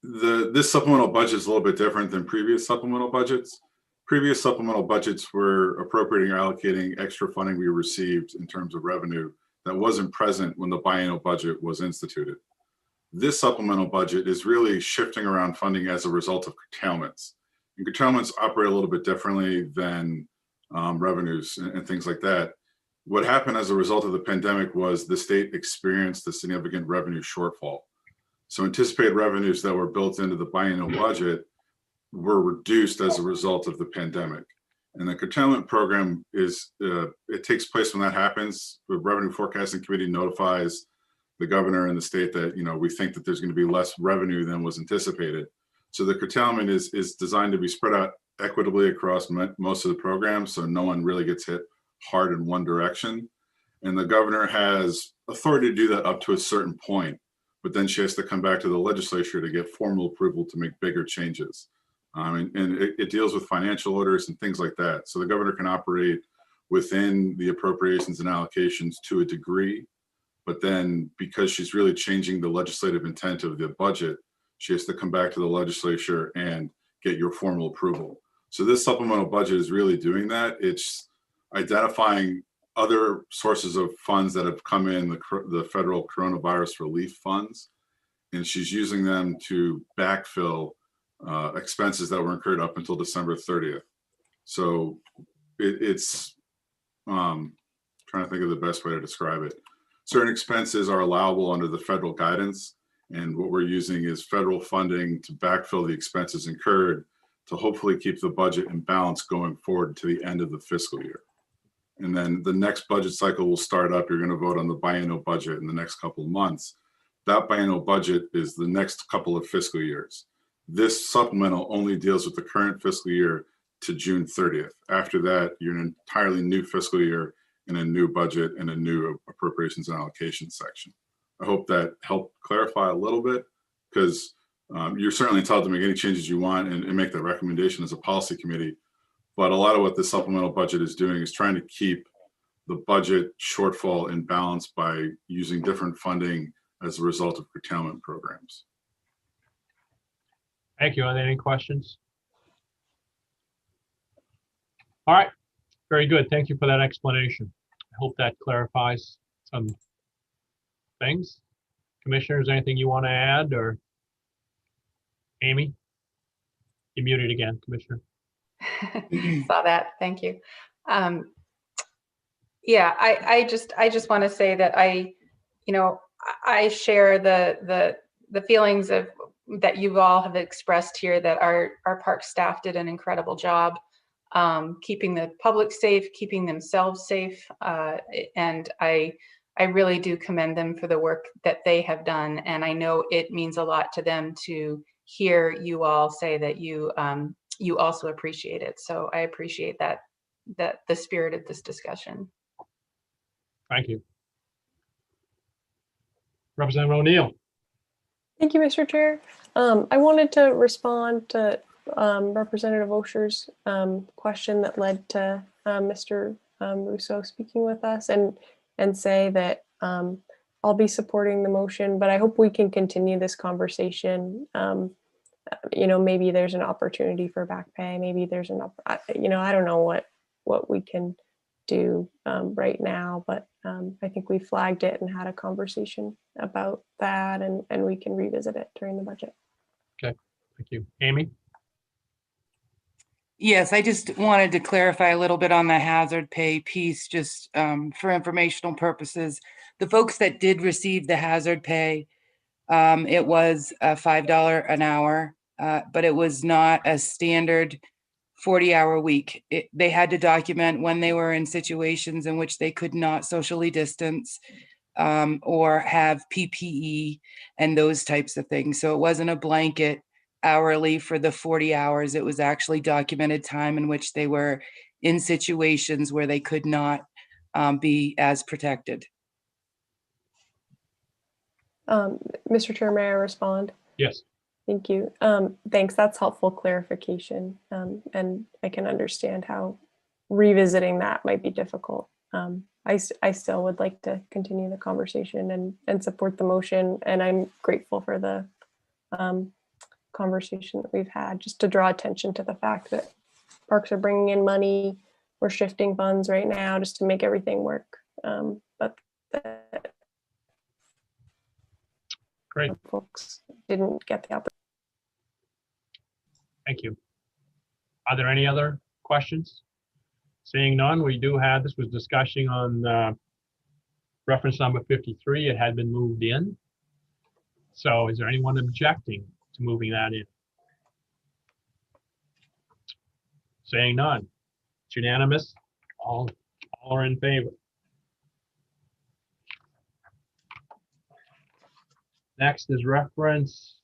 This supplemental budget is a little bit different than previous supplemental budgets. Previous supplemental budgets were appropriating or allocating extra funding we received in terms of revenue that wasn't present when the biennial budget was instituted. This supplemental budget is really shifting around funding as a result of curtailments. And curtailments operate a little bit differently than revenues and things like that. What happened as a result of the pandemic was the state experienced a significant revenue shortfall. So anticipated revenues that were built into the biennial budget were reduced as a result of the pandemic. And the curtailment program is, it takes place when that happens. The Revenue Forecasting Committee notifies the governor and the state that, we think that there's going to be less revenue than was anticipated. So the curtailment is designed to be spread out equitably across most of the programs, so no one really gets hit hard in one direction. And the governor has authority to do that up to a certain point, but then she has to come back to the legislature to get formal approval to make bigger changes. And it deals with financial orders and things like that. So the governor can operate within the appropriations and allocations to a degree, but then because she's really changing the legislative intent of the budget, she has to come back to the legislature and get your formal approval. So this supplemental budget is really doing that. It's identifying other sources of funds that have come in, the federal coronavirus relief funds, and she's using them to backfill expenses that were incurred up until December 30th. So it's trying to think of the best way to describe it. Certain expenses are allowable under the federal guidance, And what we're using is federal funding to backfill the expenses incurred to hopefully keep the budget in balance going forward to the end of the fiscal year. And then the next budget cycle will start up. You're going to vote on the biennial budget in the next couple of months. That biennial budget is the next couple of fiscal years. This supplemental only deals with the current fiscal year to June 30th. After that, you're in an entirely new fiscal year and a new budget and a new appropriations and allocation section. I hope that helped clarify a little bit, because you're certainly entitled to make any changes you want and make that recommendation as a policy committee. But a lot of what the supplemental budget is doing is trying to keep the budget shortfall in balance by using different funding as a result of curtailment programs. Thank you. Are there any questions? All right, very good. Thank you for that explanation. I hope that clarifies some things. Commissioners, anything you want to add, or Amy? You're muted again, Commissioner. Saw that. Thank you. Yeah, I just want to say that I share the feelings of that you all have expressed here, that our park staff did an incredible job keeping the public safe, keeping themselves safe, and I really do commend them for the work that they have done. And I know it means a lot to them to hear you all say that you also appreciate it. So I appreciate that the spirit of this discussion. Thank you. Representative O'Neill. Thank you, Mr. Chair. I wanted to respond to Representative Osher's question that led to Mr. Russo speaking with us, and say that I'll be supporting the motion, but I hope we can continue this conversation. Maybe there's an opportunity for back pay. Maybe there's I don't know what we can do right now, but I think we flagged it and had a conversation about that, and we can revisit it during the budget. Okay, thank you. Amy? Yes, I just wanted to clarify a little bit on the hazard pay piece, just for informational purposes. The folks that did receive the hazard pay, it was $5 an hour, but it was not a standard 40-hour week. They had to document when they were in situations in which they could not socially distance or have PPE and those types of things. So it wasn't a blanket hourly for the 40 hours. It was actually documented time in which they were in situations where they could not be as protected. Mr. Chair, may I respond? Yes. Thank you. Thanks. That's helpful clarification. And I can understand how revisiting that might be difficult. I still would like to continue the conversation and support the motion. And I'm grateful for the conversation that we've had, just to draw attention to the fact that parks are bringing in money. We're shifting funds right now just to make everything work. But great. Folks didn't get the opportunity. Thank you. Are there any other questions? Seeing none, we do have, this was discussion on reference number 53. It had been moved in. So is there anyone objecting to moving that in? Saying none. It's unanimous. All are in favor. Next is reference.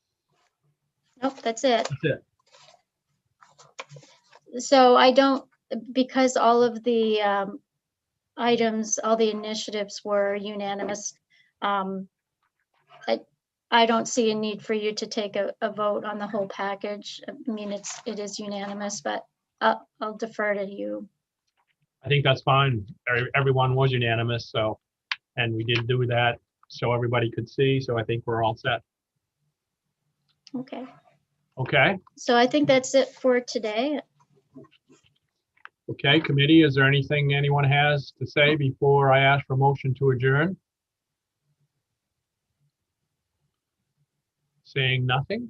Nope, that's it. That's it. So I don't, because all of the items, all the initiatives were unanimous, I don't see a need for you to take a vote on the whole package. I mean, it is unanimous, but I'll defer to you. I think that's fine. Everyone was unanimous, so, and we did do that so everybody could see. So I think we're all set. Okay. Okay. So I think that's it for today. Okay, committee, is there anything anyone has to say before I ask for motion to adjourn? Saying nothing.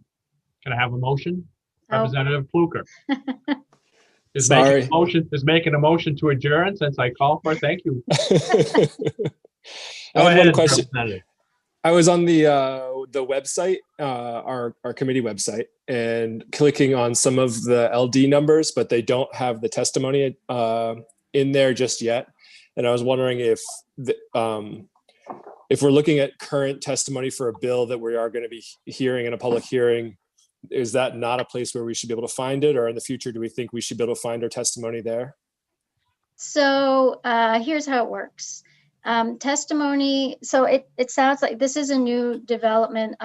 Can I have a motion? Oh. Representative Pluker. Is Sorry. making a motion to adjourn since I called for it. Thank you. I Go have ahead, one question. Representative. I was on the the website, our committee website, and clicking on some of the LD numbers, but they don't have the testimony in there just yet. And I was wondering if we're looking at current testimony for a bill that we are going to be hearing in a public hearing, is that not a place where we should be able to find it? Or in the future, do we think we should be able to find our testimony there? So here's how it works. Testimony, so it sounds like this is a new development.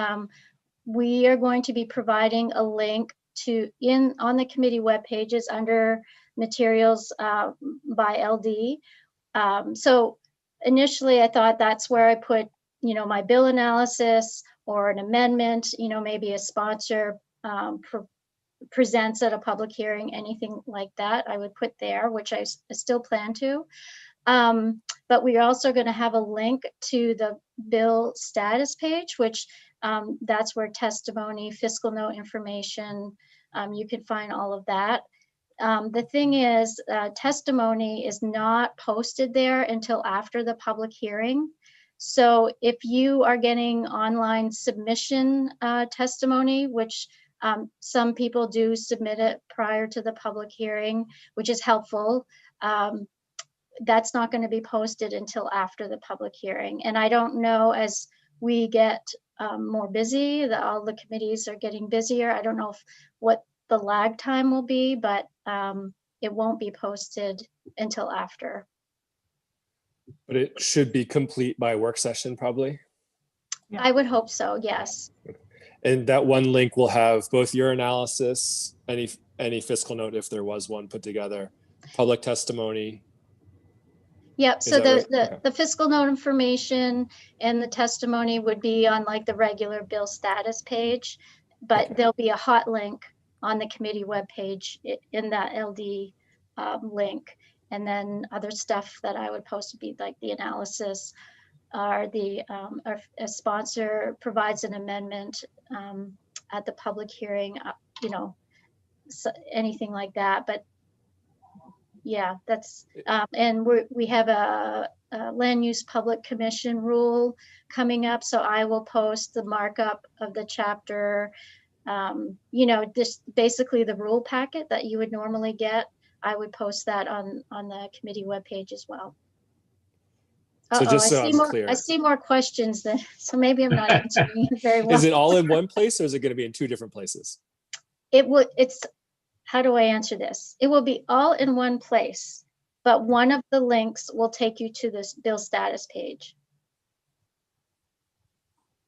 We are going to be providing a link on the committee web pages under materials by LD. So initially I thought that's where I put, my bill analysis or an amendment, maybe a sponsor presents at a public hearing, anything like that, I would put there, which I still plan to. But we're also going to have a link to the bill status page, which that's where testimony, fiscal note information, you can find all of that. The thing is, testimony is not posted there until after the public hearing. So if you are getting online submission testimony, which some people do submit it prior to the public hearing, which is helpful, that's not going to be posted until after the public hearing. And I don't know, as we get more busy, all the committees are getting busier. I don't know what the lag time will be, but it won't be posted until after. But it should be complete by work session, probably. Yeah. I would hope so, yes. And that one link will have both your analysis, any fiscal note, if there was one put together, public testimony. Yep, so the fiscal note information and the testimony would be on like the regular bill status page, but there'll be a hot link on the committee webpage in that LD link. And then other stuff that I would post would be like the analysis, or a sponsor provides an amendment at the public hearing, so anything like that. But yeah, that's and we have a land use public commission rule coming up, so I will post the markup of the chapter. This basically the rule packet that you would normally get. I would post that on the committee webpage as well. So just so I'm clear, I see more questions then, so maybe I'm not answering it very well. Is it all in one place, or is it going to be in two different places? How do I answer this? It will be all in one place, but one of the links will take you to this bill status page.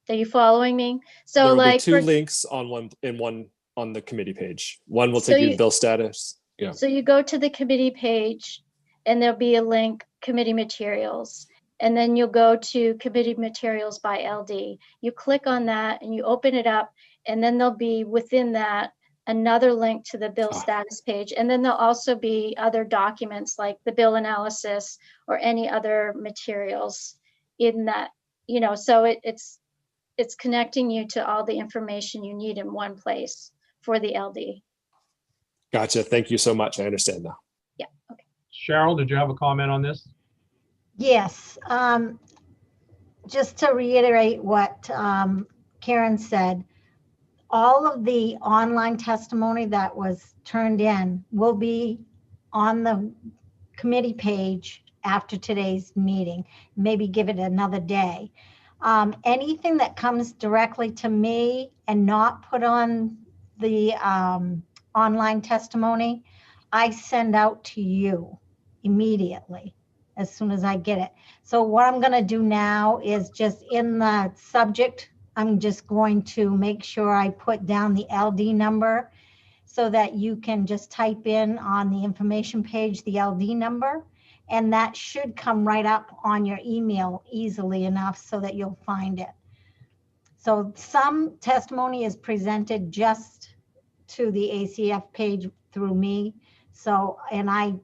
Are you following me? So there will be two links on on the committee page. One will take you to bill status. Yeah. So you go to the committee page and there'll be a link, committee materials, and then you'll go to committee materials by LD. You click on that and you open it up, and then there'll be within that another link to the bill status page. And then there'll also be other documents like the bill analysis or any other materials in that, so it's connecting you to all the information you need in one place for the LD. Gotcha. Thank you so much. I understand now. Yeah. Okay. Cheryl, did you have a comment on this? Yes. Just to reiterate what Karen said, all of the online testimony that was turned in will be on the committee page after today's meeting. Maybe give it another day. Anything that comes directly to me and not put on the online testimony, I send out to you immediately as soon as I get it. So what I'm going to do now is just in the subject, I'm just going to make sure I put down the LD number so that you can just type in on the information page the LD number, and that should come right up on your email easily enough so that you'll find it. So some testimony is presented just to the ACF page through me. So, and I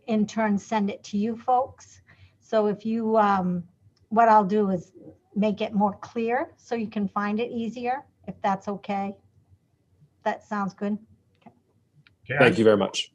in turn send it to you folks. So if you, what I'll do is make it more clear so you can find it easier, if that's okay. That sounds good. Thank you very much.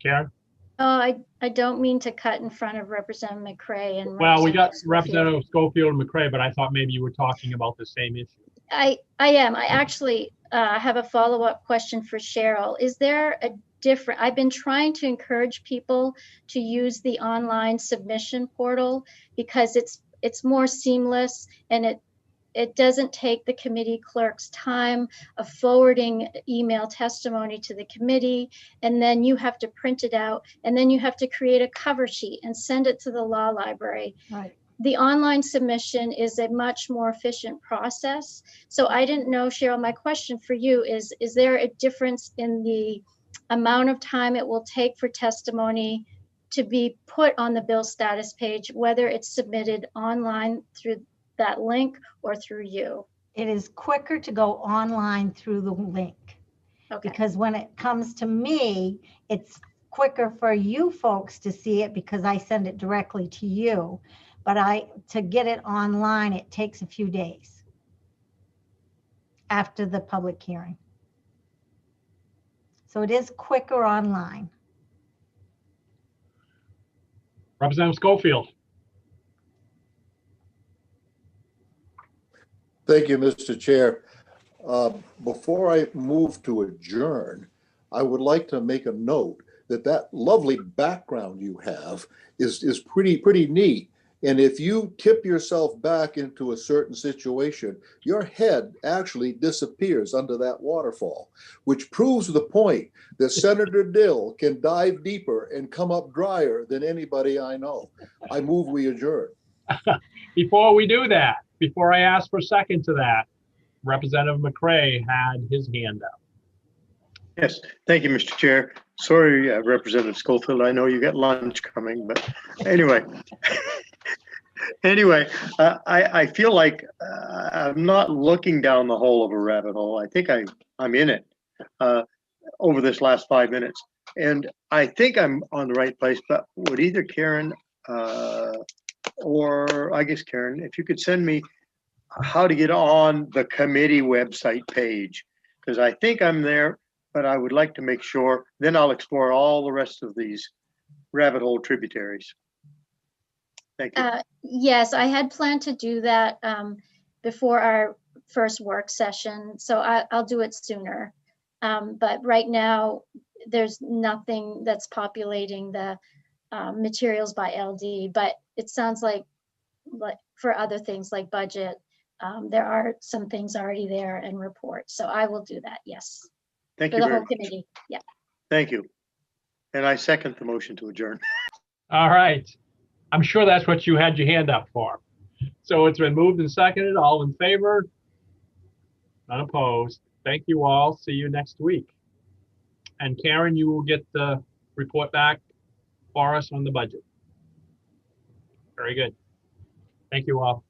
Karen? I don't mean to cut in front of Representative McCray and Well, we got Representative Schofield. Representative Schofield and McCray, but I thought maybe you were talking about the same issue. I am. I actually have a follow-up question for Cheryl. Is there a different, I've been trying to encourage people to use the online submission portal because it's more seamless and it doesn't take the committee clerk's time of forwarding email testimony to the committee, and then you have to print it out, and then you have to create a cover sheet and send it to the law library. Right. The online submission is a much more efficient process. So I didn't know, Cheryl, my question for you is there a difference in the amount of time it will take for testimony to be put on the bill status page, whether it's submitted online through that link or through you? It is quicker to go online through the link. Okay. Because when it comes to me, it's quicker for you folks to see it because I send it directly to you. But to get it online, it takes a few days after the public hearing. So it is quicker online. Representative Schofield. Thank you, Mr. Chair. Before I move to adjourn, I would like to make a note that lovely background you have is pretty neat. And if you tip yourself back into a certain situation, your head actually disappears under that waterfall, which proves the point that Senator Dill can dive deeper and come up drier than anybody I know. I move we adjourn. Before we do that, before I ask for a second to that, Representative McCray had his hand up. Yes, thank you, Mr. Chair. Sorry, Representative Schofield, I know you got lunch coming, but anyway. Anyway, I feel like I'm not looking down the hole of a rabbit hole. I think I'm in it over this last 5 minutes. And I think I'm on the right place, but would either Karen or I guess Karen, if you could send me how to get on the committee website page, because I think I'm there, but I would like to make sure, then I'll explore all the rest of these rabbit hole tributaries. Thank you. Yes, I had planned to do that before our first work session, so I'll do it sooner. But right now, there's nothing that's populating the materials by LD, but it sounds like for other things like budget, there are some things already there and reports. So I will do that, yes. Thank For you the very whole much. committee, yeah. Thank you. And I second the motion to adjourn. All right. I'm sure that's what you had your hand up for. So it's been moved and seconded. All in favor? None opposed. Thank you all. See you next week. And Karen, you will get the report back for us on the budget. Very good. Thank you all.